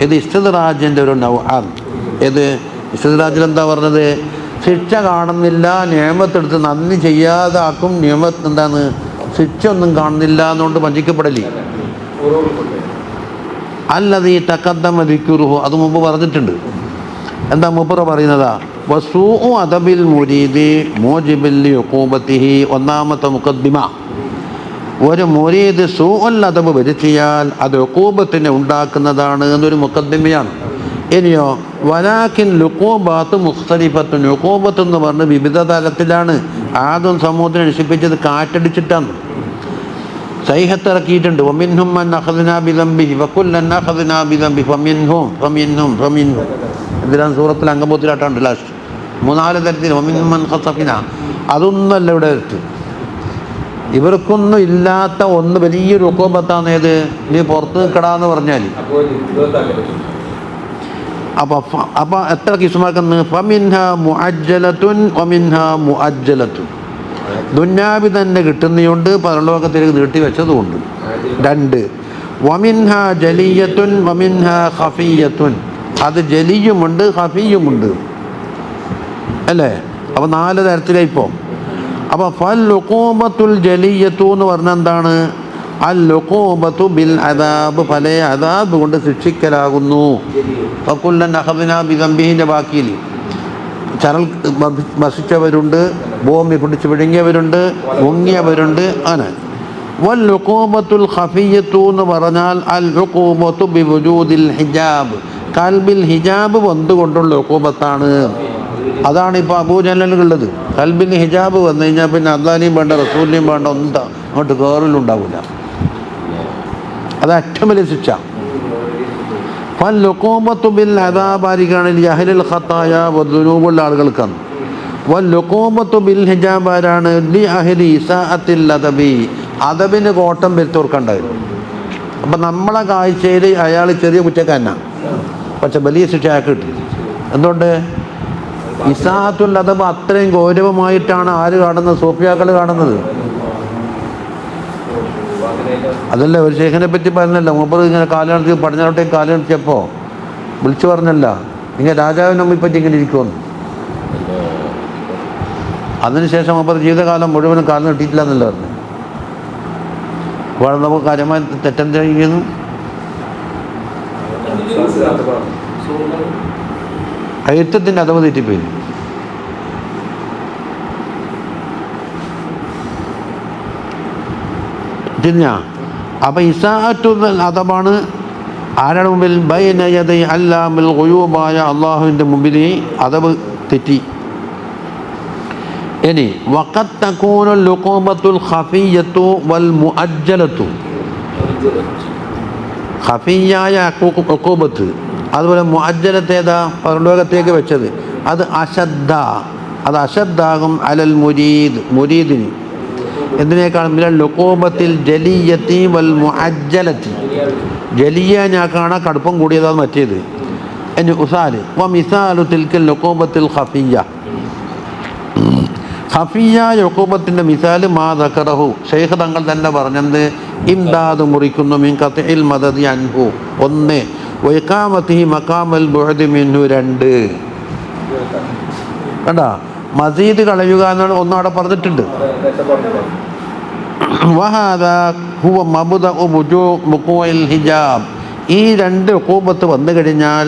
ഇത് ഇസ്തിദ്റാജിൻ്റെ ഒരു നൗആണ്. ഇത് ഇസ്തിദ്റാജിൽ എന്താ പറഞ്ഞത്? ശിക്ഷ കാണുന്നില്ല, നിയമത്തെടുത്ത് നന്ദി ചെയ്യാതാക്കും. നിയമത്ത് എന്താണ്? ശിക്ഷ ഒന്നും കാണുന്നില്ല എന്നുകൊണ്ട് വഞ്ചിക്കപ്പെടലി. അല്ലദീ തഖദ്ദമ ദിക്റുഹു, അത് മുമ്പ് പറഞ്ഞിട്ടുണ്ട്. എന്താ മൂപ്പർ പറയുന്നതാ? വസൂഉ അദബിൽ മുരീദി മൂജിബിൽ ലിഉഖൂബതിഹി. ഒന്നാമത്തെ മുഖദ്ദിമ, ഒരു മുരീദ് സൂഉൽ അദബ് വരുത്തിയാൽ അത് ഉഖൂബത്തിനെ ഉണ്ടാക്കുന്നതാണ് എന്നൊരു മുഖദ്ദിമയാണ്. ഇനിയോ വലാകിൻ ലുഖൂബാത്ത് മുഖ്തലിഫത്തുൻ. ഉഖൂബത്ത് എന്ന് പറഞ്ഞ് വിവിധ തലത്തിലാണ്. ആദം സമൂഹത്തിനെ നശിപ്പിച്ചത് കാറ്റടിച്ചിട്ടാണ്. സൈഹത്ത് ഇറക്കിയിട്ടുണ്ട്. വമിൻഹും മൻ അഖദ്നാ ബിദംബിഹി വകുല്ലൻ അഖദ്നാ ബിദംബിഹി ഫമിൻഹും. ഇതിലാണ് സൂറത്തിൽ അങ്കബൂത്തിലാട്ടുണ്ട് ലാസ്റ്റ്. മൂന്നാല് തരത്തിൽ വമിൻഹും മൻ ഖസഫിനാ. അതൊന്നുമല്ല ഇവിടെ എടുത്ത്. ഇവർക്കൊന്നും ഇല്ലാത്ത ഒന്ന് വലിയൊരു ഉഖൂബത്താണ്. ഏത്? നീ പുറത്ത് നിൽക്കടാന്ന് പറഞ്ഞാൽ. അപ്പം എത്ര കിസ്മാക്കുന്നു? ഫമിൻഹ മുഅജ്ജലത്തുൻ വമിൻഹ മുഅജ്ജലത്തുൻ. ദുന്യാവി തന്നെ കിട്ടുന്നതുകൊണ്ട് പരലോകത്തിലേക്ക് നീട്ടി വെച്ചതുകൊണ്ട്. രണ്ട്, വമിൻഹ ജലിയത്തുൻ വമിൻഹ ഖഫിയത്തുൻ. അത് ജലിയുമുണ്ട് ഖഫിയുമുണ്ട് അല്ലേ? അപ്പോൾ നാല് തരത്തിലായിപ്പോൾ. അപ്പോൾ ഫൽ ഉഖൂബത്തുൽ ജലിയത്തു എന്ന് പറഞ്ഞാൽ എന്താണ്? അൽ ഉഖൂബത്തു ബിൽ അദാബ്, പല അദാബ് കൊണ്ട് ശിക്ഷിക്കലാകുന്നു. വകുല്ലൻ അഖദ്നാ ബിദംബിഹിൻ്റെ ബാക്കിയിൽ ചരൽ ഭക്ഷിച്ചവരുണ്ട്, ഭൂമി പിടിച്ച് വിഴുങ്ങിയവരുണ്ട്, മുങ്ങിയവരുണ്ട്. അങ്ങനെ വൽ ഉഖൂബത്തുൽ ഖഫിയ്യത്തു എന്ന് പറഞ്ഞാൽ അൽ ഉഖൂബത്തു ബിവുജൂദിൽ ഹിജാബ്, കൽബിൽ ഹിജാബ് വന്നുകൊണ്ടുള്ള ഉഖൂബത്താണ്. അതാണ് ഇപ്പോൾ അബൂജഹലുള്ളത്. കൽബിൽ ഹിജാബ് വന്നു കഴിഞ്ഞാൽ പിന്നെ അല്ലാഹുവിനെയും വേണ്ട റസൂലിനെയും വേണ്ട ഒന്നും അങ്ങോട്ട് കയറലുണ്ടാവില്ല. അത് ഏറ്റവും വലിയ ശിക്ഷ. ഫൽഉഖൂബത്തു ബിൽ അദാബ് ആരിക്കാണ്? ലിഅഹ്ലിൽ ഖത്തായ വദ്ദുനൂബുള്ള ആളുകൾക്കാണ്. വൽഉഖൂബത്തു ബിൽ ഹിജാബ് ആരാണ്? ലിഅഹ്ലി ഇസാഅത്തിൽ അദബി, അദബിന് കോട്ടം വരുത്തോർക്കുണ്ടായിരുന്നു. അപ്പം നമ്മളെ കാഴ്ചയിൽ അയാൾ ചെറിയ കുറ്റക്കാരനാണ്, പക്ഷെ വലിയ ശിക്ഷ അയാൾക്ക് കിട്ടി. എന്തുകൊണ്ട്? ഇസാഅത്തുൽ അദബ് അത്രയും ഗൗരവമായിട്ടാണ് ആര് കാണുന്നത്? സൂഫിയാക്കൾ കാണുന്നത്. അതല്ല ഒരു ശേഖനെ പറ്റി പറഞ്ഞല്ല, മൂപ്പർ ഇങ്ങനെ കാലഘട്ടത്തിൽ പടിഞ്ഞാറോട്ടേക്ക് കാലഘട്ടത്തിയപ്പോൾ വിളിച്ചു പറഞ്ഞല്ല, ഇങ്ങനെ രാജാവിനെ നമ്മെ പറ്റി ഇങ്ങനെ ഇരിക്കുമെന്ന്. അതിനുശേഷം മൂപ്പർ ജീവിതകാലം മുഴുവനും കാലം കിട്ടിയിട്ടില്ല എന്നല്ല പറഞ്ഞു. അപ്പോൾ നമുക്ക് കാര്യമായി തെറ്റെന്താ ചെയ്യുന്നു? അയിത്തത്തിൻ്റെ അഥവാ തെറ്റിപ്പോയി. തിരിഞ്ഞാ അപ്പം ഇസാഅത്തുൽ അദബാണ് ആരുടെ മുമ്പിൽ? ബൈന യദൈ അല്ലാമിൽ ഗുയൂബായ അള്ളാഹുവിൻ്റെ മുമ്പിൽ അദബ് തെറ്റി. ഇനി വഖദ് തകൂനുൽ ഉഖൂബത്തുൽ ഖഫിയ്യത്തു വൽ മുഅജ്ജലത്തു. ഖഫിയ്യായ ഉഖൂബത്ത്, അതുപോലെ മുഅജ്ജലത്ത് ഏതാ? പരലോകത്തേക്ക് വെച്ചത്. അത് അശദ്ദാകും അലൽ മുരീദിന്. എന്തിനേക്കാൾ? മിനൽ ഉഖൂബത്തിൽ ജലിയത്തി വൽ മുഅജ്ജലത്തി. ജലിയ ഞാൻ കാണാൻ കടുപ്പം കൂടിയതാണ് മറ്റേത്. ഇനി ഉസാല് വ മിസാലു തിൽക്കൽ ഉഖൂബത്തിൽ ഖഫിയ്യ. ഖഫിയ്യായ ഉഖൂബത്തിൻ്റെ മിസാല് മാ ദക്കറഹു, ശൈഖ് തങ്ങൾ തന്നെ പറഞ്ഞത്. ഇംദാദ് മുറിക്കുന്നു മിൻ ഖത്ഇൽ മദദി അൻഹു, ഒന്ന്. വഇഖാമത്തിഹി മഖാമൽ ബുഅദി മിൻഹു, രണ്ട്. കണ്ടാ? മസീദ് കളയുക എന്നാണ് ഒന്നവിടെ പറഞ്ഞിട്ടുണ്ട്. വഹാദാ ഹുവ മബ്ദഉ വുഖൂഇൽ ഹിജാബ്. ഈ രണ്ട് ഉഖൂബത്ത് വന്നു കഴിഞ്ഞാൽ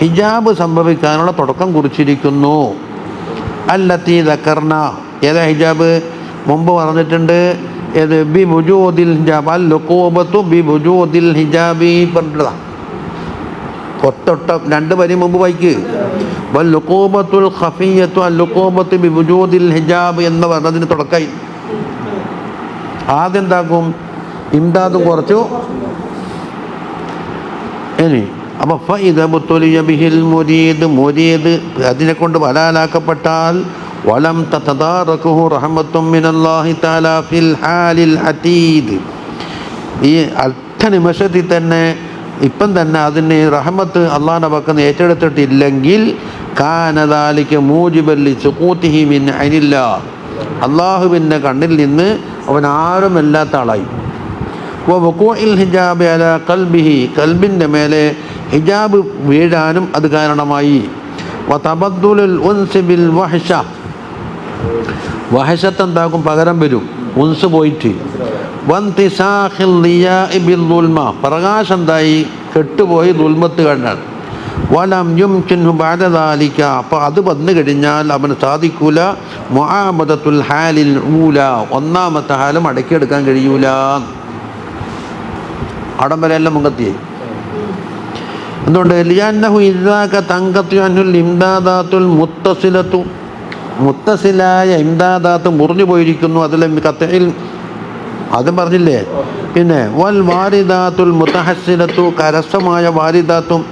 ഹിജാബ് സംഭവിക്കാനുള്ള തുടക്കം കുറിച്ചിരിക്കുന്നു. അല്ലത്തി ദക്കർന, ഏതാ ഹിജാബ്? മുമ്പ് പറഞ്ഞിട്ടുണ്ട്. ഏത്? ബി വുജൂദിൽ ഹിജാബ്. അൽ ഉഖൂബത്തു ബി വുജൂദിൽ ഹിജാബി പറഞ്ഞിട്ടതാ. തൊട്ട രണ്ട് വരി മുമ്പ് വായിക്ക്. വൽ ഉഖൂബത്തുൽ ഖഫിയ്യത്തു അൽ ഉഖൂബത്തു ബിവുജൂദിൽ ഹിജാബ് എന്ന് പറഞ്ഞതിന് തുടക്കമായി. ആദ്യം എന്താക്കും? ഇംദാദും കുറച്ചു. ഇനി അപ്പോൾ ഫഇദബുതുലിയ ബിഹിൽ മുരീദ് അതിനെ കൊണ്ട് ഹലാലാക്കപ്പെട്ടാൽ വലം തതദാറകുഹു റഹ്മത്തും മിനല്ലാഹി തആല ഫിൽ ഹാലിൽ അതീദ്, ഈ അർത്ഥ നിമിഷത്തിൽ തന്നെ ഇപ്പം തന്നെ അതിന് റഹ്മത്ത് അള്ളാഹുവിൻ്റെ പക്കൽ നിന്ന് ഏറ്റെടുത്തിട്ടില്ലെങ്കിൽ കാന ദാലിക മൂജിബൻ ലിസുഖൂതിഹി മിൻ ഐനില്ലാഹ്, അള്ളാഹുവിൻ്റെ കണ്ണിൽ നിന്ന് അവൻ ആരുമല്ലാത്ത ആളായി. വഖൂഇൽ ഹിജാബി അലാ ഖൽബിഹി, കൽബിൻ്റെ മേലെ ഹിജാബ് വീഴാനും അത് കാരണമായി. വതബദ്ദുലുൽ ഉൻസ് ബിൽ വഹ്ശ, വഹശത്ത് എന്താക്കും? പകരം വരും, ഉൻസ് പോയിട്ട്. വൻതിസാഖിൽ ളിയാഇ ബിൽ ദുൽമ, പ്രകാശം എന്തായി? കെട്ടുപോയി ദുൽമത്ത് കണ്ടാണ്. വലം യുംകിൻഹു ബഅദ ദാലിക, അപ്പോൾ അത് വന്നു കഴിഞ്ഞാൽ അവന് സാധിക്കൂല മുആബദത്തുൽ ഹാലിൽ ഊല, ഒന്നാമത്തെ ഹാലും അടക്കിയെടുക്കാൻ കഴിയൂല. അവിടം വരെ എല്ലാം മുഖത്തിയായി. എന്തുകൊണ്ട്? ലിയന്നഹു ഇദാക തൻഖത്തി അൻഹുൽ ഇംദാദാത്തുൽ മുത്തസിലത്തു, മുത്തസിലായ ഇംദാദാത്ത് മുറിഞ്ഞു പോയിരിക്കുന്നു. അതിലെ കത്തയിൽ അതും പറഞ്ഞില്ലേ. പിന്നെ വൽ വാരിദാത്തുൽ മുതഹസ്സിലത്തു, കരസ്ഥമായ വാരിദാത്തും.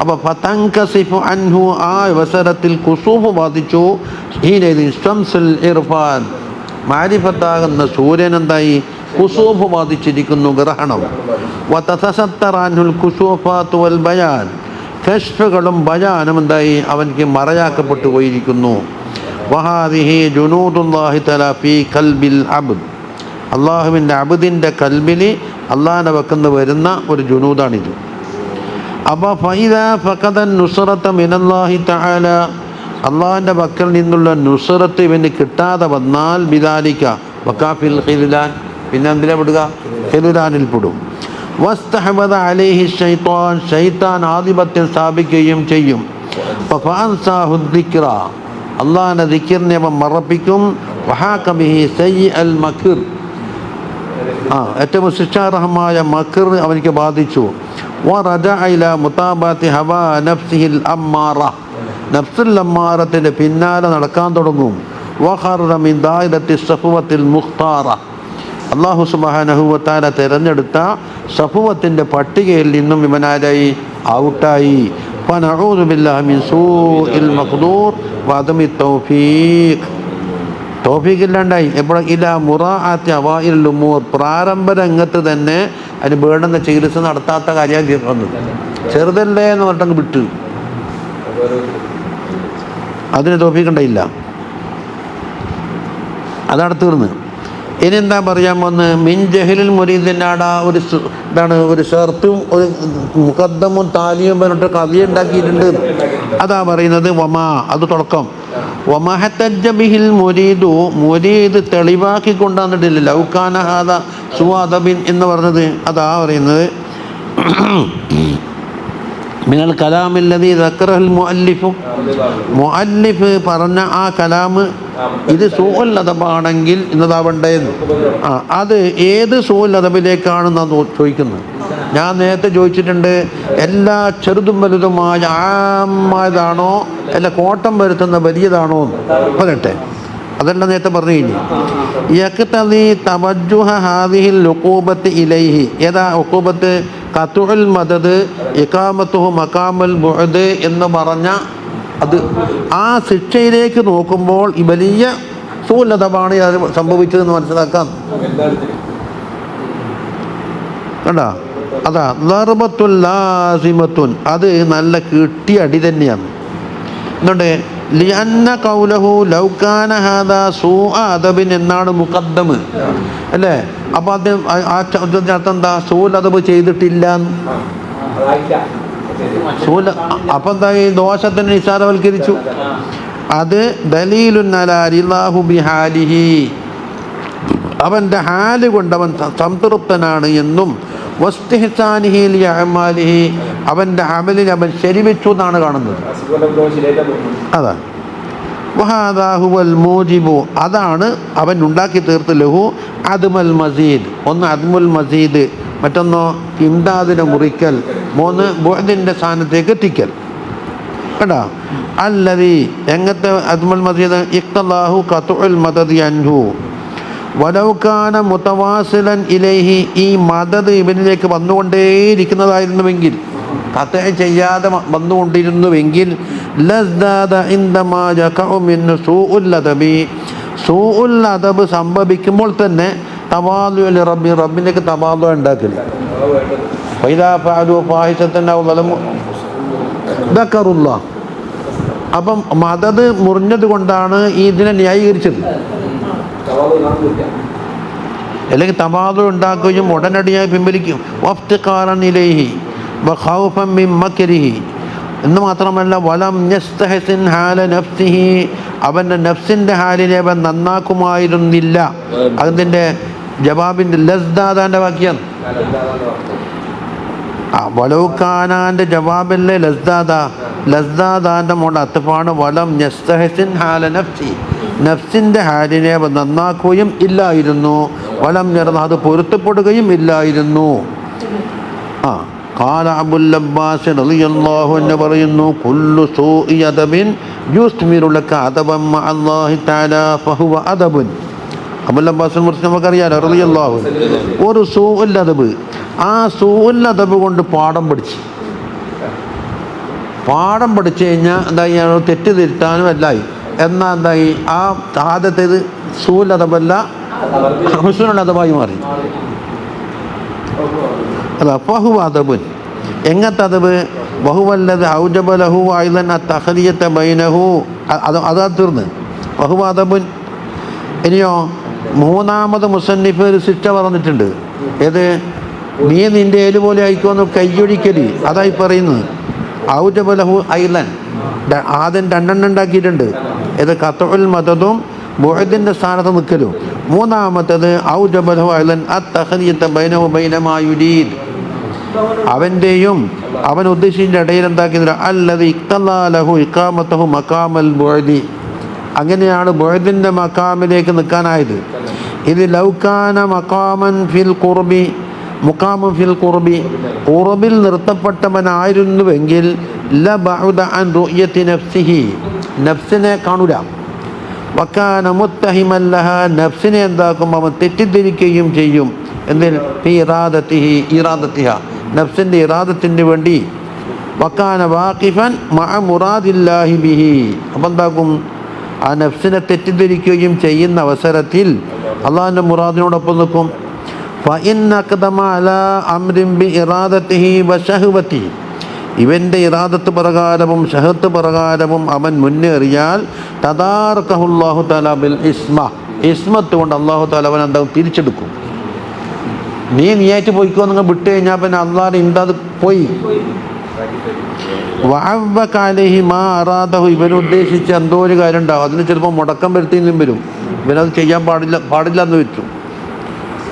അപ്പോൾ ഫതൻകസിഫു അൻഹു, ആ അവസരത്തിൽ കുസൂഫ് ബാധിച്ചു. ഹീനൈദിൻ ശംസുൽ ഇർഫാൻ, മാരിഫത്താകുന്ന സൂര്യൻ എന്തായി? കുസൂഫ് ബാധിച്ചിരിക്കുന്നു, ഗ്രഹണം. വതതസത്തറ അൻഹുൽ കുസൂഫാത്തു വൽ ബയാൻ, കശ്ഫുകളും ബയാനും എന്തായി? അവൻക്ക് മറയാക്കപ്പെട്ടു പോയിരിക്കുന്നു. വഹാദിഹി ജുനൂദുല്ലാഹി തആല ഫീ ഖൽബിൽ അബ്ദ്, അള്ളാഹുവിൻ്റെ അബ്ദിൻ്റെ കൽബിൽ അള്ളാഹിൻ്റെ പക്കന്ന് വരുന്ന ഒരു ജുനൂദാണിത്. അപ്പോൾ ഫൈദാ ഫഖദൻ നുസ്റത മിനല്ലാഹി തആല, അള്ളാഹിൻ്റെ പക്കൽ നിന്നുള്ള നുസ്റത്ത് ഇവന് കിട്ടാതെ വന്നാൽ ബിദാലിക വഖാഫിൽ ഖിൽലാൻ, പിന്നെ എന്തിനാ പെടുക? ഖിൽലാനിൽ പെടും. വസ്തഹബദ അലൈഹി ശൈത്താൻ, ശൈത്താൻ ആധിപത്യം സ്ഥാപിക്കുകയും ചെയ്യും. ഫഅൻസാഹു ദിക്റ, അള്ളാഹിൻ്റെ ദിക്റിനെ അവൻ മറപ്പിക്കും. വഹാക ബിഹി സയ്യിഅൽ മക്ർ, ഏറ്റവും ശിക്ഷാർഹമായ മക്ർ അവനിക്ക് ബാധിച്ചു. വറജഅ ഇലാ മുതാബാത്തി ഹവാ നഫ്സിഹിൽ അമ്മാറ, നഫ്സുൽ അമ്മാറത്തിൻ്റെ പിന്നാലെ നടക്കാൻ തുടങ്ങും. വഖറ മിൻ ദായിറത്തി സഫവത്തിൽ മുഖ്താറ, അല്ലാഹു സുബ്ഹാനഹു വ തആല തിരഞ്ഞെടുത്ത സഫവത്തിൻ്റെ പട്ടികയിൽ നിന്നും ഇവനാരായി? ഔട്ടായി. ഫനഊദു ബില്ലാഹി മിൻ സൂഇൽ മഖ്ദൂർ വഅദമി തൗഫീഖ്, തൗഫീഖ് ഇല്ലാണ്ടായി. എപ്പോഴും ഇലാ മുറാഅത്തി അവൈൽ ഉമൂർ, പ്രാരംഭ രംഗത്ത് തന്നെ അതിന് വേണ്ടുന്ന ചികിത്സ നടത്താത്ത കാര്യമാണ് വന്നത്. ചെറുതല്ലേ എന്ന് പറഞ്ഞിട്ടങ്ങ് വിട്ടു, അതിന് തൗഫീഖ് ഉണ്ടായില്ല, അതാണ് തീർന്ന്. ഇനി എന്താ പറയാൻ വന്ന്? മിൻ ജഹലിൽ മുരീദിനാടാ ഒരു ഇതാണ്, ഒരു ഷർത്തും ഒരു മുഖദ്ദമും താലിയും പറഞ്ഞിട്ട് കവിയ ഉണ്ടാക്കിയിട്ടുണ്ട്. അതാ പറയുന്നത് വമാ, അത് തുടക്കം. വമഹത്തജ്ജ ബിഹിൽ മുരീദു, മുരീദ് തെളിവാക്കി കൊണ്ടുവന്നിട്ടില്ല. ലൗകാന ഹാദ സുഅദബിൻ എന്ന് പറഞ്ഞത് അതാ പറയുന്നത്. മിനൽ കലാമില്ലദീ ദക്കറഹൽ മുഅല്ലിഫു, മുഅല്ലിഫ് പറഞ്ഞ ആ കലാമ് ഇത് സൂഉൽ അദബാണെങ്കിൽ ഇന്നതാവണ്ടേന്ന്. അത് ഏത് സൂഉൽ അദബിലേക്കാണെന്നാണ് ചോദിക്കുന്നത്. ഞാൻ നേരത്തെ ചോദിച്ചിട്ടുണ്ട്, എല്ലാ ചെറുതും വലുതുമായ ആമായതാണോ അല്ല കോട്ടം വരുത്തുന്ന വലിയതാണോ എന്ന് പറയട്ടെ. അതെല്ലാം നേരത്തെ പറഞ്ഞു കഴിഞ്ഞു. യഖ്തദി തവജ്ജുഹ ഹാദിഹിൽ ഉഖൂബത്തി ഇലൈഹി, ഏതാ ഉഖൂബത്ത്? ഖത്ഉൽ മദദ് ഇഖാമത്തുഹു മഖാമൽ ബുഅദ് എന്ന് പറഞ്ഞ അത്, ആ ശിക്ഷയിലേക്ക് നോക്കുമ്പോൾ ഈ വലിയ സൂലതമാണ് അത് സംഭവിച്ചതെന്ന് മനസ്സിലാക്കാം. കണ്ടാ? അതാ ദർബത്തുൽ ലാസിമത്തുൻ, അത് നല്ല കിട്ടിയ അടി തന്നെയാണ്. എന്തുകൊണ്ട്? ലിഅന്ന ഖൗലഹു ലൗ കാന ഹാദാ സൂഅ അദബിൻ എന്നാണ് മുഖദ്ദം അല്ലേ? അപ്പോൾ അത് ആ ചോദ്യത്തിൻ്റെ അർത്ഥം എന്താ? സൂൽ അദബ് ചെയ്തിട്ടില്ല. അപ്പം എന്താ? ഈ ദോഷത്തിനെ നിസാരവൽക്കരിച്ചു. അത് ദലീലുൻ അലാ റിളാഹു ബിഹാലിഹി, അവൻ്റെ ഹാല് കൊണ്ട് അവൻ സംതൃപ്തനാണ് എന്നും വസ്തിഹ്സാനിഹി ലിഅഅമാലിഹി, അവൻ്റെ അമലിൽ അവൻ ശരിവെച്ചു എന്നാണ് കാണുന്നത്. അതാ വഹാദാ ഹുവൽ മൂജിബു, അതാണ് അവൻ ഉണ്ടാക്കി തീർത്ത് ലഹു അദ്മൽ മസീദ്. ഒന്ന് അദ്മുൽ മസീദ്, മറ്റൊന്നോ ഇംദാദിനെ മുറിക്കൽ, മൂന്ന് ബുഅദിൻ്റെ സ്ഥാനത്തേക്ക് എത്തിക്കൽ. കേട്ടാ. അല്ലദീ എങ്ങനത്തെ അതുൽ മദീദ് ഇഖ്തല്ലാഹു ഖത്ഉൽ മദദി അൻഹു വലൗ കാന മുതവാസിലൻ ഇലൈഹി, ഈ മദദ് ഇവനിലേക്ക് വന്നുകൊണ്ടേയിരിക്കുന്നതായിരുന്നുവെങ്കിൽ, ഖത്അ ചെയ്യാതെ വന്നുകൊണ്ടിരുന്നുവെങ്കിൽ ലസ്ദാദ ഇൻദമാ യഖഉ മിൻ സൂഉൽ അദബി, സൂഉൽ അദബ് സംഭവിക്കുമ്പോൾ തന്നെ തവാദു ലി റബ്ബി, റബ്ബിലേക്ക് തവാദു ഉണ്ടാക്കല്. ഫൈദാ ഫഅലു ഫാഹിശതൻ ഔ ളലമു ദക്കറുല്ലാഹ്. അപ്പം മദദ് മുറിഞ്ഞത് കൊണ്ടാണ് ഈ ഇതിനെ ന്യായീകരിച്ചത്. അല്ലെങ്കിൽ തവാദു ഉണ്ടാക്കുകയും ഉടനടിയായി പിൻവലിക്കും. വഫ്തിഖാറൻ ഇലൈഹി വഖൗഫൻ മിൻ മക്രിഹി എന്ന് മാത്രമല്ല വലം യസ്തഹസിൻ ഹാല നഫ്സിഹി, അവൻ്റെ നഫ്സിൻ്റെ ഹാലിനെ അവൻ നന്നാക്കുമായിരുന്നില്ല. അതിൻ്റെ ജവാബിൻ്റെ ലസ്ദാദാൻ്റെ വാക്യം വലൗക്കാനാൻ്റെ ജവാബല്ലേ ലസ്ദാദ, ലസ്ദാദാൻ്റെ മോഡ് അത്തഫാണ്. വലം യസ്തഹസിൻ ഹാല നഫ്സി, നഫ്സിൻ്റെ ഹാലിനെ അവൻ നന്നാക്കുകയും ഇല്ലായിരുന്നു. വലം യർദ, അത് പൊരുത്തപ്പെടുകയും ഇല്ലായിരുന്നു. ഖാല അബുൽ അബ്ബാസ് റളിയല്ലാഹു അൻഹു പറയുന്നു കുല്ലു സൂഇ അദബിൻ യുസ്മിറു ലക അദബൻ മഅ അല്ലാഹി തആല ഫഹുവ അദബുൻ. അബുൽ അബ്ബാസ് മുർസി നമുക്കറിയാലോ റളിയല്ലാഹു അൻഹു. ഒരു സൂഉൽ അദബ്, ആ സൂഉൽ അദബ് കൊണ്ട് പാഠം പഠിച്ചു കഴിഞ്ഞാൽ എന്തായി, തെറ്റ് തിരുത്താനും എല്ലായി. എന്നാൽ എന്തായി, ആ ആദ്യത്തേത് സൂഉൽ അദബല്ല ഹുസ്നുൽ അദബായി മാറി. അതാ ഫഹുവ അദബുൻ. എങ്ങനത്തെ അദബ്? വഹുവല്ലദി ഔജബ ലഹു അയ്ളൻ അത്തഖലിയത ബൈനഹു, അതാ തീർന്ന് വഹുവ അദബുൻ. ഇനിയോ മൂന്നാമത് മുസന്നിഫ് ഒരു ശിക്ഷ പറഞ്ഞിട്ടുണ്ട്. ഏത്? നീ നിൻ്റെ ഏല് പോലെ ആയിക്കോന്ന് കയ്യൊഴിക്കല്, അതായി പറയുന്നത്. ഔജബ ലഹു അയ്ളൻ, ആദ്യം രണ്ടെണ്ണം ഉണ്ടാക്കിയിട്ടുണ്ട്. ഇത് ഖത്ഉൽ മദദും ബുഅദിൻ്റെ സ്ഥാനത്ത് നിൽക്കലും. മൂന്നാമത്തേത് ഔജബ ലഹു അയ്ളൻ അത്തഖലിയത ബൈനഹു ബൈന മാ യുരീദ്, അവൻ്റെയും അവൻ ഉദ്ദേശിച്ച ഇടയിൽ എന്താക്കിയത് അല്ലദി ഇഖ്തലാ ലഹു ഇഖാമതഹു മഖാമൽ ബുഅദി, അങ്ങനെയാണ് ബുഅദിൻ്റെ മഖാമിലേക്ക് നിൽക്കാനായത്. ഇത് ലൗകാന മഖാമൻ ഫിൽ ഖുർബി മുഖാമൻ ഫിൽ ഖുർബി, ഖുർബിൽ നിർത്തപ്പെട്ടവനായിരുന്നുവെങ്കിൽ ലബഉദ അൻ റുയത്തി നഫ്സിഹി, നഫ്സിനെ കാണൂല. വക്കാന മുത്തഹിമൻ ലഹ, നഫ്സിനെ എന്താക്കും അവൻ തെറ്റിദ്ധരിക്കുകയും ചെയ്യും. എന്തിൽ? ഫി ഇറാദത്തിഹ, നഫ്സിൻ്റെ ഇറാദത്തിന് വേണ്ടി. വക്കാന വാഖിഫൻ മഅ മുറാദില്ലാഹി ബിഹി, അപ്പം എന്താക്കും ആ നഫ്സിനെ തെറ്റിദ്ധരിക്കുകയും ചെയ്യുന്ന അവസരത്തിൽ അള്ളാഹിൻ്റെ മുറാദിനോടൊപ്പം നിൽക്കും. ഫഇൻ അഖ്ദമ അലാ അംരിൻ ബി ഇറാദത്തിഹി വശഹവത്തിഹി, ഇവൻ്റെ ഇറാദത്ത് പ്രകാരവും ഷഹത്ത് പ്രകാരവും അവൻ മുന്നേറിയാൽ തദാറകഹുല്ലാഹു തആല ബിൽ ഇസ്മത്ത് കൊണ്ട് അല്ലാഹു തആല അവൻ എന്താവും തിരിച്ചെടുക്കും. നീയായിട്ട് പോയിക്കോ നിങ്ങൾ വിട്ട് കഴിഞ്ഞാൽ പിന്നെ അള്ളാഹ് ഇന്തത് പോയി. വഅവ്വക അലൈഹി മാ അറാദഹു, ഇവൻ ഉദ്ദേശിച്ച് എന്തോ ഒരു കാര്യം ഉണ്ടാവും, അതിന് ചിലപ്പോൾ മുടക്കം വരുത്തിയും വരും. ഇവനത് ചെയ്യാൻ പാടില്ല എന്ന് വെച്ചു.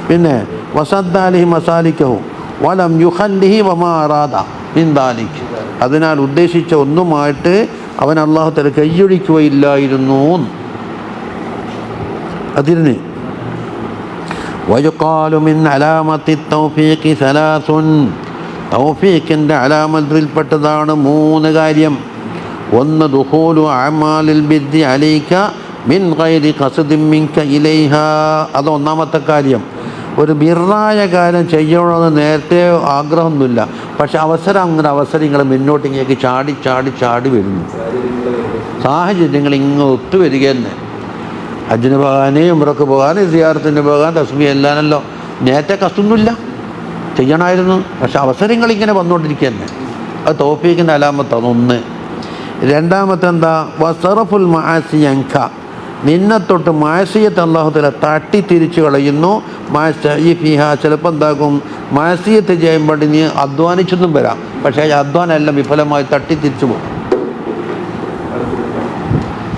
പിന്നെ വസദ്ദ അലൈഹി മസാലിക്കഹു വലം യുഖല്ലിഹി വമാ അറാദ മിൻ ദാലിക്, അതിനാൽ ഉദ്ദേശിച്ച ഒന്നുമായിട്ട് അവൻ അല്ലാഹു തആല കയ്യൊഴിക്കുകയില്ലായിരുന്നു. അതിന് വയുഖാലു മിൻ അലാമത്തി തൗഫീഖി സലാസുൻ, തൗഫീഖിൻ്റെ അലാമത്തിൽപ്പെട്ടതാണ് 3 കാര്യം. ഒന്ന് ദുഖൂലു അഅമാലിൽ ബിദ്ദി അലൈക മിൻ ഗൈരി ഖസ്ദിൻ മിൻക ഇലൈഹാ, അത് ഒന്നാമത്തെ കാര്യം. ഒരു ബിറായ കാര്യം ചെയ്യണമെന്ന് നേരത്തെ ആഗ്രഹമൊന്നുമില്ല, പക്ഷെ അവസരങ്ങൾ മുന്നോട്ടിങ്ങേക്ക് ചാടി വരുന്നു. സാഹചര്യങ്ങൾ ഇങ്ങ് ഒത്തുവരിക തന്നെ. ഹജ്ജിന് പോകാൻ, ഉംറക്ക് പോകാൻ, സിയാറത്തിന് പോകാൻ, തസ്ബീഹ് എല്ലാനല്ലോ നേരത്തെ കസ്റ്റൊന്നുമില്ല, ചെയ്യണമായിരുന്നു. പക്ഷെ അവസരങ്ങളിങ്ങനെ വന്നുകൊണ്ടിരിക്കുക തന്നെ. അത് തൗഫീഖിൻ്റെ അലാമത്താണ് ഒന്ന്. രണ്ടാമത്തെ എന്താ? വസറഫുൽ മആസി അൻക, നിന്നെ തൊട്ട് മാസിയത്ത് അല്ലാഹു തആല തട്ടി തിരിച്ചു കളയുന്നു. ഫിഹ, ചിലപ്പോൾ എന്താകും മാസിയത്ത് ചെയ്യുമ്പോൾ നീ അധ്വാനിച്ചൊന്നും വരാം, പക്ഷേ ആ അധ്വാനം എല്ലാം വിഫലമായി തട്ടി തിരിച്ചു പോകും.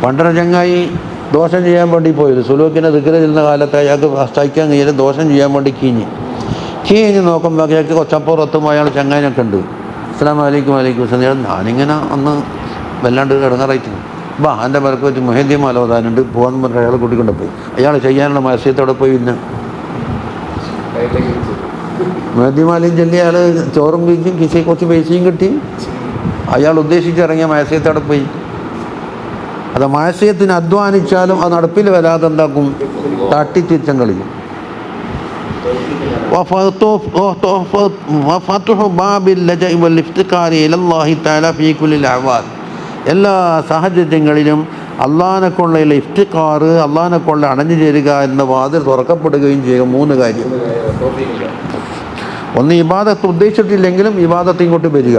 പണ്ടൊരു ചങ്ങായി ദോഷം ചെയ്യാൻ വേണ്ടി പോയത്, സുലൂക്കിനെ ദിക്ർ ചെല്ലുന്ന കാലത്ത് അയാൾക്ക് സഹിക്കാൻ കഴിയാതെ ദോഷം ചെയ്യാൻ വേണ്ടി കീഞ്ഞ് നോക്കുമ്പോൾ അയാൾക്ക് കൊച്ചപ്പുറത്തും അയാൾ ചങ്ങായിനൊക്കെ ഉണ്ട്. അസ്സലാമു അലൈക്കും വലൈക്കും അസ്സലാം. ഞാനിങ്ങനെ അന്ന് വല്ലാണ്ട് ഇടങ്ങാറായിട്ടുണ്ട്. എൻ്റെ പേർക്ക് വെച്ച് മുഹദ്ദീൻ മലോദാനുണ്ട് പോകാൻ പറഞ്ഞിട്ട് അയാൾ കൂട്ടിക്കൊണ്ട് പോയി. അയാൾ ചെയ്യാനുള്ള മത്സ്യത്തോടെ പോയി. പിന്നെ മുഹദ്ദീൻ മാലയും ചൊല്ലി അയാൾ ചോറും കഴിച്ചും കിസി കുറച്ച് പൈസയും കിട്ടി. അയാൾ ഉദ്ദേശിച്ചിറങ്ങിയ മയസ്യത്ത് അവിടെ പോയി. അത് മയസ്യത്തിന് അധ്വാനിച്ചാലും അത് നടപ്പിൽ വരാതെ എന്താക്കും? തട്ടിത്തിരിച്ചം കളിക്കും. എല്ലാ സാഹചര്യങ്ങളിലും അള്ളാഹിനെക്കൊള്ള ഇഫ്തിഖാർ, അള്ളാഹിനെക്കൊള്ള അണഞ്ഞു ചേരുക എന്ന വാതിൽ തുറക്കപ്പെടുകയും ചെയ്യുക. 3 കാര്യം. ഒന്ന്, ഇബാദത്ത് ഉദ്ദേശിച്ചിട്ടില്ലെങ്കിലും ഇബാദത്ത് ഇങ്ങോട്ട് വരിക.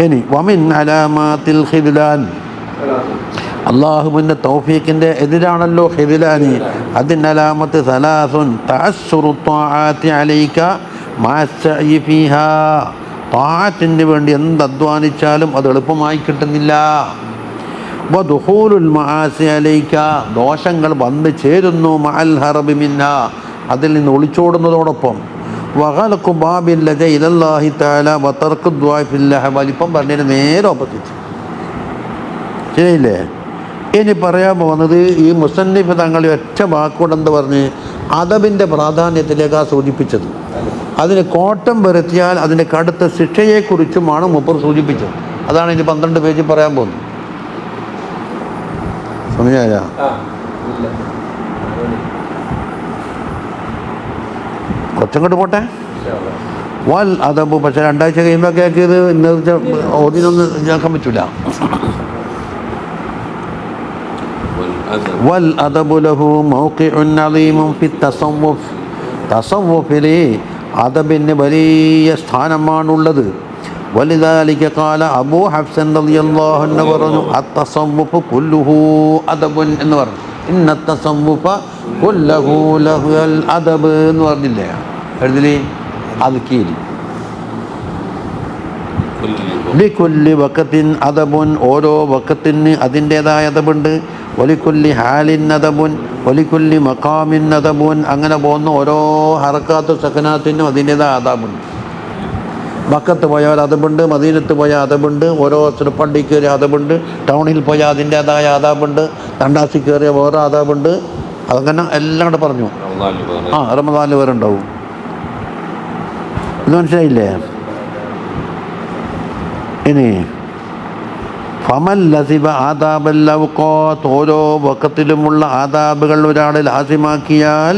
ഇനി വമിൻ അലാമാത്തിൽ ഖിദ്ലാൻ, അള്ളാഹുവിൻ്റെ തൗഫീഖിൻ്റെ എതിരാണല്ലോ ഖിദ്ലാനി. അതിൻ്റെ അലാമത്ത് സലാസുൻ തഅസ്സുറു ത്വാഅത്തി അലൈക മഅസ്സഇ ഫീഹാ, ത്വാഅത്തിന് വേണ്ടി എന്ത് അധ്വാനിച്ചാലും അത് എളുപ്പമായി കിട്ടുന്നില്ല. വദുഖൂലുൽ മആസി അലൈക, ദോഷങ്ങൾ വന്നു ചേരുന്നു. മഅൽ ഹറബി മിൻഹാ, അതിൽ നിന്ന് ഒളിച്ചോടുന്നതോടൊപ്പം. വഖലഖു ബാബിൽ ലജ ഇലല്ലാഹി തആല വതർക്കു ദുആ ഫില്ലാഹ്, വലിപ്പം പറഞ്ഞതിന് നേരെ ഓപ്പോസിറ്റ്. ശരിയില്ലേ? ഇനി പറയാൻ പോകുന്നത് ഈ മുസന്നിഫ് തങ്ങൾ ഒറ്റ വാക്കുകൊണ്ടെന്ന് പറഞ്ഞ് അദബിൻ്റെ പ്രാധാന്യത്തിലേക്കാണ് സൂചിപ്പിച്ചത്. അതിന് കോട്ടം വരുത്തിയാൽ അതിൻ്റെ കടുത്ത ശിക്ഷയെക്കുറിച്ചുമാണ് മൂപ്പർ സൂചിപ്പിച്ചത്. അതാണ് ഇനി 12 പേജ് പറയാൻ പോകുന്നത്. സമയമായ കുറച്ചങ്ങോട്ട് പോട്ടെ. വൽ അദബ്, പക്ഷെ 2 ആഴ്ച കഴിയുമ്പോൾ കേൾക്കിയത് ഇന്ന് ഓതിനൊന്നും കേൾക്കാൻ പറ്റില്ല. വൽ അദബു ലഹു മൗഖിഉൻ അളീമുൻ ഫി തസവ്വുഫ്, തസവ്വുഫിൽ അദബിന് വലിയ സ്ഥാനമാണുള്ളത്. വലിദാലിക ഖാല അബൂ ഹഫ്സൻ റളിയല്ലാഹു അൻഹു പറഞ്ഞു, അത്തസവ്വുഫു കുല്ലുഹു അദബുൻ എന്ന് പറഞ്ഞു. ഇന്ന തസവ്വുഫ കുല്ലഹു ലഹുൽ അദബ് എന്ന് പറഞ്ഞില്ലേ എഴുതിലേ? അദ്കീരി ലികുല്ലി വഖത്തിൻ അദബുൻ, ഓരോ വഖത്തിന് അതിൻ്റേതായ അദബുണ്ട്. വലിക്കുല്ലി ഹാലിൻ അദബുൻ വലിക്കുല്ലി മഖാമിൻ അദബുൻ, അങ്ങനെ പോകുന്ന ഓരോ ഹറക്കാത്ത് സക്കനാത്തിനും അതിൻ്റേതായ അദബുണ്ട്. മക്കത്ത് പോയാൽ അതബുണ്ട്, മദീനത്ത് പോയാൽ അതബുണ്ട്, ഓരോ പള്ളി കയറിയ അതബുണ്ട്, ടൗണിൽ പോയാൽ അതിൻ്റേതായ ആദാബുണ്ട്, തണ്ടാസി കയറിയ വേറെ ആദാബുണ്ട്. അതങ്ങനെ എല്ലാം കൂടെ പറഞ്ഞു. റമദാനിൽ വേറെ ഉണ്ടാവും. ഇത് മനസ്സിലായില്ലേ? ഇനി ഫമൻ ലസിബ ആദാബൽ ഔഖാത്ത്, ഓരോ വഖത്തിലുമുള്ള ആദാബുകൾ ഒരാൾ ലാസിമാക്കിയാൽ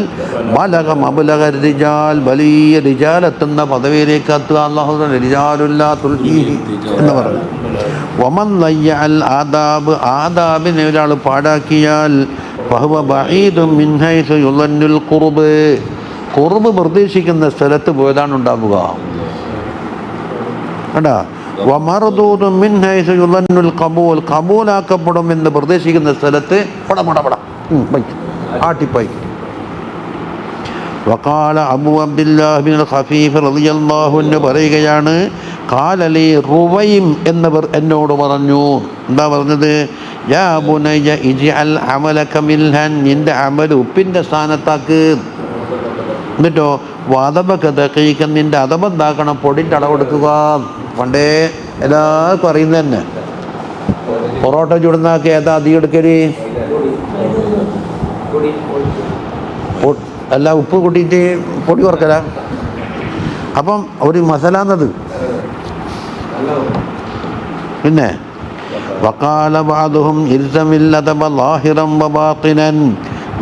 ബലഗ മബ്ലഗ റിജാൽ, വലിയ റിജാലെത്തുന്ന പദവിയിലേക്ക് എത്തുക. അല്ലാഹു റിജാലുല്ലാ തുൽഹീഹി എന്ന് പറഞ്ഞു. വമൻ ലയ്യഅൽ ആദാബ്, ആദാബിനെ ഒരാൾ പാടാക്കിയാൽ ഫഹുവ ബഈദും മിൻ ഹൈസു യുളന്നുൽ ഖുർബ്, ഖുർബ് പ്രതീക്ഷിക്കുന്ന സ്ഥലത്ത് പോയതാണ് ഉണ്ടാവുക. കണ്ടാ? വമർദൂദും മിൻ ഹൈസു യുളന്നുൽ ഖബൂൽ, ഖബൂലാക്കപ്പെടും എന്ന് പ്രതീക്ഷിക്കുന്ന സ്ഥലത്ത് ആട്ടിപ്പായി. വഖാല അബൂ അബ്ദുല്ലാഹ് ബിൻ ഖഫീഫ് റളിയല്ലാഹു അൻഹു പറയുകയാണ്, ഖാല ലി റുവൈം എന്നവർ എന്നോട് പറഞ്ഞു. എന്താ പറഞ്ഞത്? യാ ബുനയ്യ ഇജ്അൽ അമലക മിൽഹൻ, നിന്റെ അമൽ ഉപ്പിൻ്റെ സ്ഥാനത്താക്ക്. എന്നിട്ടോ വാദബക ദഖീഖൻ, നിന്റെ അതബന്താക്കണം, പൊടിൻ്റെ അളവെടുക്കുക. പണ്ടേ എല്ലാവർക്കും അറിയുന്നത് തന്നെ. പൊറോട്ട ചുടുന്നാക്കി ഏതാ അധികം എടുക്കല്? എല്ലാം ഉപ്പ് കൂട്ടിയിട്ട് പൊടി കുറക്കല. അപ്പം ഒരു മസാല എന്നത്. പിന്നെ വഖാല ബഅദുഹും ഇൽസമിൽ അദബ ലാഹിറൻ വ ബാത്തിനൻ,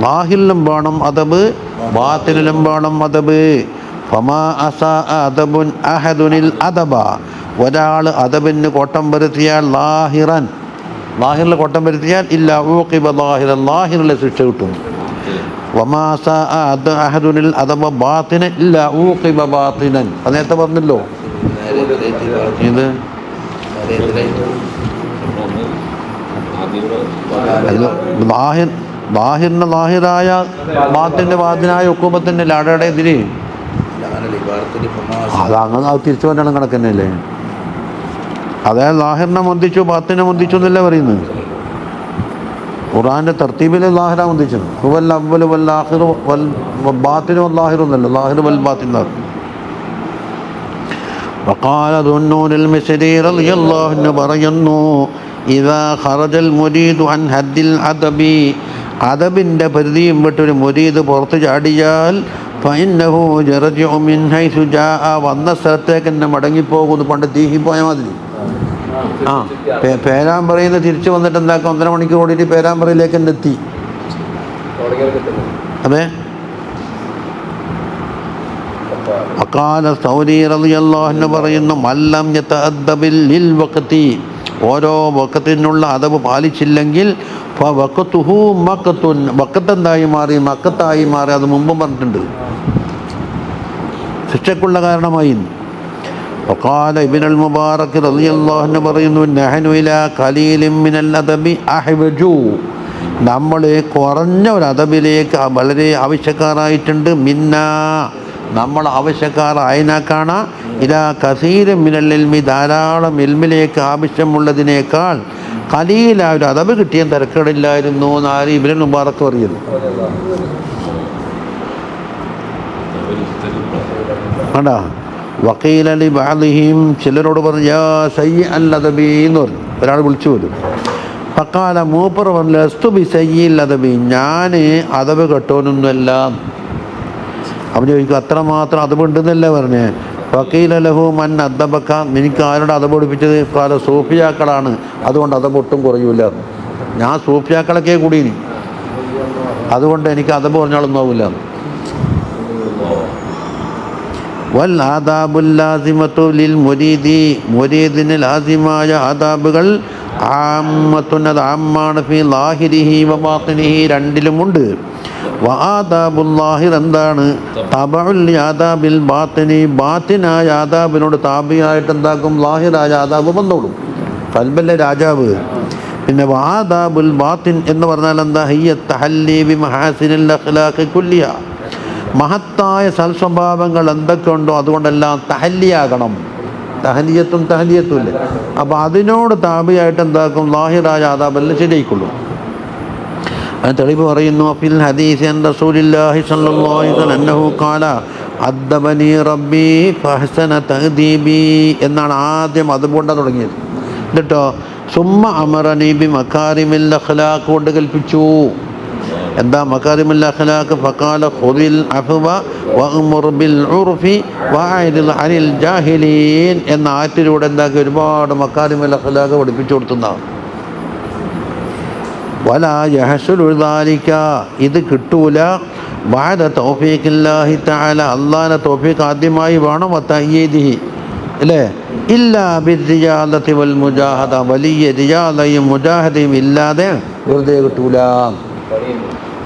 ലാഹിറിലും വേണം അദബ്, ബാത്തിനിലും വേണം അദബ്. ഫമാ അസാ അദബുൻ അഹദുനിൽ അദബ, ഒരാൾ അദബിന് കോട്ടം വരുത്തിയാൽ ലാഹിറൻ, ലാഹിറിൽ കോട്ടം വരുത്തിയാൽ ഇല്ല ഊഖിബ ലാഹിറൻ, ലാഹിറിലെ ശിക്ഷ കിട്ടും. വമാ അസാ അഹദുനിൽ അദബ ബാത്തിനൻ ഇല്ല ഊഖിബ ബാത്തിനൻ, അത് നേരത്തെ പറഞ്ഞല്ലോ. ഇത് ലാഹിറിന് ലാഹിറായ ബാത്തിൻ്റെ ബാത്തിനായ ഉക്കൂബത്തിൻ്റെ ലാടയുടെ എതിരെ അതങ്ങനെ അത് തിരിച്ചു വരണം കണക്ക് തന്നെയല്ലേ. അതായത് ലാഹിറിനെ മുന്തിച്ചു ബാത്തിനെ മുന്തിച്ചു എന്നല്ലേ പറയുന്നത്. ഖുർആൻ്റെ തർത്തീബിൽ ലാഹിറ മുന്തിച്ചത്. ഹുവൽ അവ്വലു വൽ ആഖിറു വൽ ബാത്തിനു വൽ ലാഹിറു എന്നല്ല, ലാഹിർ വൽ ബാത്തിൻ. വഖാല ദുന്നൂനുൽ മിസ്രി റളിയല്ലാഹു അൻഹു പറയുന്നു, ഇദാ ഖറജൽ മുരീദു അൻ ഹദ്ദിൽ അദബി, അദബിൻ്റെ പരിധിയും വിട്ടൊരു മുരീദ് പുറത്ത് ചാടിയാൽ ഫഇന്നഹു യർജിഉ മിൻ ഹൈസു ജാഅ, വന്ന സ്ഥലത്തേക്ക് തന്നെ മടങ്ങിപ്പോകുന്നു. പണ്ട് തീഹി പോയ മാതിരി. പേരാമ്പ്രയിൽ നിന്ന് തിരിച്ചു വന്നിട്ട് എന്താക്കും, 1.5 മണിക്കൂർ ഓടിയിട്ട് പേരാമ്പ്രയിലേക്ക് തന്നെ എത്തി. അതെ. വഖാല സൗരി റളിയല്ലാഹു അൻഹു പറയുന്നു, മല്ലം യതഅദ്ദബിൽ ലിൽ വഖതി, ഓരോ വഖത്തിനുള്ള അദബ് പാലിച്ചില്ലെങ്കിൽ ഫവഖതുഹു മഖതുൻ, വഖത്ത് എന്തായി മാറി, മഖത്തായി മാറി. അത് മുമ്പും പറഞ്ഞിട്ടുണ്ട്, ശിക്ഷയ്ക്കുള്ള കാരണമായി. വഖാല ഇബ്നുൽ മുബാറക് റളിയല്ലാഹു അൻഹു പറയുന്നു, നഹനു ഇലാ ഖലീലിൻ മിനൽ അദബി അഹ്വജു, നമ്മൾ കുറഞ്ഞ ഒരു അദബിലേക്ക് വളരെ ആവശ്യക്കാരായിട്ടുണ്ട്. മിന്ന, നമ്മൾ ആവശ്യക്കാരായതിനാക്കാണ, ഇലാ കസീരം മിനൽ ഇൽമി, ധാരാളം ഇൽമിലേക്ക് ആവശ്യമുള്ളതിനേക്കാൾ ഖലീലായ ഒരു അദബ് കിട്ടിയ തിരക്കേടില്ലായിരുന്നു എന്നാണ് ഇബ്നുൽ മുബാറക് പറയുന്നു. കണ്ടാ, വക്കീൽ അലി ബഅദിഹിം, ചിലരോട് പറഞ്ഞു, യാ സയ്യി അൽ അദബി എന്ന് പറഞ്ഞു. ഒരാൾ വിളിച്ചു വരും. ഫഖാല, മൂപ്പർ പറഞ്ഞു, ലസ്തു ബി സയ്യി അൽ അദബി, ഞാൻ അദബ് കെട്ടോനൊന്നുമല്ല. അവൻ ചോദിക്കും, അത്രമാത്രം അദബുണ്ടെന്നല്ലേ പറഞ്ഞേ. വക്കീല ലഹു മൻ അദബക്ക, നിനക്ക് ആരോട് അദബ് പഠിപ്പിച്ചത്? കാല, സൂഫിയാക്കളാണ്, അതുകൊണ്ട് അദബ് ഒട്ടും കുറയൂല. ഞാൻ സൂഫിയാക്കളൊക്കെ കൂടി, അതുകൊണ്ട് എനിക്ക് അദബ് പറഞ്ഞാലൊന്നും ആവില്ല. വൽ ആദാബുൽ ലാസിമത്തു ലിൽ മുരീദി, മുരീദിന് ലാസിമായ ആദാബുകൾ ആമ്മത്തുൻ, അത് ആമ്മാണ്, ഫി ലാഹിരിഹി വ ബാത്തിനിഹി, രണ്ടിലുമുണ്ട്. വ ആദാബുൽ ലാഹിർ എന്താണ്? തബഉൽ ആദാബിൽ ബാത്തിനി, ബാത്തിനായ ആദാബിനോട് താബിയായിട്ട് എന്താക്കും, ലാഹിറായ ആദാബ് വന്നോളും. ഖൽബിലെ രാജാവ്. പിന്നെ വ ആദാബുൽ ബാത്തിൻ എന്ന് പറഞ്ഞാൽ എന്താ? ഹിയ തഹല്ലി ബി മഹാസിനിൽ അഖ്ലാഖി കുല്ലിഹ, മഹത്തായ സൽസ്വഭാവങ്ങൾ എന്തൊക്കെയുണ്ടോ അതുകൊണ്ടെല്ലാം തഹല്ലിയാകണം. തഹലിയത്തും തഹലിയത്തും ഇല്ലേ? അപ്പോൾ അതിനോട് താബിയായിട്ട് എന്താക്കും, ലാഹിറായ ആദാബെല്ലാം ശരിയായിക്കൊള്ളും. അത് തെളിവ് പറയുന്നു, ഫിൽ ഹദീസ് അൻ റസൂലില്ലാഹി സ്വല്ലല്ലാഹു അലൈഹി വസല്ലം അന്നഹു ഖാല അദ്ദബനി റബ്ബി ഫഹ്സന തഅദീബി എന്നാണ് ആദ്യം അതുകൊണ്ടാണ് തുടങ്ങിയത്. എന്നിട്ടോ സുമ്മ അമറനി ബി മകാരിമിൽ അഖ്ലാഖ് കൊണ്ട് കൽപ്പിച്ചു. എന്താ മകാരിമുൽ അഖ്ലാഖ്? ഫഖാല ഖുദിൽ അഫ്വ വഅ്മുർ ബിൽ ഉർഫി വഅരിൽ അനിൽ ജാഹിലീൻ എന്ന ആയത്തിലൂടെ എന്താക്കി ഒരുപാട് മകാരിമുൽ അഖ്ലാഖ് പഠിപ്പിച്ചു കൊടുത്തുന്നതാണ്. വലാ യഹ്സുലു ദാലിക, ഇത് കിട്ടൂല ബഅദ തൗഫീഖില്ലാഹി തആല, അല്ലാഹുവിന്റെ തൗഫീഖ് ആദ്യമായി വേണം. വതഅയ്യീദിഹി, അല്ലേ? ഇല്ലാ ബിർരിയാദത്തി വൽ മുജാഹദ, വലിയ റിയാദയും മുജാഹദയും ഇല്ലാതെ വെറുതെ കിട്ടൂല.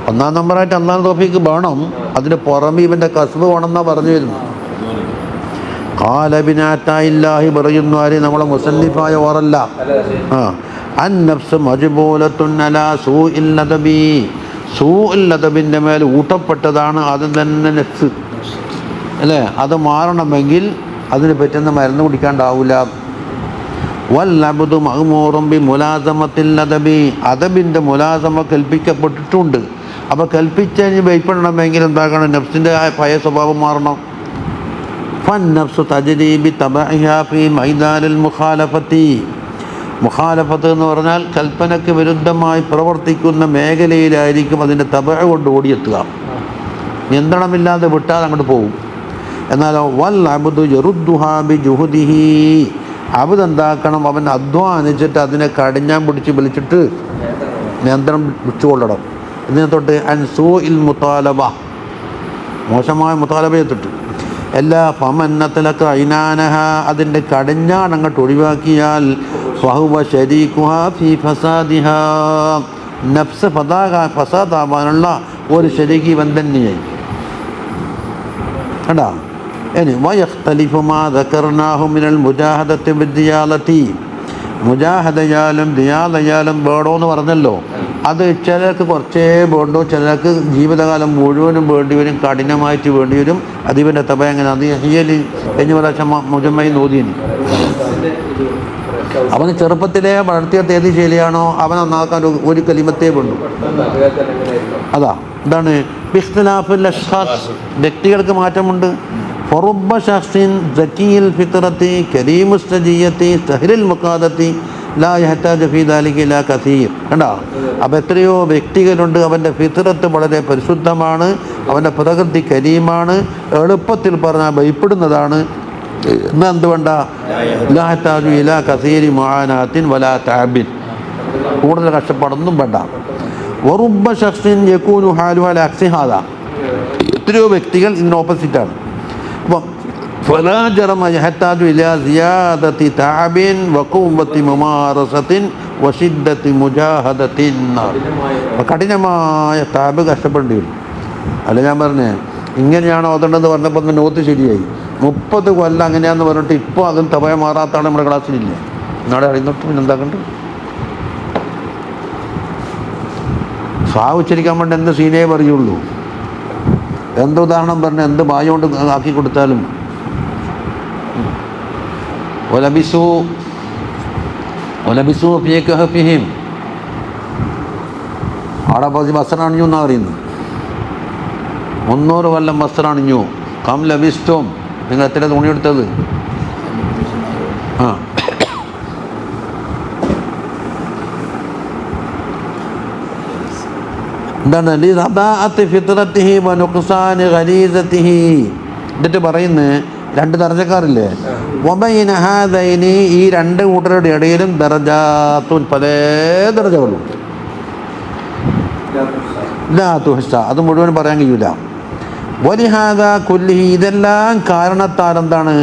ഒന്നാം നമ്പറായിട്ട് അല്ലാഹുവിന്റെ തൗഫീഖ് വേണം, അതിന് പുറമെ ഇവൻ്റെ കസ്ബ് വേണമെന്നാണ് പറഞ്ഞു വരുന്നത്. ഖാല ഇബ്നു അത്താഇല്ലാഹി പറയുന്നു, ആര്? നമ്മളെ മുസന്നിഫായ ഓറല്ല. അൻ നഫ്സ് മജ്ബൂലത്തുൻ അലാ സൂഇൽ അദബി, സൂഉൽ അദബിൻ്റെ മേൽ ഊട്ടപ്പെട്ടതാണ് അത് തന്നെ നഫ്സ്, അല്ലേ? അത് മാറണമെങ്കിൽ അതിന് പറ്റുന്ന മരുന്ന് കുടിക്കാണ്ടാവില്ല. വൽ അബ്ദു മഅ്മൂറുൻ ബി മുലാസമത്തിൽ അദബി, അദബിൻ്റെ മുലാസമ കൽപ്പിക്കപ്പെട്ടിട്ടുണ്ട്. അപ്പോൾ കൽപ്പിച്ചതിന് ഭയപ്പെടണമെങ്കിൽ എന്താക്കണം? നഫ്സിൻ്റെ പഴയ സ്വഭാവം മാറണം. ഫൻ നഫ്സു തജ്രി ബി തബഇഹാ ഫി മൈദാനിൽ മുഖാലഫത്തി, മുഖാലഫത്ത് എന്ന് പറഞ്ഞാൽ കൽപ്പനയ്ക്ക് വിരുദ്ധമായി പ്രവർത്തിക്കുന്ന മേഖലയിലായിരിക്കും അതിൻ്റെ തബഅ കൊണ്ട് ഓടിയെത്തുക. നിയന്ത്രണമില്ലാതെ വിട്ടാൽ അങ്ങോട്ട് പോകും. എന്നാലോ വൽ അബ്ദു യറുദ്ദുഹാ ബി ജുഹദിഹി, അബ്ദ് എന്താക്കണം? അവൻ അധ്വാനിച്ചിട്ട് അതിനെ കടിഞ്ഞാൻ പിടിച്ച് വലിച്ചിട്ട് നിയന്ത്രണം വിട്ടുകൊള്ളണം. ഇതിനെ തൊട്ട് അൻ സൂഇൽ മുതാലബ, മോശമായ മുതാലബയെ തൊട്ട് എല്ലാ ഫമന്നത്തിലൊക്കെ ഐനാനഹ, അതിൻ്റെ കടിഞ്ഞാൻ അങ്ങോട്ട് ഒഴിവാക്കിയാൽ ഫഹുവ ശരീകുഹാ ഫി ഫസാദിഹാ, നഫ്സ് ഫസാദാവാനുള്ള ഒരു ശരീകി ഇവൻ തന്നെയായി. കണ്ടാ? ഇനി വയഖ്തലിഫു മാ ദക്കർനാഹു മിനൽ മുജാഹദത്തി ബിദ്ദിയാലത്തി, മുജാഹദയാലും ദിയാലയാലും വേണോന്ന് പറഞ്ഞല്ലോ. അത് ചിലർക്ക് കുറച്ചേ വേണ്ടോ, ചിലർക്ക് ജീവിതകാലം മുഴുവനും വേണ്ടി വരും, കഠിനമായിട്ട് വേണ്ടി വരും. അതിവൻ്റെ തബ എങ്ങനെ? അത് ഹിയൽ കഴിഞ്ഞ പ്രാവശ്യം മുജമ്മയിൽ നോദിയന്. അവന് ചെറുപ്പത്തിലെ വളർത്തിയ തേതി ശൈലിയാണോ അവൻ നന്നാക്കാൻ ഒരു കലിമത്തേ വേണ്ടു. അതാ ഇതാണ് ബിഖ്തിലാഫുൽ അഷ്ഖാസ്, വ്യക്തികൾക്ക് മാറ്റമുണ്ട്. ഫറുബ്ബ ശഖ്സിൻ സക്കീൽ ഫിത്രത്തി കരീമുസ്തജിയത്തി സഹ്ലിൽ മുഖാദത്തി ലാ യഹ്താജു ഫീ ദാലിക ഇലാ കസീർ. കണ്ടോ? അപ്പോൾ എത്രയോ വ്യക്തികളുണ്ട്, അവൻ്റെ ഫിത്രത്ത് വളരെ പരിശുദ്ധമാണ്, അവൻ്റെ പ്രകൃതി കരീമാണ്, എളുപ്പത്തിൽ പറഞ്ഞാൽ ഭയപ്പെടുന്നതാണ്. എന്നാൽ എന്തുകൊണ്ട? ലാ യഹ്താജു ഇലാ കസീരി മുആനാത്തിൻ വലാ തഅബിൻ, കൂടുതൽ കഷ്ടപ്പാടൊന്നും വേണ്ട. വറുബ്ബ ശഖ്സിൻ യകൂനു ഹാലു അലാ അക്സി ഹാദാ, എത്രയോ വ്യക്തികൾ ഇതിന് ഓപ്പോസിറ്റാണ്. അപ്പം فلا جرم يحتاج إلى زيادة تعب وقوة ممارسة وشدة مجاهدة. കഠിനമായ താപ് കഷ്ടപ്പെടേണ്ടി വരും. അല്ല ഞാൻ പറഞ്ഞേ ഇങ്ങനെയാണ് ഓതേണ്ടതെന്ന് പറഞ്ഞപ്പോൾ നോട്ട് ശരിയായി. 30 കൊല്ലം അങ്ങനെയാന്ന് പറഞ്ഞിട്ട് ഇപ്പോൾ അതും തപയ മാറാത്താണ് നമ്മുടെ ക്ലാസ്സിലില്ല. നാളെ അറിയുന്നിട്ട് പിന്നെ എന്താക്കണ്ട്? സ്വാ ഉച്ചരിക്കാൻ വേണ്ടി എന്ത് സീനേ പറയുള്ളൂ. എന്ത് ഉദാഹരണം പറഞ്ഞാൽ എന്ത് വായ കൊണ്ട് ആക്കി കൊടുത്താലും ഒലബിസു ഫീ കഹ്ഫിഹിം, അവിടെ പകുതി വസ്ത്രമണിഞ്ഞു എന്നാണ് പറയുന്നത്. 300 കൊല്ലം വസ്ത്രമണിഞ്ഞു. കം ലബിസ്റ്റും, നിങ്ങൾ എത്ര തുണിയെടുത്തത്? ആ എന്താണ്? ഫിത്രത്തിഹി വ നുഖ്സാനി ഗരീസത്തിഹി. എന്നിട്ട് പറയുന്നത് 2 ദർജക്കാരില്ലേ? വബൈന ഹാദൈനി, ഈ 2 കൂട്ടരുടെ ഇടയിലും ദർജാത്തുൻ, പല ദർജകളും. ലാ തുഹ്സ, അത് മുഴുവൻ പറയാൻ കഴിയൂല. വലിഹാദാ കുല്ലിഹി, ഇതെല്ലാം കാരണത്താൽ എന്താണ്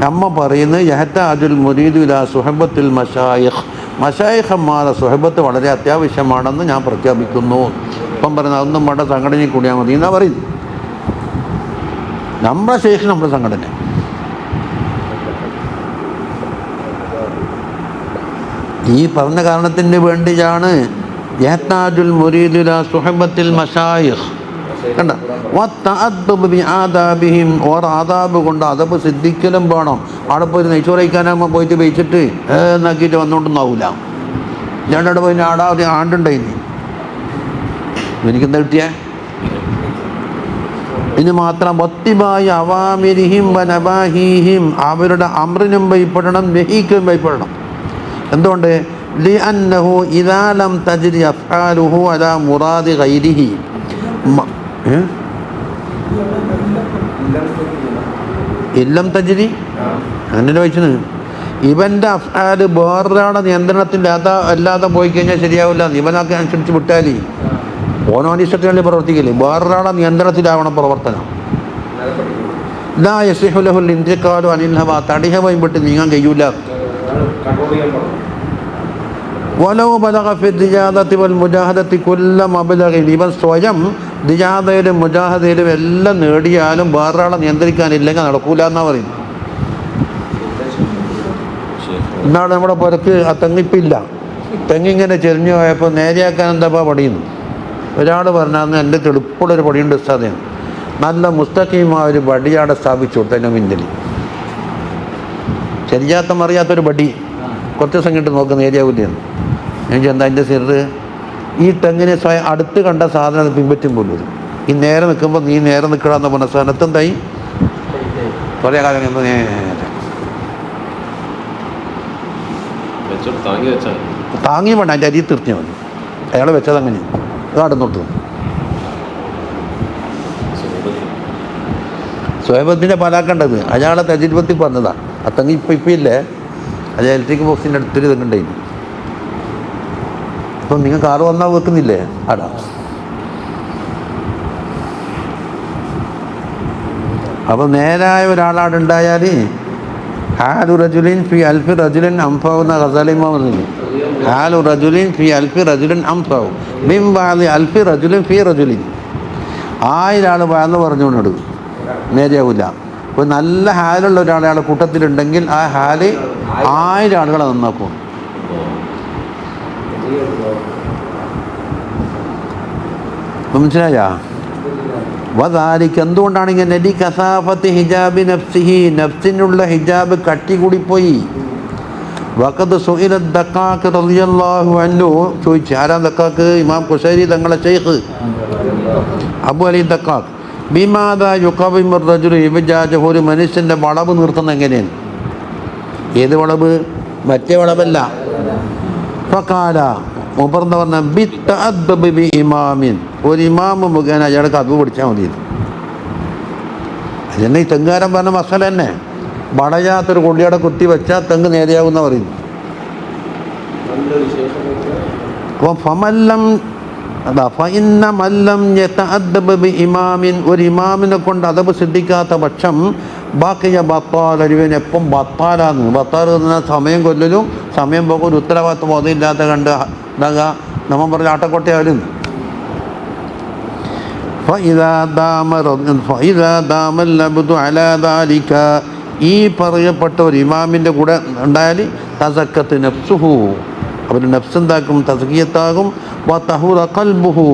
നമ്മ പറയുന്നത്? യഹ്താജുൽ മുരീദു ഇലാ സുഹബത്തുൽ മശായിഖ്, മശായിഖന്മാരുടെ സുഹബത്ത് വളരെ അത്യാവശ്യമാണെന്ന് ഞാൻ പ്രഖ്യാപിക്കുന്നു. ഇപ്പം പറയുന്നത് അതൊന്നും വേണ്ട, സംഘടനയിൽ കൂടിയാൽ മതി എന്നാ പറയുന്നത്. നമ്മുടെ ശേഷം നമ്മുടെ സംഘടന. ഈ പറഞ്ഞ കാരണത്തിന് വേണ്ടിയാണ് യഹ്താജുൽ മുരീദു ഇലാ സുഹബത്തിൽ മശായിഖ്. കണ്ട, വത്തഅദ്ദബ് ബിആദാബിഹിം, ഓർ ആദാബ് കൊണ്ട് അദബ് സിദ്ധിക്കലും വേണം. അവിടെ പോയി നെയ്ച്ചോറ് കഴിക്കാനാകുമ്പോൾ പോയിട്ട് വെച്ചിട്ട് എന്നാക്കിയിട്ട് വന്നുകൊണ്ടൊന്നാവില്ല. രണ്ടവിടെ പോയി ആടാതെ ആണ്ടുണ്ടായിന്, എനിക്കെന്താ കിട്ടിയ? ഇനി മാത്രം വത്തിബായി അവാമിരിഹിം വനബാഹിഹിം, അവരുടെ അമ്രിനും ഭയപ്പെടണം, നഹീക്കും ഭയപ്പെടണം. എന്തുകൊണ്ട്? ലിഅന്നഹു ഇദാ ലം തജ്രി അഫ്ആലുഹു അലാ മുറാദി ഗൈരിഹി. ഇല്ലം തജ്രി അങ്ങനെ വെച്ചത്, ഇവൻ്റെ അഫ്ആല് വേറൊരാളുടെ നിയന്ത്രണത്തിൻ്റെ അല്ലാതെ പോയി കഴിഞ്ഞാൽ ശരിയാവില്ല. ഇവനൊക്കെ അനുസരിച്ച് വിട്ടാൽ ഓനോനിഷ്ടത്തിനല്ലേ പ്രവർത്തിക്കില്ലേ? വേറൊരാളുടെ നിയന്ത്രണത്തിലാവണം പ്രവർത്തനം. ലാ യസിഹു ലഹുൽ ഇന്തിഖാലു അനിൽ ഹവാ, തടിഹവയും വിട്ട് നീങ്ങാൻ കഴിയൂല. വലൗ ബലഗ ഫി ദിജാദത്തി വൽ മുജാഹദത്തി കുല്ല മബ്ലഗിൻ, ഇവൻ സ്വയം ദിജാദയിലും മുജാഹദയിലും എല്ലാം നേടിയാലും വേറൊരാളെ നിയന്ത്രിക്കാനില്ലെങ്കിൽ നടക്കൂല എന്നാ പറയുന്നത്. ഇന്നാണ് നമ്മുടെ പുരക്ക് ആ തെങ്ങിപ്പില്ല, തെങ്ങിങ്ങനെ ചെരിഞ്ഞു പോയപ്പോൾ നേരെയാക്കാൻ എന്താ പടിയുന്നു. ഒരാൾ പറഞ്ഞാൽ എൻ്റെ തെളിപ്പുള്ളൊരു പടിയുണ്ട് ഉസ്താദയാണ്, നല്ല മുസ്തഖീമായ ഒരു പടിയാടെ സ്ഥാപിച്ചു കൊടുത്തു. എൻ്റെ മുന്നിൽ ശരിയാത്തം അറിയാത്തൊരു പടി, കുറച്ച് ദിവസം കിട്ട് നോക്കുന്ന നേരെയാവില്ലെന്ന്. എനിക്ക് എന്താ എൻ്റെ സിറ്? ഈ തെങ്ങിനെ സ്വയം അടുത്ത് കണ്ട സാധനം പിൻപറ്റും പോലും. ഈ നേരെ നിൽക്കുമ്പോൾ നീ നേരെ നിൽക്കണമെന്ന് പറഞ്ഞ സ്ഥാനത്ത് എന്തായി കുറേ കാലം കഴിയുമ്പോൾ നേരെ താങ്ങി വേണ്ട, അതിൻ്റെ അരിയിൽ തീർത്തിയാൽ മതി. അയാൾ വെച്ചത് അങ്ങനെ കടന്നോട്ട്. സ്വയബത്തിൻ്റെ പലാക്കേണ്ടത് അയാളെ തജിൽബത്തിൽ പറഞ്ഞതാണ്. ആ തെങ്ങ് ഇപ്പം ഇല്ലേ, അത് ഇലക്ട്രിക് ബോക്സിൻ്റെ അടുത്തൊരു തെങ്ങുണ്ടായിരുന്നു. അപ്പം നിങ്ങൾ കാറ് വന്നാൽ വെക്കുന്നില്ലേ ആടാ. അപ്പം നേരായ ഒരാളാടുണ്ടായാൽ ഹാലു റജുലിൻ ഫി അൽഫി റജുലിൻ അംഫാവ് എന്ന ഗസാലിമ പറഞ്ഞു. ഹാലു റജുലിൻ ഫി അൽഫി റജുലിൻ അംഫാവ് മിൻ ബാദി അൽഫി റജുലിൻ ഫി റജുലിൻ. 1000 ആൾ വാന്ന് പറഞ്ഞുകൊണ്ട് നേരെയാവില്ല. അപ്പോൾ നല്ല ഹാലുള്ള ഒരാളെ കൂട്ടത്തിലുണ്ടെങ്കിൽ ആ ഹാല് 1000 ആളുകളെ നന്നാക്കും. മനസ്സിലായ? വദാലിക, എന്തുകൊണ്ടാണ് ഇങ്ങനെ? ലി കസാഫത്തി ഹിജാബി നഫ്സിഹി, നഫ്സിനുള്ള ഹിജാബ് കട്ടി കൂടിപ്പോയി. വഖദ് സുഇല ദഖാഖ് റളിയല്ലാഹു അൻഹു, ചോദിച്ചു. ആരാ ദഖാഖ്? ഇമാം ഖുശൈരി തങ്ങളെ ശൈഖ് അബു അലി ദഖാഖ്. ബിമാദാ യുഖവിമു റജുലു ഇബ്ജാജഹു, ഒരു മനുഷ്യൻ്റെ വളവ് നിർത്തുന്നത് എങ്ങനെയാണ്? ഏത് വളവ്? മറ്റേ വളവല്ല, ഫഖാല മൂപ്പർന്ന് പറഞ്ഞ ബിത്തഅദ്ദബി ബി ഇമാമിൻ, ഒരു ഇമാമ് മുഖേന അയാൾക്ക് അത് പഠിച്ചാൽ മതി. അതന്നെ ഈ തെങ്കാരൻ പറഞ്ഞ മസല തന്നെ. വളയാത്തൊരു കൊള്ളിയുടെ കുത്തി വെച്ചാൽ തെങ്ങ് നേരെയാകുന്ന പറയുന്നു. അപ്പോൾ ഫമല്ലം ഇമാമിൻ, ഒരു ഇമാമിനെ കൊണ്ട് അതബ് സിദ്ധിക്കാത്ത പക്ഷം ബാക്കിയ ബത്താൽ, ഒരുവൻ എപ്പം ബത്താലാന്ന്. ബത്താൽ എന്ന സമയം കൊല്ലലും സമയം പോകും, ഒരു ഉത്തരവാദിത്വം ബോധമില്ലാത്ത കണ്ട് ഇതാകുക, നമ്മൾ പറഞ്ഞ ആട്ടക്കൊട്ടയാലും. ഈ പറയപ്പെട്ട ഒരു ഇമാമിൻ്റെ കൂടെ ഉണ്ടായാൽ തസക്കത്ത് നഫ്സുഹു, അവൻ്റെ നഫ്സ് എന്താക്കും? തസ്കിയത്താകും. വതഹുറ ഖൽബുഹു,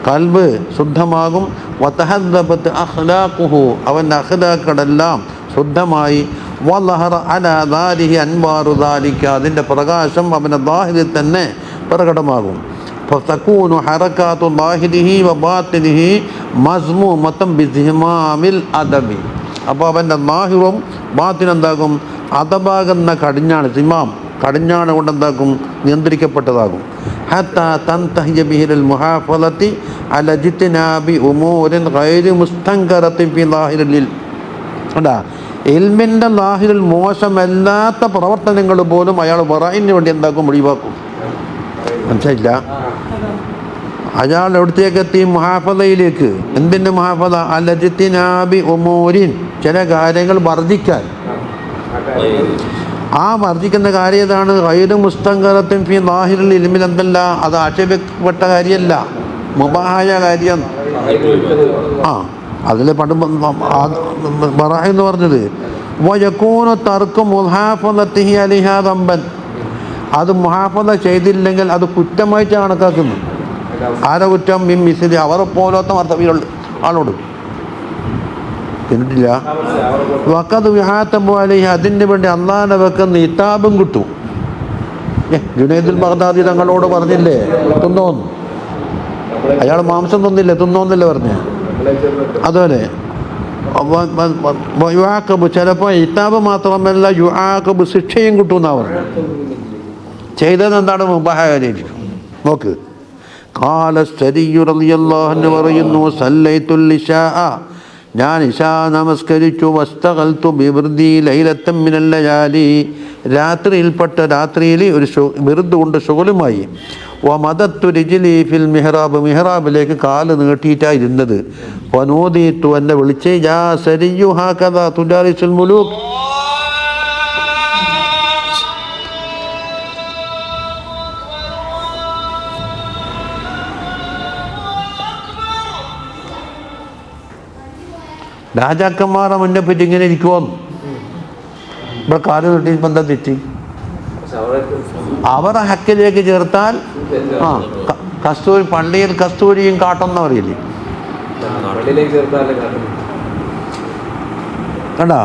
കൽബ് ശുദ്ധമാകും. വതഹദ്ദബത് അഖ്ലാഖുഹു, അവൻ്റെ അഖ്ലാഖുകളെല്ലാം ശുദ്ധമായി. വലഹറ അലാ ദാരിഹി അൻവാറു ദാലിക, അതിൻ്റെ പ്രകാശം അവൻ്റെ ദാഹിരിൽ തന്നെ പ്രകടമാകും. ഫതകൂനു ഹറകാതു ദാഹിരിഹി വബാത്തിനിഹി മസ്മൂമതൻ ബിസിഹ്മാമിൽ അദബി. അപ്പോൾ അവൻ്റെ ദാഹിറും ബാത്തിനും എന്താകും? അദബാകുന്ന കടിഞ്ഞാണ്, സിമാം കടിഞ്ഞാണ് കൊണ്ട് എന്താക്കും? നിയന്ത്രിക്കപ്പെട്ടതാകും. ഹത്താ തൻതഹിയ ബിഹിൽ മുഹാഫളതി അല ജിത്നാബി ഉമൂരിൻ ഗൈരി മുസ്തൻകറത്തിൻ ഫി ളാഹിരിൽ. കണ്ടാ, ഇൽമിൻ്റെ ലാഹിറിൽ മോശമല്ലാത്ത പ്രവർത്തനങ്ങൾ പോലും അയാൾ വറയിന് വേണ്ടി എന്താക്കും? ഒഴിവാക്കും. മനസ്സിലായില്ല? അയാൾ എവിടത്തേക്ക് എത്തി? മുഹാഫളയിലേക്ക്. എന്തിൻ്റെ മുഹാഫള? അല ജിത്നാബി ഉമൂരിൻ, ചില കാര്യങ്ങൾ വർദ്ധിക്കാൻ. ആ വർദ്ധിക്കുന്ന കാര്യം ഏതാണ്? ഗൈറു മുസ്തൻകറത്തിൻ ഫി ളാഹിരിൽ ഇൽമിൽ എന്തല്ല, അത് ആക്ഷേപപ്പെട്ട കാര്യമല്ല, മുബാഹായ കാര്യം. അതിൽ പണ്ട് ബറാഹ് എന്ന് പറഞ്ഞത് വയകൂനു തർക്കു മുഹാഫളതിഹി അലൈഹാ ദംബൻ, അത് മുഹാഫള ചെയ്തില്ലെങ്കിൽ അത് കുറ്റമായിട്ട് കണക്കാക്കുന്നു. ആരെ കുറ്റം? മിൻ മിസ്ലി, അവരെ പോലത്തെ മർത്തബിലുള്ള ആളോട്. എന്നിട്ടില്ല വഖദ് വിഹാതബു അലൈഹി, അതിന് വേണ്ടി അള്ളാഹുവിനെ വെക്കുന്ന ഇതാബും കിട്ടും. ജുനൈദുൽ ബഗ്ദാദി തങ്ങളോട് പറഞ്ഞില്ലേ തിന്നോന്ന്? അയാൾ മാംസം തിന്നില്ലേ, തിന്നോന്നല്ലേ പറഞ്ഞേ? അതുപോലെ യുആഖബ്, ചിലപ്പോൾ ഇതാബ് മാത്രമല്ല യുആഖബ്, ശിക്ഷയും കിട്ടുമെന്നാണ് പറഞ്ഞത്. ചെയ്തത് എന്താണ്? മുബാഹായിരിക്കും. നോക്ക്, ഖാല സരിയ്യു റളിയല്ലാഹു അൻഹു പറയുന്നു, സല്ലൈതുൽ ഇശാഅ, ഞാൻ ഇശാ നമസ്കരിച്ചു. വസ്തഖൽതു ബിവൃദി ലൈലത്തൻ മിനൽ ലയാലി, രാത്രിയിൽപ്പെട്ട രാത്രിയിൽ ഒരു വിറുദ് കൊണ്ട് ശുഗലുമായി. വമദത്തു റിജ്ലി ഫിൽ മിഹ്റാബ്, മിഹ്റാബിലേക്ക് കാല് നീട്ടിയിട്ടാണ് ഇരുന്നത്. വനൂദിത്തു, എന്നെ വിളിച്ച്, യാ സരിയ്യു ഹാകദാ തുജാലിസുൽ മുലൂക്, രാജാക്കന്മാരെ മുന്നേ പറ്റി ഇങ്ങനെ ഇരിക്കുമോ? ഇവിടെ കാല് നീട്ടി ബന്ധം തെറ്റി. അവരെ ഹക്കിലേക്ക് ചേർത്താൽ കസ്തൂരി, പള്ളിയിൽ കസ്തൂരിയും കാട്ടെന്ന് പറയില്ലേ? കണ്ടാ,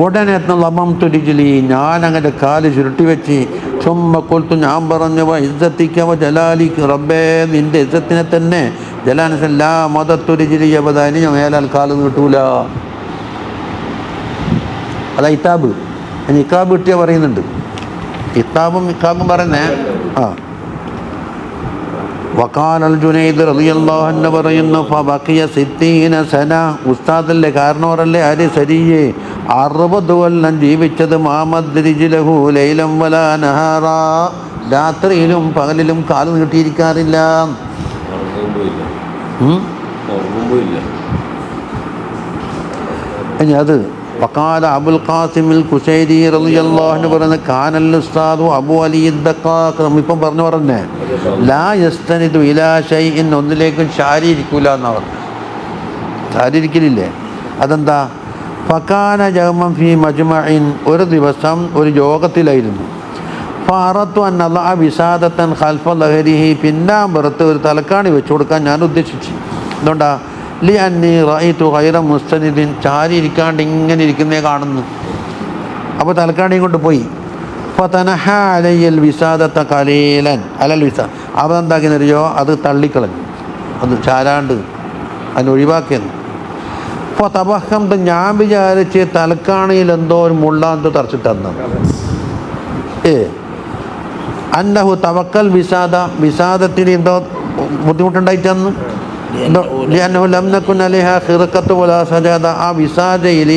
ഉടനെ ലമം തുരിജിലി, ഞാൻ അങ്ങനെ കാല് ചുരുട്ടി വെച്ച്. ചുമ്മ കൊൽത്തു, ഞാൻ പറഞ്ഞു, ഇസ്സത്തിക്കവ ജലാലിക്ക്, റബ്ബേ നിന്റെ ഇസ്സത്തിനെ തന്നെ, ജലാനസല്ലാ മതത്തുരിജിലി അബദാനി, ഞാൻ മേലാൽ കാല് നീട്ടൂല. അതാ ഇത്താബ്. ഇക്കാബ് കിട്ടിയ പറയുന്നുണ്ട്. ഇത്താബും ഇക്കാബും പറയുന്നേ. വഖാലൽ ജുനൈദ് റളിയല്ലാഹു അൻഹു പറയുന്നു, ഫബഖിയ 60 സന, ഉസ്താദല്ലേ, കാരണവരല്ലേ, ആര്? സരിയെ 60 കൊല്ലം ജീവിച്ചത്. മാമദ്രിജ്ലഹു ലൈലം വലാ നഹാറ, രാത്രിയിലും പകലിലും കാല് നീട്ടിയിരിക്കാറില്ല. ഇനി അത് വഖാല അബുൽ ഖാസിമിൽ ഖുശൈരി റളിയല്ലാഹു അൻഹു പറയുന്നത്, കാനൽ ഉസ്താദു അബു അലി ദഖാഖ്, ഇപ്പം പറഞ്ഞേ, ലാ യസ്തനിദു ഇലാ ഷൈഇൻ, ഒന്നിലേക്കും ശാരീരിക്കൂല എന്നാണ് പറഞ്ഞത്. ശാരീരിക്കലില്ലേ? അതെന്താ? ഫകാന യൗമൻ ഫീ മജ്മഇൻ, ഒരു ദിവസം ഒരു യോഗത്തിലായിരുന്നു. ഫഅറത്തു അൻ അളഅ വിസാദത്തൻ ഖൽഫ ലഹരിഹി, പിന്നാമ്പുറത്ത് ഒരു തലക്കാണി വെച്ചു കൊടുക്കാൻ ഞാൻ ഉദ്ദേശിച്ചു. എന്തുകൊണ്ടാ? ലി അന്നി റഅയ്തു ഗൈറ മുസ്തനിദിൻ, ചാരിയിരിക്കാണ്ട് ഇങ്ങനെ ഇരിക്കുന്നേ കാണുന്നു. അപ്പോൾ തലക്കാണിയും കൊണ്ട് പോയി. ഫതനഹ അലയ്യൽ വിസാദത്ത ഖലീലൻ അലൽ വിസാ, അവൻ എന്താക്കിയെന്നറിയോ? അത് തള്ളിക്കളഞ്ഞു, അത് ചാരാണ്ട് അതിനൊഴിവാക്കിയെന്ന്. അപ്പോൾ തബഹം, ഞാൻ വിചാരിച്ച് തലക്കാണിയിൽ എന്തോ ഒരു മുള്ളാന്തോ തറച്ചിട്ടെന്ന്. അന്നഹു തവക്കൽ വിസാദത്തിന് എന്തോ ബുദ്ധിമുട്ടുണ്ടായിട്ടെന്ന് സജാദ, ആ വിസാദയിൽ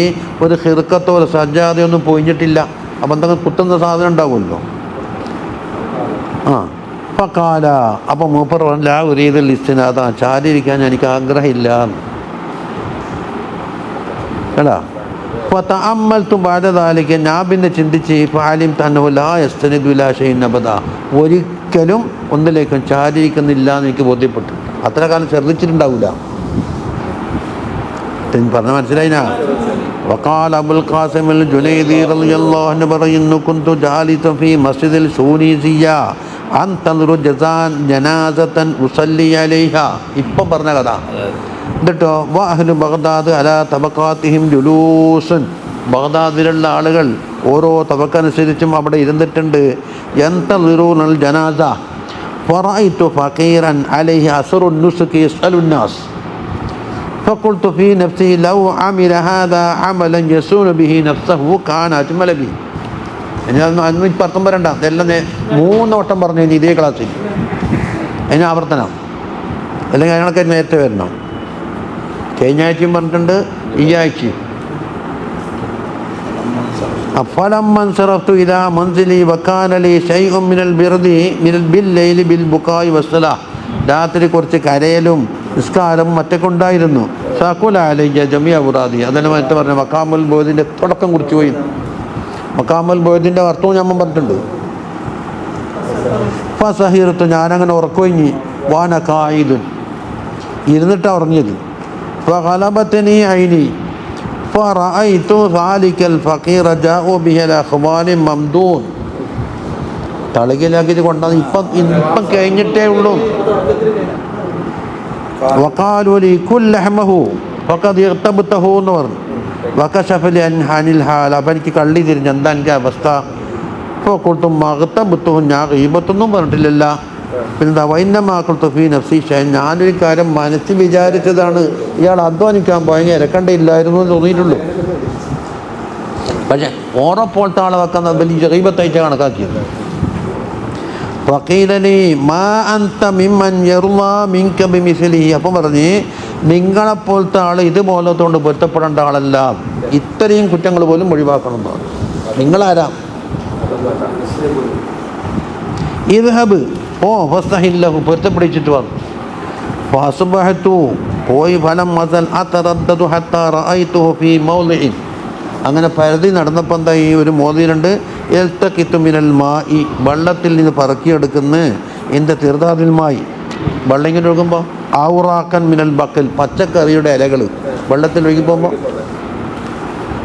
ഒരു ഹിർക്കത്തോ ഒരു സജാദയൊന്നും പൊയിഞ്ഞിട്ടില്ല. അപ്പം എന്തെങ്കിലും കുത്തുന്ന സാധനം ഉണ്ടാവുമല്ലോ. അപ്പം കാല, അപ്പം മൂപ്പർ പറഞ്ഞ ആ ഒരു രീതിയിൽ ഇസ്തിനാദ, ചാരിയിരിക്കാൻ എനിക്ക് ആഗ്രഹമില്ല കേടാ. അപ്പോൾ തഅമ്മൽതു ബഅദ ദാലിക, ഞാൻ പിന്നെ ചിന്തിച്ച് ഫഅലിം തന്നഹു ലാ യസ്തനിദു ഇലാ ഷൈഇൻ അബദ, ഒരിക്കലും ഒന്നിലേക്കും ചാരിയിരിക്കുന്നില്ല എന്ന് എനിക്ക് ബോധ്യപ്പെട്ടു. അത്ര കാലം ശ്രദ്ധിച്ചിട്ടുണ്ടാവില്ല. പറഞ്ഞ മനസ്സിലായിനാ? വഖാല അബുൽ ഖാസിം അൽ ജുനൈദി റളിയല്ലാഹു അൻഹു പറയുന്നു, കുന്തു ജാലിസൻ ഫീ മസ്ജിദിൽ സൂനീസിയ അൻതദുറു ജനാസതൻ ഉസല്ലി അലൈഹാ. ഇപ്പം പറഞ്ഞ കഥ എന്നിട്ടോ. വഅഹ്ലു ബഗ്ദാദ് അലാ തബഖാതിഹിം ജുലൂസുൻ, ബഗ്ദാദിലുള്ള ആളുകൾ ഓരോ തബക്കനുസരിച്ചും അവിടെ ഇരുന്നിട്ടുണ്ട്. യൻതദിറൂനൽ ജനാസ ഫറഅയ്തു ഫഖീറൻ അലൈഹി അസ്റു നുസ്കി യസ്അലു الناس فقلت في نفسي لو عمل هذا عملا يسون به نفسه كان اجمل به. ഇനി അതൊന്നും പർത്തം വരണ്ട, ഇതെല്ലാം 3 വട്ടം പറഞ്ഞു ഇനി ഇതേ ക്ലാസ്സിൽ. അതിന് ആവർത്തനം, അല്ലെങ്കിൽ അതിനൊക്കെ നേരത്തെ വരണം. കഴിഞ്ഞ ആഴ്ചയും പറഞ്ഞിട്ടുണ്ട്, ഈ ആഴ്ചയും. فلما انصرفت إلى منزلي وكان لي شيء من البرد بالليل بالبكاء والصلاة, രാത്രി കുറച്ച് കരയലും നിസ്കാരം മറ്റൊക്കെ ഉണ്ടായിരുന്നു. സഖുല അലയ്യ ജമിയ മുറാദി, അതിന് മറ്റേ പറഞ്ഞ മഖാമുൽ ബോദിൻ്റെ തുടക്കം കുറിച്ച് പോയി. മഖാമുൽ ബോദിൻ്റെ അർത്ഥവും ഞാൻ പറഞ്ഞിട്ടുണ്ട്. ഫസഹിറത്ത്, ഞാനങ്ങനെ ഉറക്കൊഴിഞ്ഞ്. വാന കായിദുൻ, ഇരുന്നിട്ടാണ് ഉറങ്ങിയത്. ഫഗലബത്നി ഐനി ഫറഅയ്തു സാലിക്കൽ ഫഖീറ ജാഉ ബിഹിൽ അഖ്വാനി മംദൂൻ. തളികയിലാക്കിയിട്ട് കൊണ്ടുവന്ന് ഇപ്പം കഴിഞ്ഞിട്ടേ ഉള്ളൂ. വഖാലു ലി കുൽ ലഹ്മഹു ഫഖദ് ഇഗ്തബതഹു എന്ന് പറഞ്ഞു. വകശഫ ലി അൻഹാനിൽ ഹാൽ, അപ്പം എനിക്ക് കള്ളി തിരിഞ്ഞ് എന്താ എൻ്റെ അവസ്ഥ. ഫഖുൽതു മഗ്തബതുഹു, ഞാൻ ഗീബത്തൊന്നും പറഞ്ഞിട്ടില്ലല്ല. പിന്നെ വൈന്നമാക്കുൽത്തു ഫീ നഫ്സി ഷൈഅൻ, ഞാനൊരു കാര്യം മനസ്സിൽ വിചാരിച്ചതാണ്, ഇയാൾ അധ്വാനിക്കാൻ പോയെങ്കിൽ ഇരക്കണ്ടയില്ലായിരുന്നു എന്ന് തോന്നിയിട്ടുള്ളൂ. പക്ഷേ ഓറപ്പോലത്തെ ആളെ വെക്കാൻ വലിയ ഗീബത്തായിട്ട് കണക്കാക്കിയത്. വഖീലലി മാ അൻത മിമ്മൻ യർളാ മിൻക ബിമിസ്ലിഹി, അപ്പം പറഞ്ഞ് നിങ്ങളെപ്പോലത്തെ ആൾ ഇതുപോലത്തോണ്ട് പൊരുത്തപ്പെടേണ്ട ആളല്ല, ഇത്രയും കുറ്റങ്ങൾ പോലും ഒഴിവാക്കണം എന്ന് പറഞ്ഞു. നിങ്ങളാരാ? ഇദ്ഹബ്, ഓ ഫസ്തഹില്ലഹു, പൊരുത്തപ്പെടിച്ചിട്ട് വന്നു. ഫഅസ്ബഹതു, പോയി. ഫലം മസൽ അതറദ്ദദു ഹത്താ റഅയ്തുഹു ഫീ മൗളിഇൻ, അങ്ങനെ പരതി നടന്നപ്പോൾ എന്താ, ഈ ഒരു മോദിയിലുണ്ട്. എൽത്തക്കിത്തു മിനൽ മായി, വെള്ളത്തിൽ നിന്ന് പറക്കിയെടുക്കുന്ന എൻ്റെ തിർദാദിൽമായി, വെള്ളം ഇങ്ങനെ ഒഴുകുമ്പോൾ ഔറാക്കൻ മിനൽ ബക്കൽ, പച്ചക്കറിയുടെ ഇലകൾ വെള്ളത്തിൽ ഒഴുകി പോകുമ്പോൾ.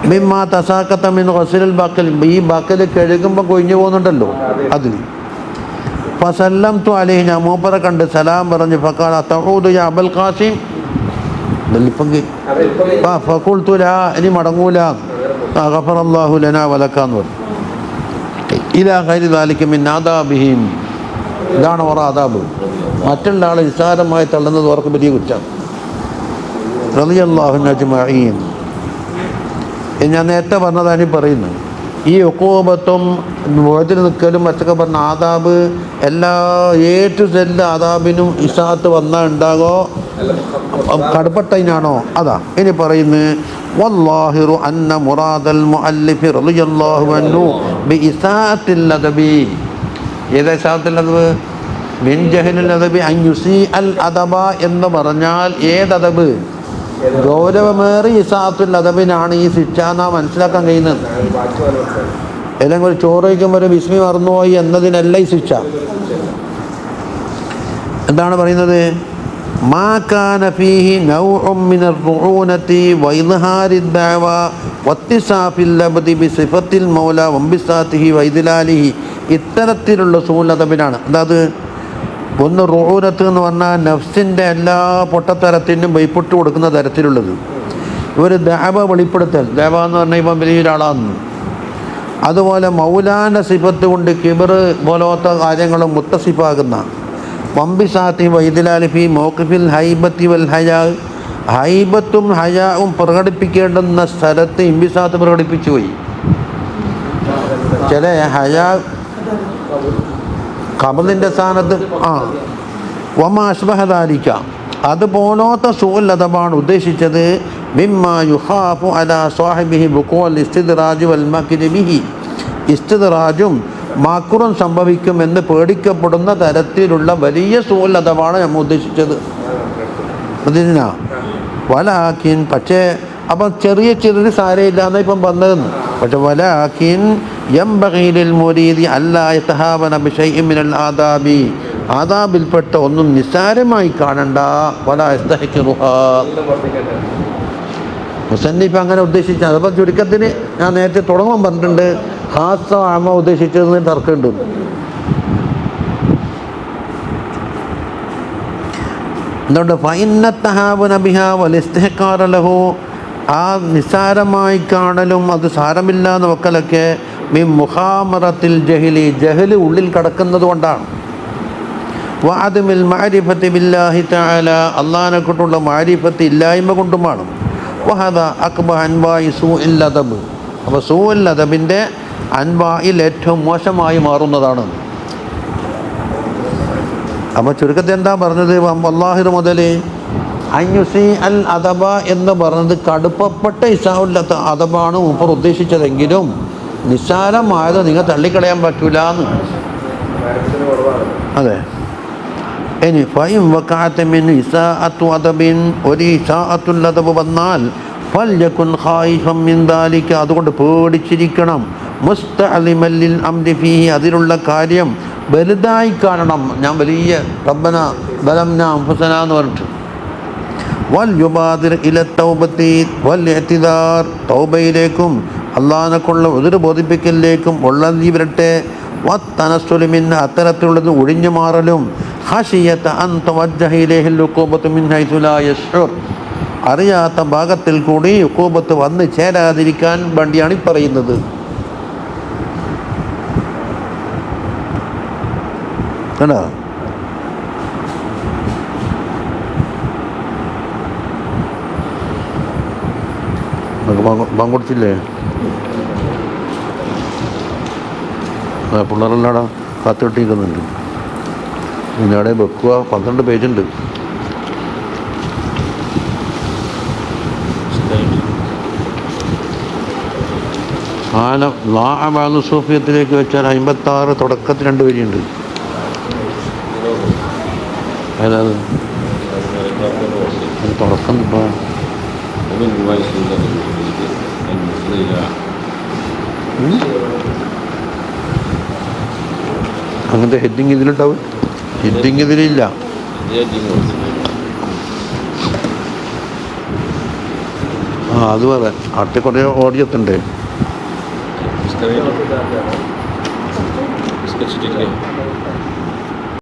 മിമ്മാ തസാക്കത്ത മിൻ ഗസ്ലിൽ ബക്കൽ, ഈ ബക്കൽ കഴുകുമ്പോൾ കൊഴിഞ്ഞു പോകുന്നുണ്ടല്ലോ അതിൽ. ഫസല്ലംതു അലൈഹി, ഞാൻ മൂപ്പറെ കണ്ട് സലാം പറഞ്ഞു. ഫഖാല തഊദു യാ അബുൽ ഖാസിം, ഫഖുൽതു ലാ, ഇനി മടങ്ങൂല. ഗഫറല്ലാഹു ലനാ വലക്കാന്ന് പറഞ്ഞു. ഇലാ ഗൈരി ദാലിക മിൻ ആദാബിഹിം, ഇതാണ് ഓരോ ആദാബ്. മറ്റുള്ള ആളെ നിസ്സാരമായി തള്ളുന്നത് അവർക്ക് വലിയ കുറ്റം. റളിയല്ലാഹു അജ്മഈൻ. ഞാൻ നേരത്തെ പറഞ്ഞതാണ് പറയുന്നത്. ഈ ഉഖൂബത്തും മുഅ്തിൽ നിൽക്കലും മറ്റൊക്കെ പറഞ്ഞ ആദാബ്, എല്ലാ ഏറ്റു സെല്ല് ആദാബിനും ഇസാത്ത് വന്നാൽ ഉണ്ടാകോ, കടുപ്പട്ടതിനാണോ? അതാ ഇനി പറയുന്നത്. വല്ലാഹിറു അന്ന മുറാദൽ മുഅല്ലിഫി റളിയല്ലാഹു അൻഹു ബിഇസാത്തിൽ അദബി, ഏതാ ഇസാത്തുൽ അദബ്? മിൻ ജഹലിൽ അദബി അൻ യുസീ അൽ അദബ എന്ന് പറഞ്ഞാൽ ഏതദബ്? ഗൗരവമേറിയ ഇസാത്തുൽ അദബിനാണ് ഈ ശിക്ഷ എന്നാ മനസ്സിലാക്കാൻ കഴിയുന്നത്. അല്ലെങ്കിൽ ഒരു ചോറ് വയ്ക്കുമ്പോൾ ഒരു വിസ്മി മറന്നുപോയി എന്നതിനല്ല ഈ ശിക്ഷ. എന്താണ് പറയുന്നത്? മാ കാന ഫീഹി നൗഉം മിനർ റുഊനതി വഇദ്ഹാരിദ് ദഅവ വത്തിസാഫിൽ ലബ്ദി ബിസിഫത്തിൽ മൗല വംബിസാതിഹി വഇദ്ലാലിഹി, ഇത്തരത്തിലുള്ള സൂലതബിനാണ്. അതായത് ഒന്ന് റുഊനത്ത് എന്ന് പറഞ്ഞാൽ നഫ്സിൻ്റെ എല്ലാ പൊട്ടത്തരത്തിനും വൈപ്പിട്ട് കൊടുക്കുന്ന തരത്തിലുള്ളത്. ഒരു ദഅവ വെളിപ്പെടുത്തൽ, ദഅവ എന്ന് പറഞ്ഞാൽ ഇപ്പം വലിയൊരാളാണെന്ന്. അതുപോലെ മൗലാൻ്റെ സിഫത്ത് കൊണ്ട് കിബർ പോലത്തെ കാര്യങ്ങളും മുത്തസിഫാകുന്ന. വംബിസാത്തി വൈദ്ലാലി ഫി മൗഖിഫിൽ ഹൈബത്തി വൽ ഹയാ, ഹൈബത്തും ഹയാവും പ്രകടിപ്പിക്കേണ്ടുന്ന സ്ഥലത്ത് ഇംബിസാത്ത് പ്രകടിപ്പിച്ചു പോയി. ചില ഹയാ ഖബദിൻ്റെ സ്ഥാനത്ത് വമാ അശ്ബഹദാലിക അതുപോലത്തെ സൂൽ അദബാണ് ഉദ്ദേശിച്ചത്. മിമ്മാ യുഖാഫു അലാ സ്വാഹിബിഹി ബുഖൂൽ ഇസ്തിദ്റാജ് വൽ മക്രി ബിഹി ഇസ്തിദ്റാജും മാക്കുറും സംഭവിക്കുമെന്ന് പേടിക്കപ്പെടുന്ന തരത്തിലുള്ള വലിയ സൂൽ അദബാണ് നമ്മൾ ഉദ്ദേശിച്ചത്. അതിനാ വലാക്കിൻ പക്ഷേ അപ്പം ചെറിയ ചെറിയ സാരയില്ലാന്ന് ഇപ്പം വന്നതെന്ന്. പക്ഷെ വലാക്കിൻ യംബഗി ലിൽ മുരീദി അല്ലാ യതഹാവന ബിശൈഇൻ മിനൽ ആദാബി ആദാബിൽപ്പെട്ട ഒന്നും നിസ്സാരമായി കാണണ്ട. വലാ യസ്തഹിഖുഹാ മുസന്നിഫ് അങ്ങനെ ഉദ്ദേശിച്ച അതപ്പം ചുരുക്കത്തിന് ഞാൻ നേരത്തെ തുടങ്ങാൻ പറഞ്ഞിട്ടുണ്ട്. ഖാസ ആമ ഉദ്ദേശിച്ചതെന്ന് തർക്കമുണ്ട്. എന്തുകൊണ്ട് ഫഇന്ന തഹാവുന ബിഹാ വൽ ഇസ്തിഹ്ഖാറ ലഹു ആ നിസ്സാരമായി കാണലും അത് സാരമില്ല എന്ന് വെക്കലൊക്കെ മിൻ മുഖാമറത്തിൽ ജഹല് ഉള്ളിൽ കിടക്കുന്നത് കൊണ്ടാണ്. വഅദമിൽ മഅരിഫത്തി ബില്ലാഹി തആല അല്ലാഹനെ കൊണ്ടുള്ള മഅരിഫത്ത് ഇല്ലായ്മ കൊണ്ടുമാണ്. വഹദ അക്ബഹ അൻവാഇ സൂഇൽ അദബ് അപ്പോൾ സൂഉൽ അദബിൻ്റെ അൻവായിൽ ഏറ്റവും മോശമായി മാറുന്നതാണ്. അപ്പോൾ ചുരുക്കത്തിൽ എന്താ പറഞ്ഞത്? വല്ലാഹിർ മുതൽ അയ്യുസി അൽ അദബ എന്ന് പറഞ്ഞത് കടുപ്പപ്പെട്ട ഇസാഉൽ അദബാണ് മൂപ്പർ ഉദ്ദേശിച്ചതെങ്കിലും നിസ്സാരമായത് നിങ്ങൾ തള്ളിക്കളയാൻ പറ്റൂല എന്ന്. അതെ. ഇനി ഫൈം വഖഅതമിൻ ഇസാഅത്തു അദബിൻ ഒരു ഇസാഅത്തുൽ അദബ് വന്നാൽ ഫൽയകുൻ ഖായിഫൻ മിൻ ദാലിക അതുകൊണ്ട് പേടിച്ചിരിക്കണം. മുസ്തഅലിമൻ ലിൽ അംരി ഫീഹി അതിലുള്ള കാര്യം വലുതായി കാണണം. ഞാൻ വലിയ റബ്ബന ബലംന അൻഫുസന എന്ന് പറഞ്ഞിട്ട് വൽ യുബാദിർ ഇല തൗബത്തി വൽ ഇഅ്തിദാർ തൗബയിലേക്കും അള്ളാഹനെക്കുള്ള ഉദ്ർ ബോധിപ്പിക്കലിലേക്കും ഉള്ളത് വരട്ടെ. വത്തനസ്സുലി മിൻ അത്തരത്തിലുള്ളത് ഒഴിഞ്ഞു മാറലും ഖശിയത അൻ തവജ്ജഹ ഇലൈഹിൽ ഉഖൂബത്തു മിൻ ഹൈസു ലാ യശ്ഉർ അറിയാത്ത ഭാഗത്തിൽ കൂടി ഉഖൂബത്ത് വന്ന് ചേരാതിരിക്കാൻ വേണ്ടിയാണ് ഈ പറയുന്നത്. കണ്ടോ? പങ്കൊടുത്തില്ലേ? പിള്ളേരെല്ലാടാ കാത്തുകെട്ടിയിരിക്കുന്നുണ്ട്. ഇന്നവിടെ വെക്കുക. 12 പേജുണ്ട്. ലാഅബാദു സൂഫിയത്തിലേക്ക് വെച്ചാൽ 56 തുടക്കത്തിൽ 2 പേജുണ്ട്. ഏതാണ് തുടക്കം? ഇപ്പോൾ അങ്ങനത്തെ ഹെഡിങ് ഇതിലുണ്ടാവും. ഹെഡിങ് ഇതിലില്ല. അത് പറയാം. അടുത്ത കുറേ ഓടിയെത്തണ്ടേ?